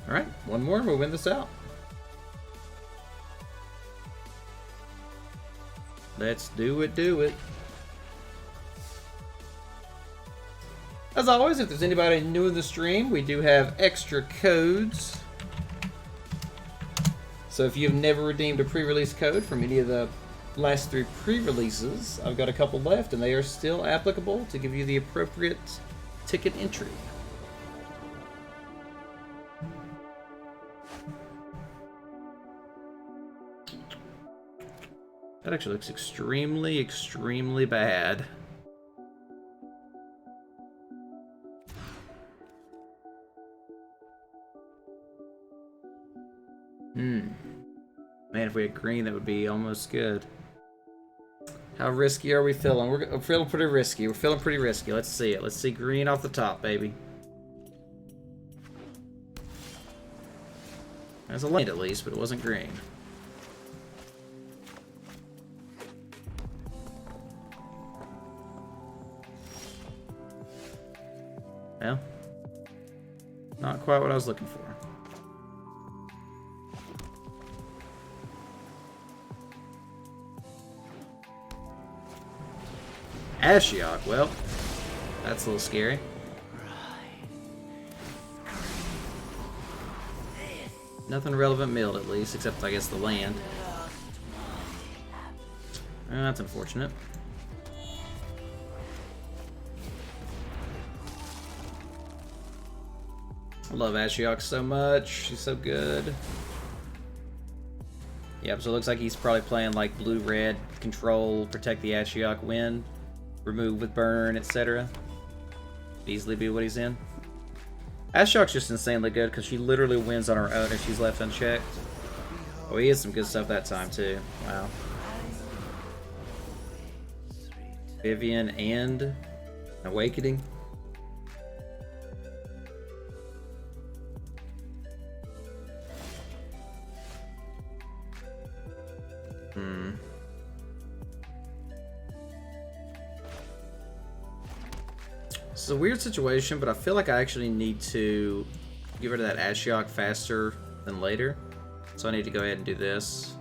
Alright, one more, we'll win this out. Let's do it, do it. As always, if there's anybody new in the stream, we do have extra codes. So if you've never redeemed a pre-release code from any of the last 3 pre-releases, I've got a couple left, and they are still applicable to give you the appropriate ticket entry. That actually looks extremely, extremely bad. Man, if we had green, that would be almost good. How risky are we feeling? We're feeling pretty risky. We're feeling pretty risky. Let's see it. Let's see green off the top, baby. There's a land at least, but it wasn't green. Well, not quite what I was looking for. Ashiok, well, that's a little scary. Nothing relevant milled at least, except I guess the land. That's unfortunate. I love Ashiok so much. She's so good. Yep, so it looks like he's probably playing like blue-red, control, protect the Ashiok, win, remove with burn, etc. Easily be what he's in. Ashiok's just insanely good because she literally wins on her own if she's left unchecked. Oh, he has some good stuff that time too. Wow. Vivian and Awakening. It's a weird situation, but I feel like I actually need to get rid of that Ashiok faster than later. So I need to go ahead and do this.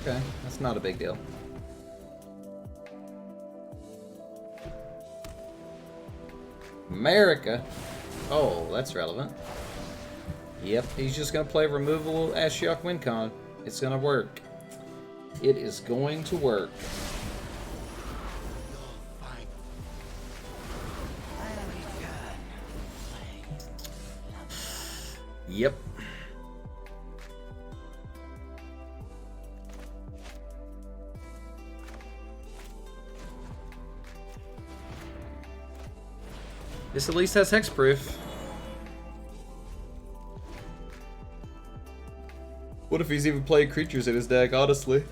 Okay, that's not a big deal. America. Oh, that's relevant. Yep, he's just gonna play removable Ashiok Wincon. It's gonna work. It is going to work. Yep. This at least has hexproof. What if he's even playing creatures in his deck, honestly?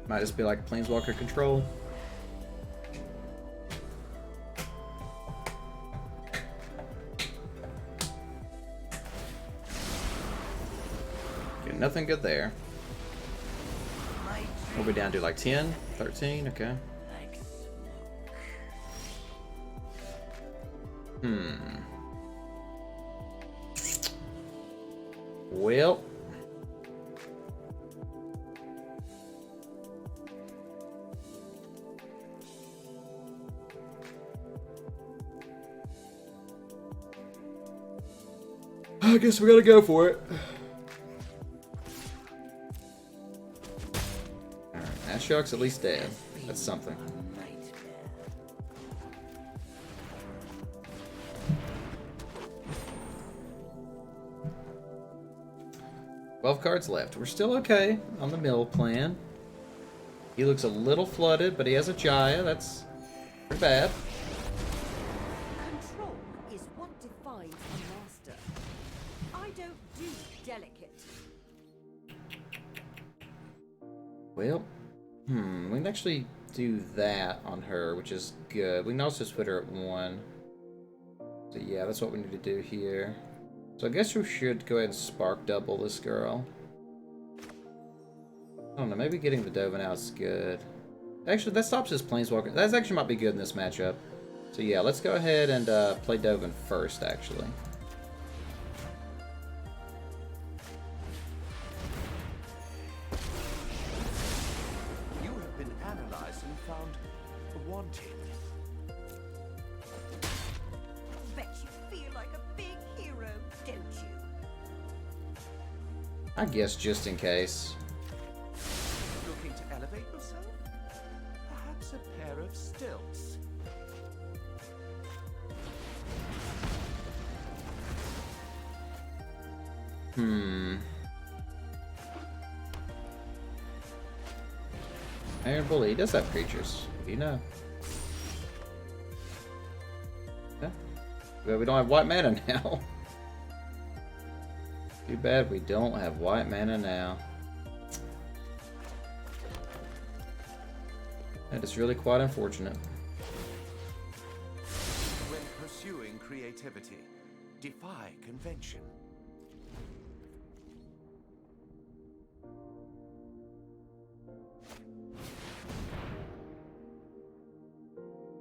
Might just be like Planeswalker control. Okay, nothing good there. We'll be down to like 10, 13, okay. Well. I guess we gotta go for it. Alright, Ashiok's at least dead. That's something. 12 cards left. We're still okay on the mill plan. He looks a little flooded, but he has a Jaya. That's pretty bad. Control is what defines a master. I don't do delicate. Well, we can actually do that on her, which is good. We can also put her at 1. So yeah, that's what we need to do here. So I guess we should go ahead and spark double this girl. I don't know, maybe getting the Dovin out is good. Actually, that stops his Planeswalker. That actually might be good in this matchup. So yeah, let's go ahead and play Dovin first, actually. You have been analyzed and found wanting. Bet you feel like a big hero, don't you? I guess just in case. Looking to elevate yourself? Perhaps a pair of stilts. Iron Bully, he does have creatures. You know. Yeah. But we don't have white mana now. Too bad we don't have white mana now. That is really quite unfortunate. When pursuing creativity, defy convention.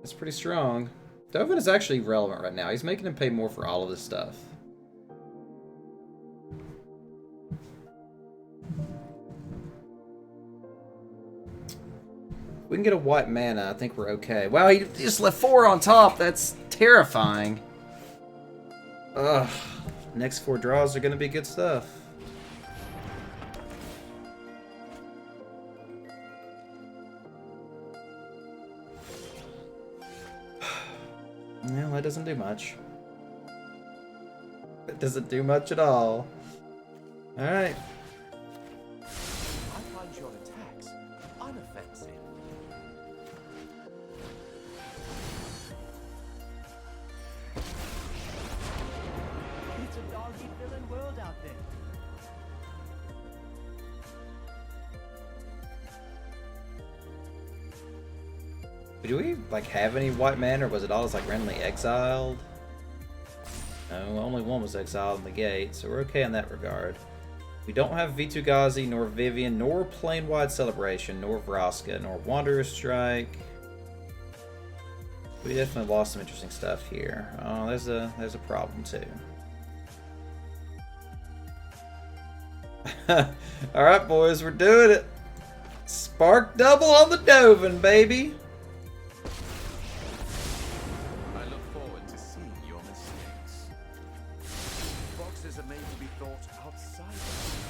That's pretty strong. Dovin is actually relevant right now. He's making him pay more for all of this stuff. We can get a white mana. I think we're okay. Wow, he just left 4 on top. That's terrifying. Ugh. Next 4 draws are going to be good stuff. Well, that doesn't do much. It doesn't do much at all. Alright. I find your attacks unoffensive. It's a dog-eat-villain world out there. Do we, like, have any white mana, or was it all just, like, randomly exiled? No, only one was exiled in the gate, so we're okay in that regard. We don't have Vitu-Ghazi, nor Vivian, nor Plane-Wide Celebration, nor Vraska, nor Wanderer's Strike. We definitely lost some interesting stuff here. Oh, there's a problem, too. Alright, boys, we're doing it! Spark double on the Dovin, baby! I look forward to seeing your mistakes. Boxes are made to be thought outside.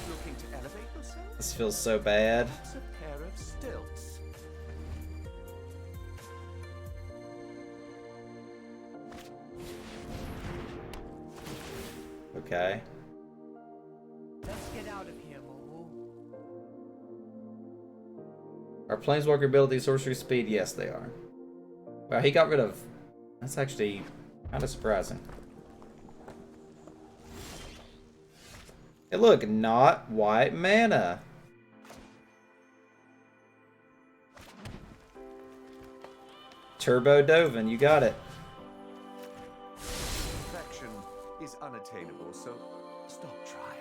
Looking to elevate yourself? This feels so bad. It's a pair of stilts. Okay. Let's get out of here, Moo. Are Planeswalker abilities sorcery speed? Yes, they are. Wow, he got rid of... That's actually kind of surprising. Hey, look, not white mana. Turbo Dovin, you got it. Perfection is unattainable, so stop trying.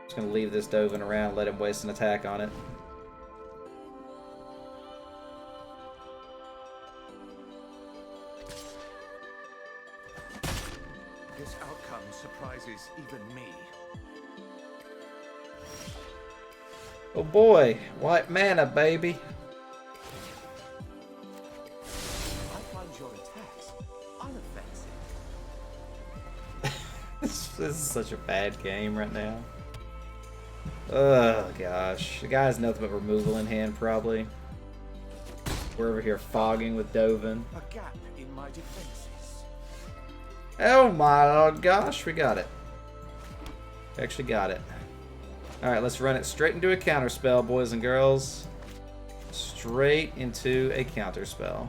Just gonna leave this Dovin around, let him waste an attack on it. This outcome surprises even me. Oh boy, white mana, baby. I find your attacks unoffensive. This is such a bad game right now. Oh gosh, the guy has nothing but removal in hand, probably. We're over here fogging with Dovin. A gap in my defenses. Oh my gosh, we got it. We actually got it. Alright, let's run it straight into a counter spell, boys and girls. Straight into a counter spell.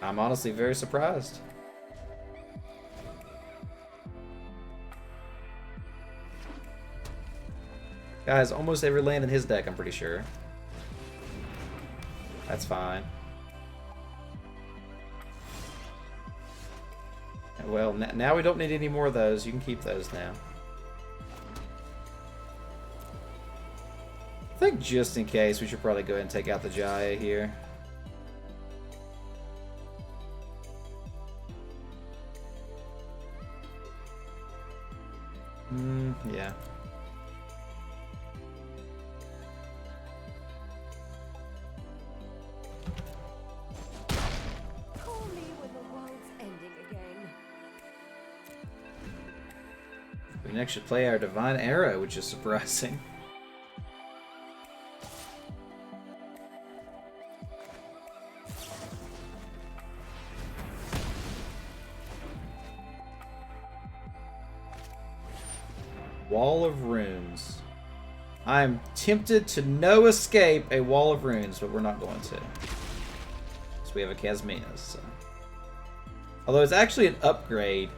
I'm honestly very surprised. Guys, almost every land in his deck, I'm pretty sure. That's fine. Well, now we don't need any more of those. You can keep those now. I think just in case, we should probably go ahead and take out the Jaya here. Yeah. Call me when the world's ending again. We next should play our Divine Arrow, which is surprising. Wall of Runes. I'm tempted to no escape a Wall of Runes, but we're not going to. So we have a Casmina's. So. Although it's actually an upgrade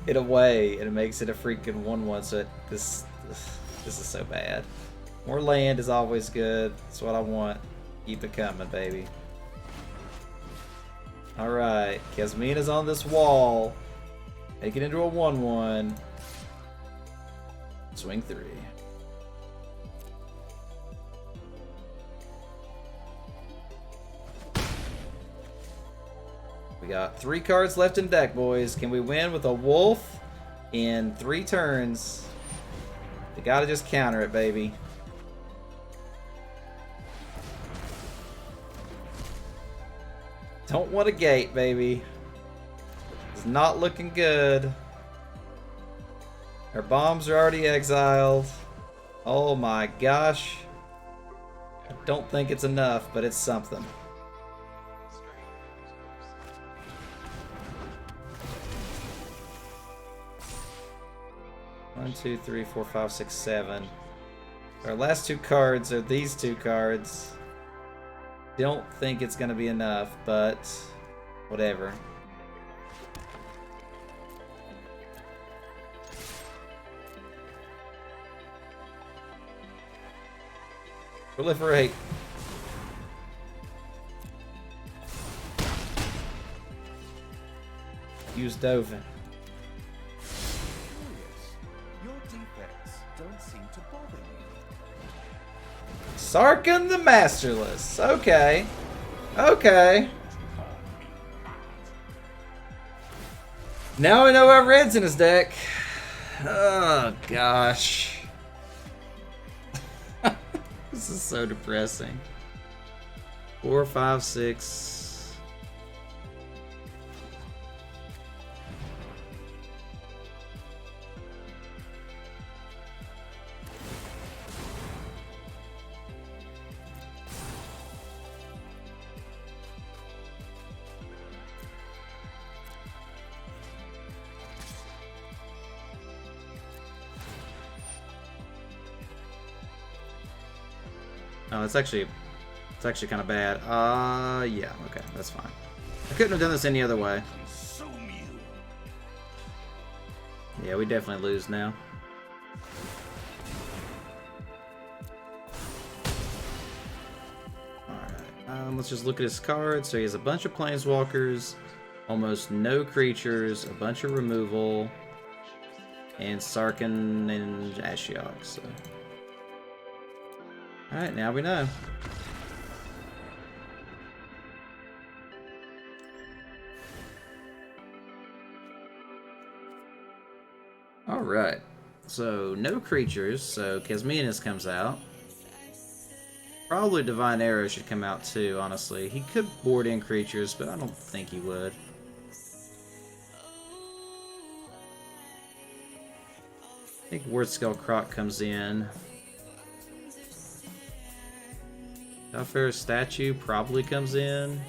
in a way, and it makes it a freaking 1/1. So this is so bad. More land is always good. That's what I want. Keep it coming, baby. All right, Casmina's on this wall. Make it into a 1/1. Swing 3. We got 3 cards left in deck, boys. Can we win with a wolf in 3 turns? We gotta just counter it, baby. Don't want a gate, baby. It's not looking good. Our bombs are already exiled. Oh my gosh. I don't think it's enough, but it's something. One, two, three, four, five, six, 7. Our last 2 cards are these 2 cards. Don't think it's gonna be enough, but whatever. Proliferate. Use Dovin. Your defects don't seem to bother you. Sarkhan the Masterless. Okay. Okay. Now we know our red's in his deck. Oh gosh. This is so depressing. 4, 5, 6. Oh, it's actually kind of bad. Yeah, okay, that's fine. I couldn't have done this any other way. Consume you. Yeah, we definitely lose now. Alright, let's just look at his cards. So he has a bunch of planeswalkers, almost no creatures, a bunch of removal, and Sarkhan and Ashiok, so... Alright, now we know. Alright, so no creatures, so Casmina's comes out. Probably Divine Arrow should come out too, honestly. He could board in creatures, but I don't think he would. I think Wardskull Croc comes in. Felfair's Statue probably comes in.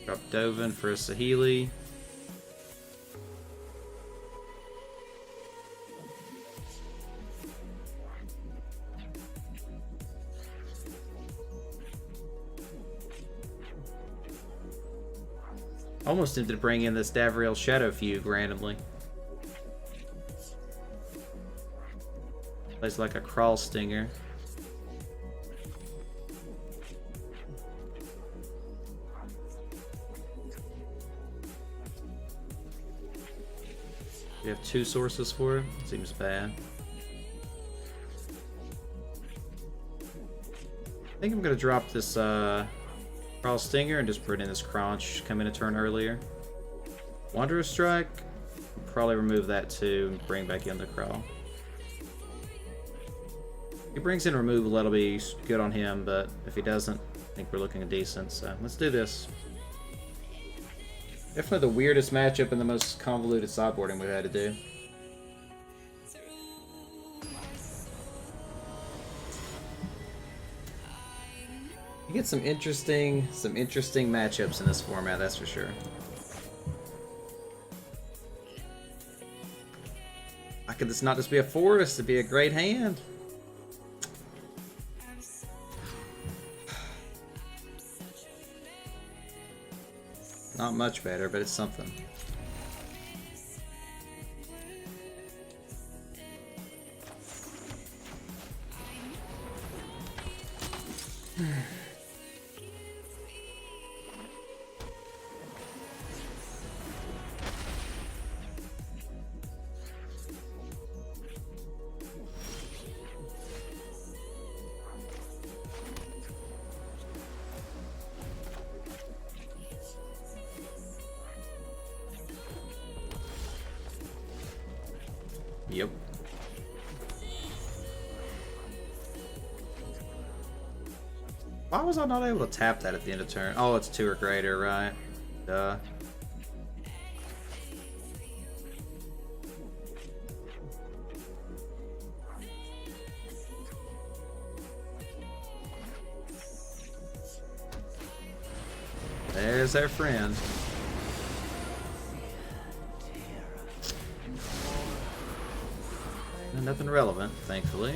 Drop Dovin for a Sahili. Almost tempted to bring in this Davriel Shadow Fugue randomly. Plays like a Crawl Stinger. We have 2 sources for it. Seems bad. I think I'm gonna drop this Crawl Stinger and just put in this Crunch. Come in a turn earlier. Wanderer Strike. Probably remove that too and bring back in the Crawl. If he brings in removal, that'll be good on him, but if he doesn't, I think we're looking decent. So let's do this. Definitely the weirdest matchup and the most convoluted sideboarding we've had to do. You get some interesting matchups in this format, that's for sure. Why could this not just be a forest? It'd be a great hand. Not much better, but it's something. Yep. Why was I not able to tap that at the end of turn? Oh, it's 2 or greater, right? Duh. There's our friend. Nothing relevant, thankfully.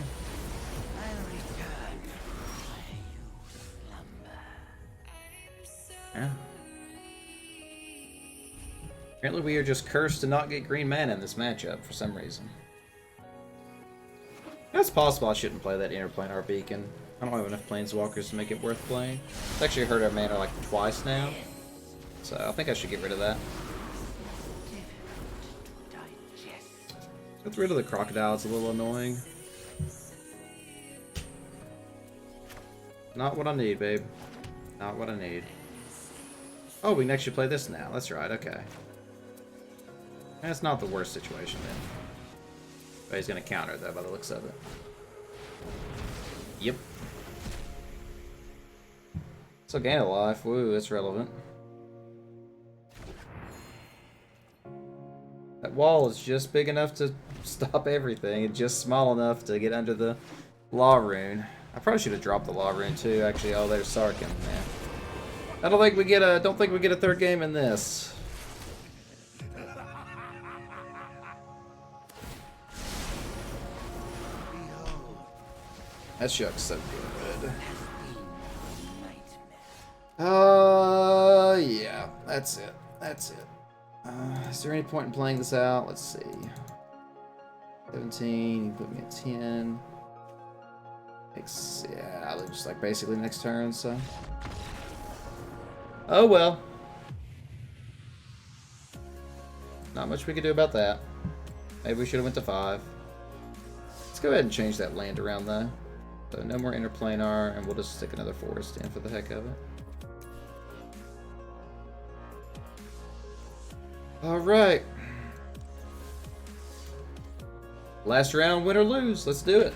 Yeah. Apparently we are just cursed to not get green mana in this matchup for some reason. It's possible I shouldn't play that Interplanar Beacon. I don't have enough Planeswalkers to make it worth playing. It's actually hurt our mana like twice now. So I think I should get rid of that. Get rid of the crocodile, it's a little annoying. Not what I need, babe. Not what I need. Oh, we can actually play this now. That's right, okay. That's not the worst situation then. But he's gonna counter though by the looks of it. Yep. So gain of life, woo, that's relevant. That wall is just big enough to stop everything, and just small enough to get under the Law Rune. I probably should have dropped the Law Rune too, actually. Oh, there's Sarkin, man. I don't think we get a third game in this. That shuck's so good. Yeah, that's it. That's it. Is there any point in playing this out? Let's see. 17, you put me at 10. Yeah, just like basically next turn, so. Oh well. Not much we could do about that. Maybe we should have went to 5. Let's go ahead and change that land around though. So no more interplanar, and we'll just stick another forest in for the heck of it. Alright. Last round, win or lose. Let's do it.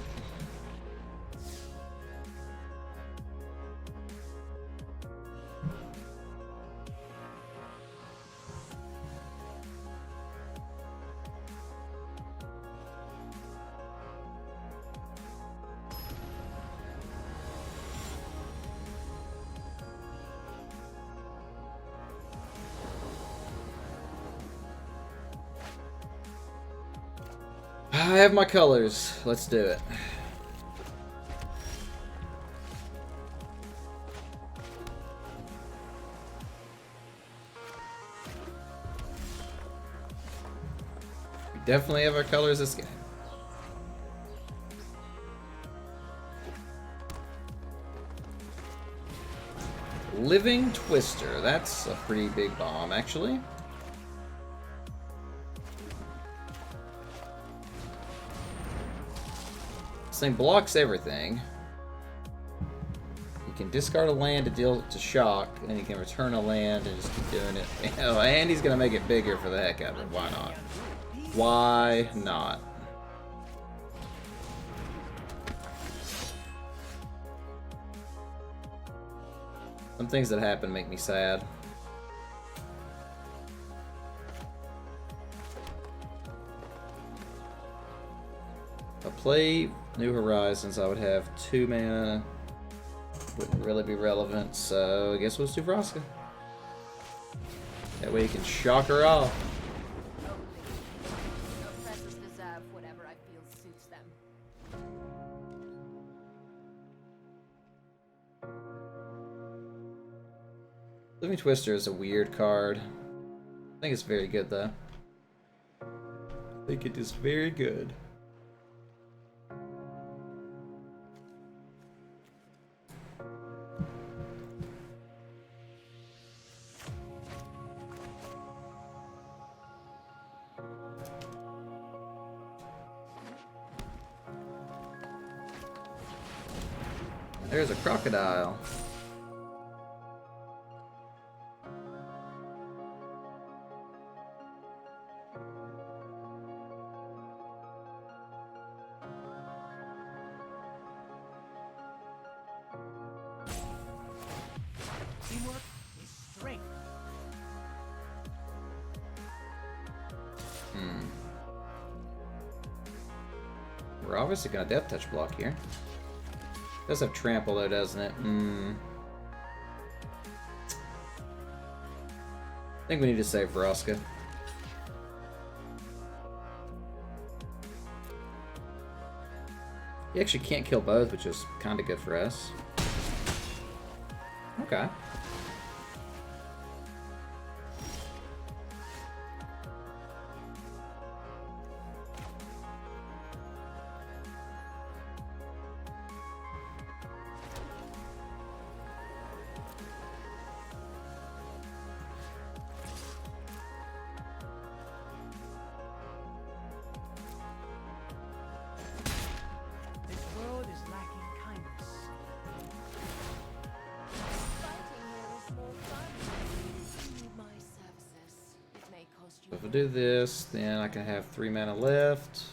I have my colors. Let's do it. We definitely have our colors this game. Living Twister. That's a pretty big bomb, actually. This thing blocks everything. You can discard a land to deal to shock, and then you can return a land and just keep doing it. And he's gonna make it bigger for the heck of it. Why not? Why not? Some things that happen make me sad. If I play New Horizons, I would have 2 mana. Wouldn't really be relevant, so I guess we'll do Vraska. That way you can shock her off. Oppressors deserve whatever I feel suits them. Living Twister is a weird card. I think it's very good, though. I think it is very good. There's a crocodile. Teamwork is strength. We're obviously gonna Death Touch block here. Does have trample though, doesn't it? I think we need to save Vraska. He actually can't kill both, which is kind of good for us. Okay. This world is lacking kindness. Fighting here is more fun. You need my services. It may cost you. If I do this, then I can have 3 mana left.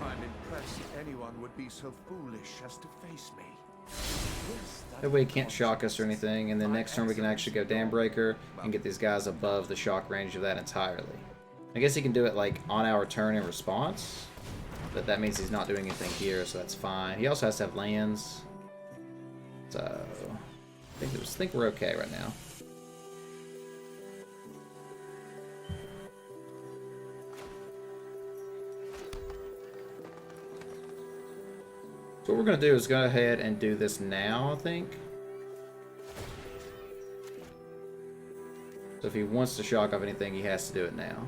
I'm impressed anyone would be so foolish as to face me. Yes, That way he can't shock us or anything, and then next turn we can actually go Dambreaker and get these guys above the shock range of that entirely. I guess he can do it like on our turn in response, but that means he's not doing anything here, so that's fine. He also has to have lands, so I think we're okay right now. So what we're going to do is go ahead and do this now, I think. So if he wants to shock off anything, he has to do it now.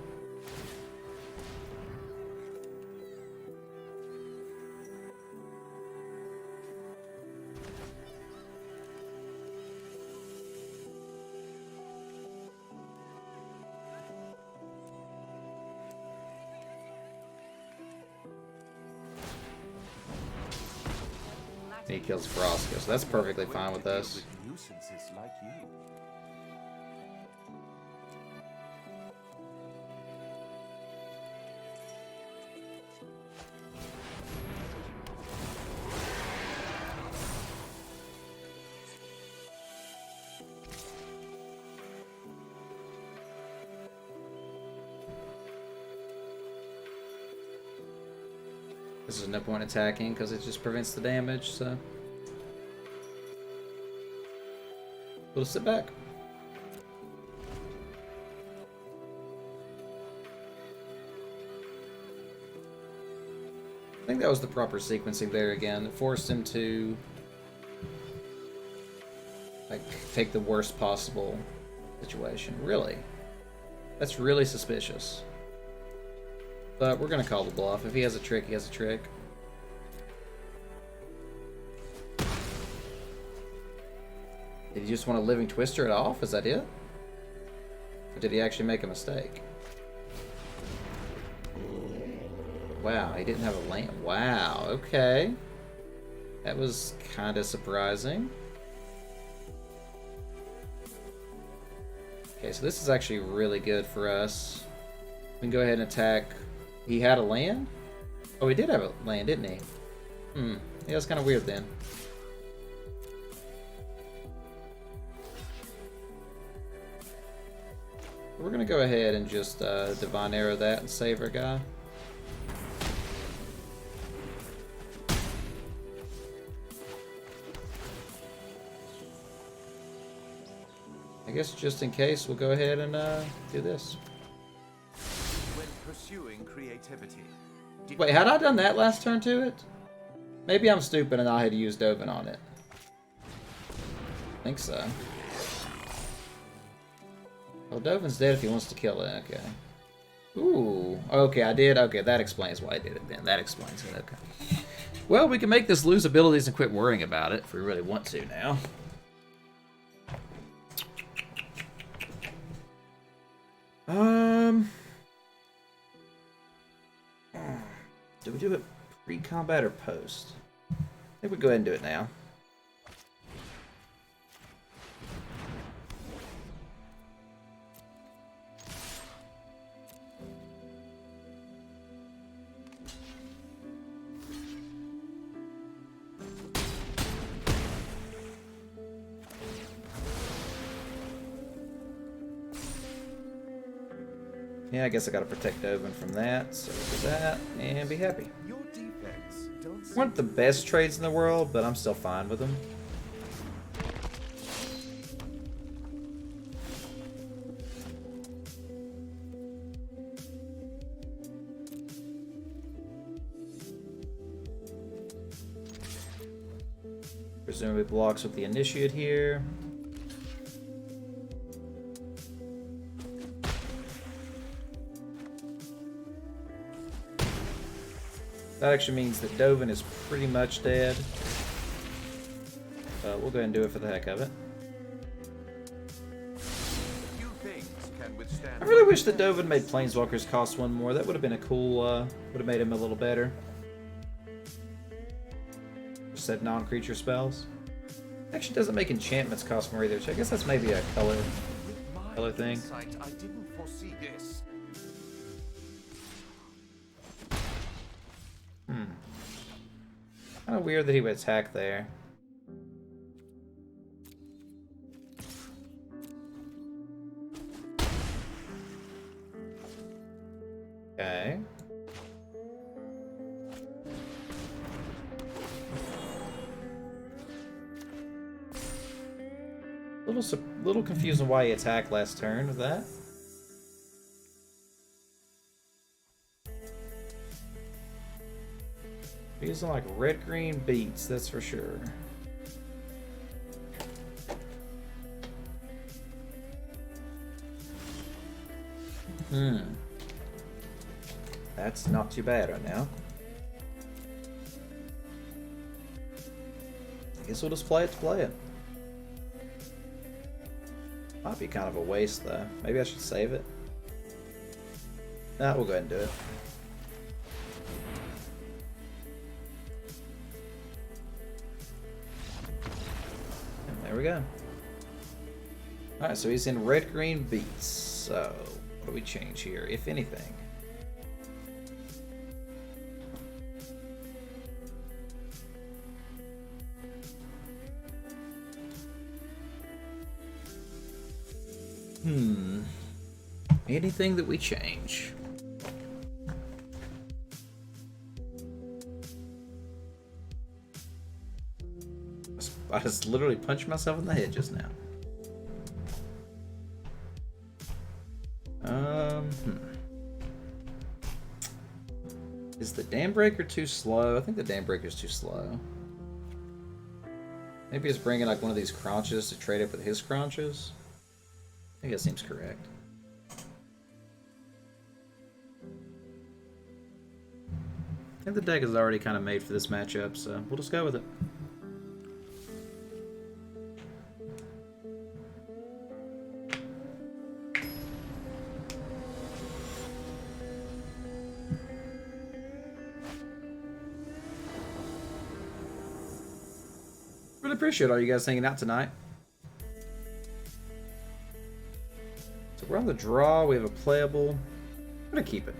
And he kills Vraska, so that's perfectly fine with us. Nuisances like you. This is no point attacking because it just prevents the damage, so. We'll sit back. I think that was the proper sequencing there again. It forced him to like take the worst possible situation. Really? That's really suspicious. But we're gonna call the bluff. If he has a trick, he has a trick. Did he just want to living twister it off? Is that it? Or did he actually make a mistake? Wow, he didn't have a land. Wow, okay. That was kind of surprising. Okay, so this is actually really good for us. We can go ahead and attack. He had a land? Oh, he did have a land, didn't he? Yeah, that's kind of weird then. We're gonna go ahead and just Divine Arrow that and save our guy. I guess just in case, we'll go ahead and do this. When pursuing creativity. Wait, had I done that last turn to it? Maybe I'm stupid and I had used Dovin on it. I think so. Well, Dovin's dead if he wants to kill it. Okay. Ooh. Okay, I did. Okay, that explains why I did it then. That explains it. Okay. Well, we can make this lose abilities and quit worrying about it if we really want to now. Do we do it pre-combat or post? I think we go ahead and do it now. Yeah, I guess I gotta protect Dovin from that, so we'll do that, and be happy. Your defense don't seem Weren't the best trades in the world, but I'm still fine with them. Presumably blocks with the Initiate here. That actually means that Dovin is pretty much dead. We'll go ahead and do it for the heck of it. few things can withstand. I really wish that Dovin made Planeswalkers cost one more. That would have been a cool, would have made him a little better. Just said non-creature spells. Actually doesn't make enchantments cost more either, which I guess that's maybe a color thing. Insight, I didn't foresee this. Kind of weird that he would attack there. Okay. Little confused on why he attacked last turn with that. Using like red-green beats, that's for sure. That's not too bad right now. I guess we'll just play it to play it. Might be kind of a waste though. Maybe I should save it. Nah, we'll go ahead and do it. There we go. Alright, so he's in red-green beats. So, what do we change here, if anything? Anything that we change? I just literally punched myself in the head just now. Is the Dam Breaker too slow? I think the Dam Breaker's too slow. Maybe it's bringing like one of these craunches to trade up with his craunches. I think that seems correct. I think the deck is already kind of made for this matchup, so we'll just go with it. Really appreciate all you guys hanging out tonight. So we're on the draw. We have a playable. I'm gonna keep it.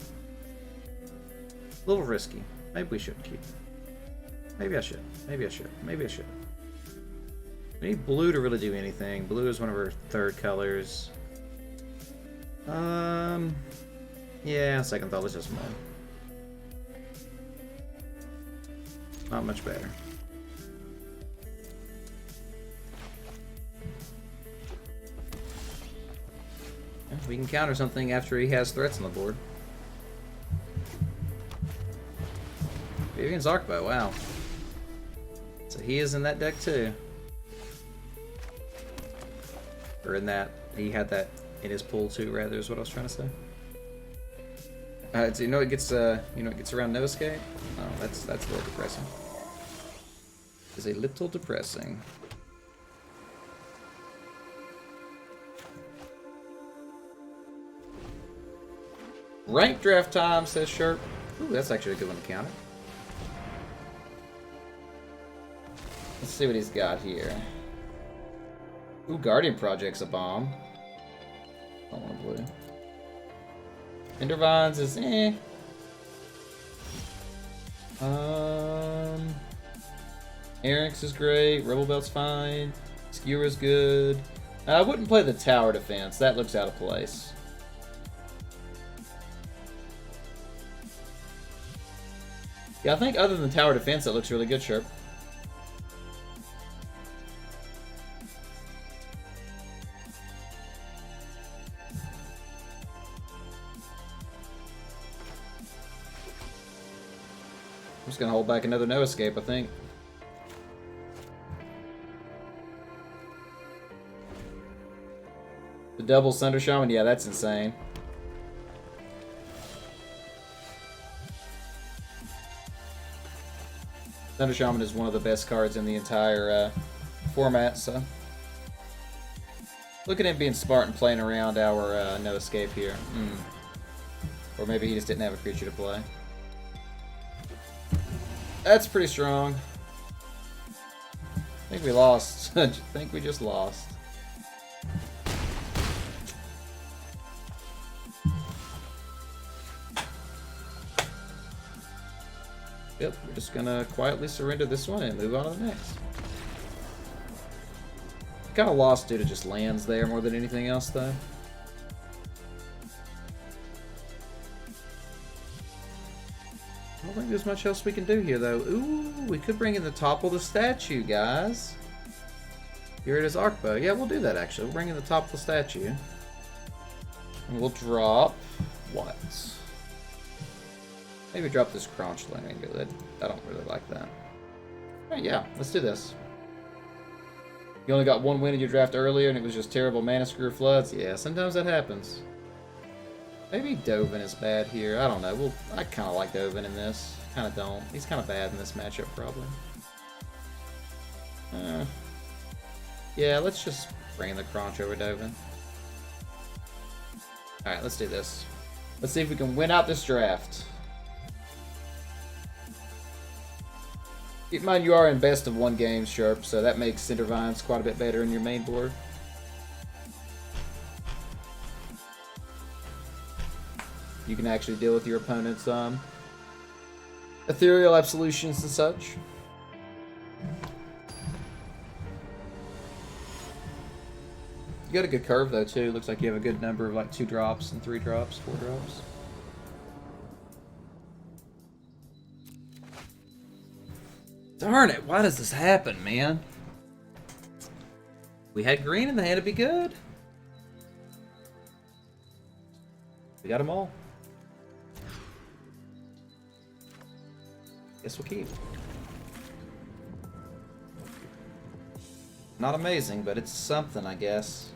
A little risky. Maybe we shouldn't keep it. Maybe I should. Maybe I should. Maybe I should. We need blue to really do anything. Blue is one of our third colors. Yeah, second thought, let's just move. Not much better. We can counter something after he has threats on the board. Vivian's Arcbow, wow. So he is in that deck too. Or in that, he had that in his pool too, rather, is what I was trying to say. So you know it gets around no escape? Oh, that's a little depressing. It's a little depressing. Rank draft time, says Sharp. Ooh, that's actually a good one to counter. Let's see what he's got here. Ooh, Guardian Project's a bomb. I don't want blue. Endervines is eh. Eric's is great. Rebel Belt's fine. Skewer's good. I wouldn't play the Tower Defense. That looks out of place. Yeah, I think other than Tower Defense, that looks really good, Sharp. I'm just gonna hold back another no escape, I think. The double Thunder Shaman, yeah, that's insane. Thunder Shaman is one of the best cards in the entire format, so. Look at him being smart and playing around our no escape here. Or maybe he just didn't have a creature to play. That's pretty strong. I think we lost. I think we just lost. Yep, we're just gonna quietly surrender this one and move on to the next. Kind of lost due to just lands there more than anything else, though. I don't think there's much else we can do here, though. Ooh, we could bring in the Topple the statue, guys. Here it is, Arcbow. Yeah, we'll do that, actually. We'll bring in the Topple the statue. And we'll drop... what? Maybe drop this Crunch Landing. I don't really like that. Alright, yeah, let's do this. You only got one win in your draft earlier and it was just terrible Mana Screw Floods? Yeah, sometimes that happens. Maybe Dovin is bad here. I don't know. Well, I kind of like Dovin in this. Kind of don't. He's kind of bad in this matchup, probably. Yeah, let's just bring in the Crunch over Dovin. Alright, let's do this. Let's see if we can win out this draft. Keep in mind you are in best of one game, Sharp, so that makes Cindervines quite a bit better in your main board. You can actually deal with your opponent's ethereal absolutions and such. You got a good curve though too. Looks like you have a good number of like 2 drops and 3 drops, 4 drops. Darn it, why does this happen, man? We had green in the hand, it'd be good. We got them all. Guess we'll keep. Not amazing, but it's something, I guess.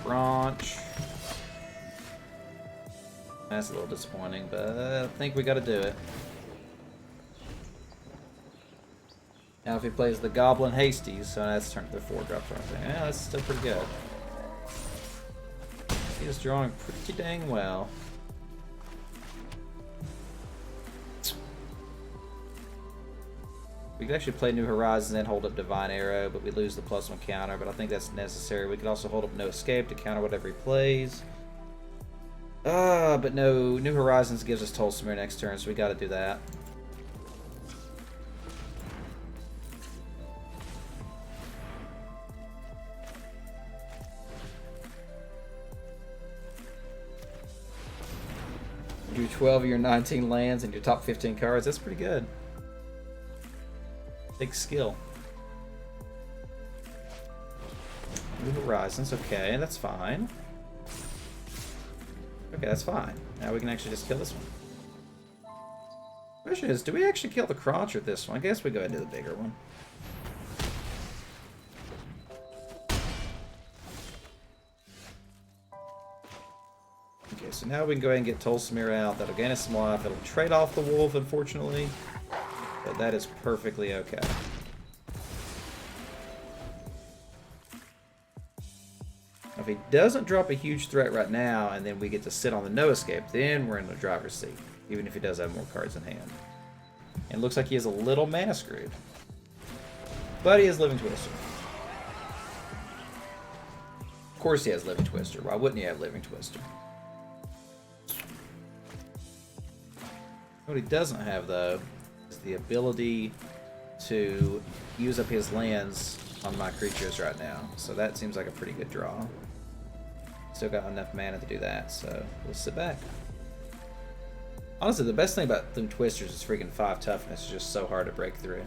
Branch. That's a little disappointing, but I think we gotta do it. Now if he plays the Goblin Hasties, so that's turned to the 4-drop sort of thing. Yeah, that's still pretty good. He's drawing pretty dang well. We could actually play New Horizons and hold up Divine Arrow, but we lose the +1 counter, but I think that's necessary. We could also hold up No Escape to counter whatever he plays. But no, New Horizons gives us Tolsimir next turn, so we gotta do that. Do 12 of your 19 lands and your top 15 cards. That's pretty good. Big skill. New Horizons, okay, that's fine. Okay, that's fine. Now we can actually just kill this one. Question is, do we actually kill the Crotch with this one? I guess we go ahead and do the bigger one. Okay, so now we can go ahead and get Tolsimir out. That'll gain us some life. It'll trade off the wolf, unfortunately. But that is perfectly okay. If he doesn't drop a huge threat right now, and then we get to sit on the No Escape, then we're in the driver's seat. Even if he does have more cards in hand. And it looks like he is a little mana screwed. But he has Living Twister. Of course he has Living Twister. Why wouldn't he have Living Twister? What he doesn't have, though, is the ability to use up his lands on my creatures right now. So that seems like a pretty good draw. Still got enough mana to do that, so we'll sit back. Honestly, the best thing about them Twisters is freaking 5 toughness. It's just so hard to break through.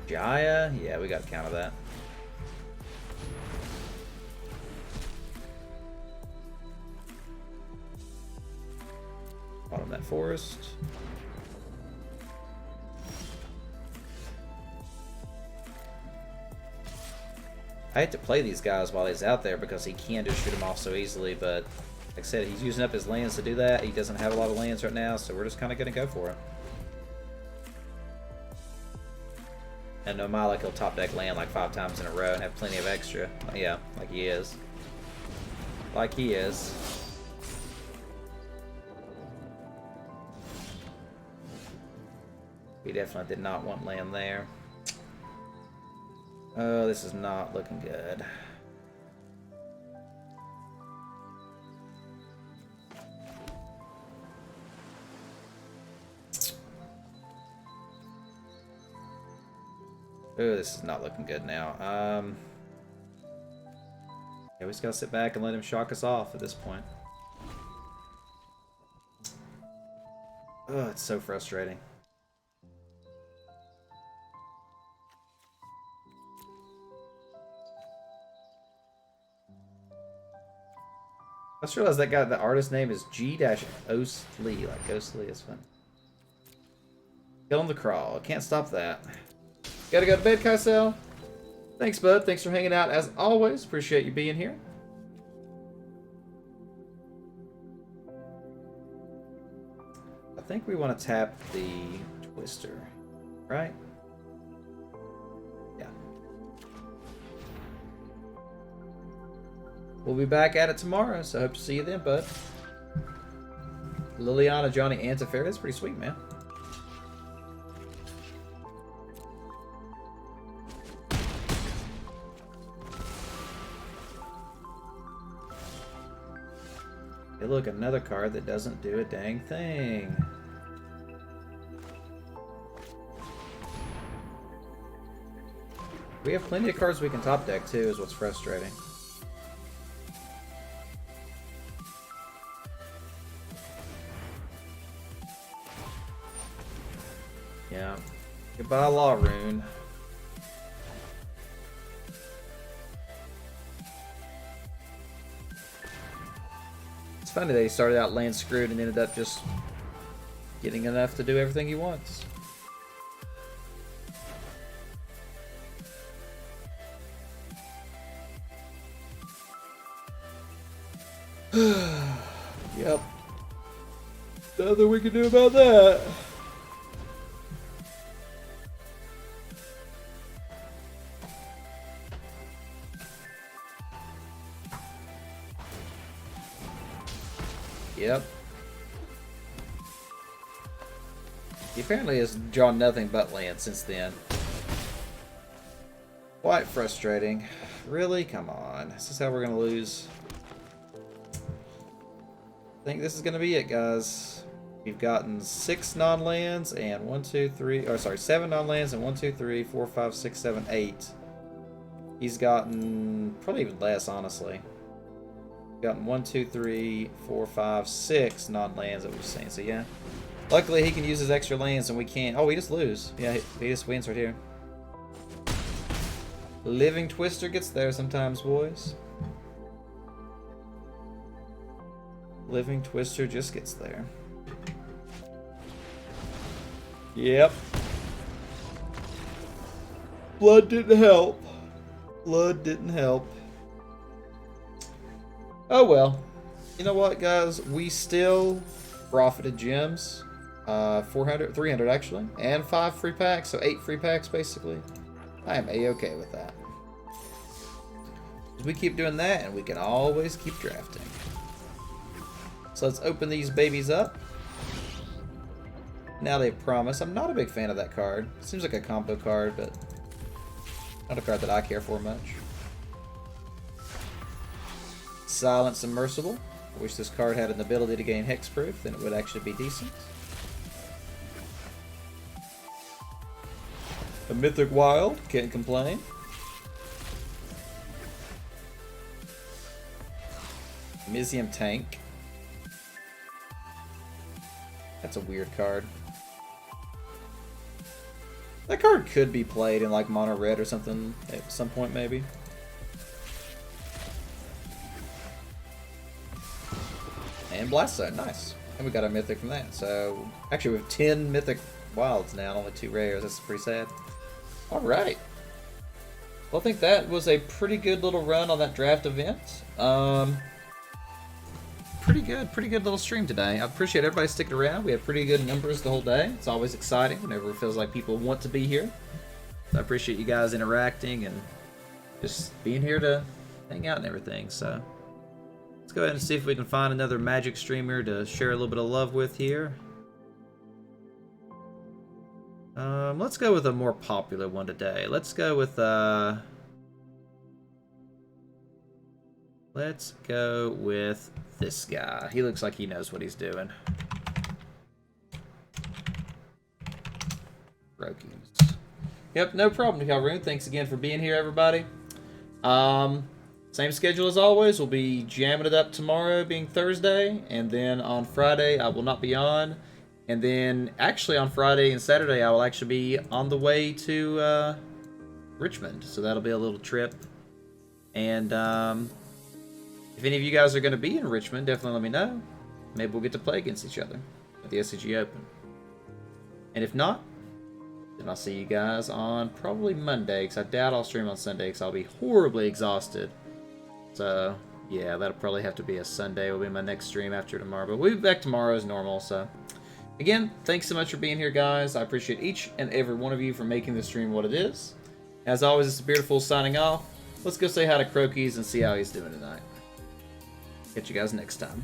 Jaya? Yeah, we got to counter that. Bottom that forest. I hate to play these guys while he's out there because he can just shoot them off so easily, but like I said, he's using up his lands to do that. He doesn't have a lot of lands right now, so we're just kind of going to go for it. And no matter, like, he'll top deck land like 5 times in a row and have plenty of extra. Yeah, like he is. Like he is. We definitely did not want land there. Oh, this is not looking good. Oh, this is not looking good now. Yeah, we just gotta sit back and let him shock us off at this point. Oh, it's so frustrating. I just realized that guy, the artist name is G-Ostley, like Ghostly, it's fun. Kill him the crawl. Can't stop that. Gotta go to bed, Kysel. Thanks, bud. Thanks for hanging out as always. Appreciate you being here. I think we want to tap the Twister, right? Yeah. We'll be back at it tomorrow, so I hope to see you then, bud. Liliana, Johnny, Antifair. That's pretty sweet, man. Hey, look, another card that doesn't do a dang thing. We have plenty of cards we can top deck too, is what's frustrating. Yeah. Goodbye, Law Rune. It's funny that he started out land screwed and ended up just getting enough to do everything he wants. Yep. Nothing we can do about that. Yep. He apparently has drawn nothing but land since then. Quite frustrating. Really? Come on. This is how we're going to lose. I think this is going to be it, guys. We've gotten 6 non-lands and 7 non-lands and 1, 2, 3, 4, 5, 6, 7, 8. He's gotten probably even less, honestly. Gotten 1, 2, 3, 4, 5, 6 non-lands that we've seen. So yeah, luckily he can use his extra lands and we can't. Oh, we just lose. Yeah, he just wins right here. Living Twister gets there sometimes, boys. Living Twister just gets there. Yep. Blood didn't help. Blood didn't help. Oh well. You know what, guys? We still profited gems. 300 actually. And 5 free packs, so 8 free packs basically. I am A-okay with that. We keep doing that and we can always keep drafting. So let's open these babies up. Now They Promise. I'm not a big fan of that card. Seems like a combo card, but not a card that I care for much. Silent Submersible. I wish this card had an ability to gain hexproof, then it would actually be decent. A Mythic Wild. Can't complain. Mizium Tank. That's a weird card. That card could be played in like mono red or something at some point maybe. And Blast Zone, nice. And we got a mythic from that. So actually we have 10 mythic wilds now and only 2 rares. That's pretty sad. Alright. Well, I think that was a pretty good little run on that draft event. Pretty good little stream today. I appreciate everybody sticking around. We have pretty good numbers the whole day. It's always exciting whenever it feels like people want to be here. So I appreciate you guys interacting and just being here to hang out and everything. So let's go ahead and see if we can find another Magic streamer to share a little bit of love with here. Let's go with a more popular one today. Let's go with this guy. He looks like he knows what he's doing. Rokies. Yep, no problem, Calroon. Thanks again for being here, everybody. Same schedule as always. We'll be jamming it up tomorrow, being Thursday, and then on Friday I will not be on. And then actually on Friday and Saturday I will actually be on the way to Richmond. So that'll be a little trip. And if any of you guys are going to be in Richmond, definitely let me know. Maybe we'll get to play against each other at the SCG Open. And if not, then I'll see you guys on probably Monday, because I doubt I'll stream on Sunday, because I'll be horribly exhausted. So, yeah, that'll probably have to be a Sunday. Will be my next stream after tomorrow. But we'll be back tomorrow as normal, so... Again, thanks so much for being here, guys. I appreciate each and every one of you for making this stream what it is. As always, it's TheBeardedFool signing off. Let's go say hi to Crokies and see how he's doing tonight. Catch you guys next time.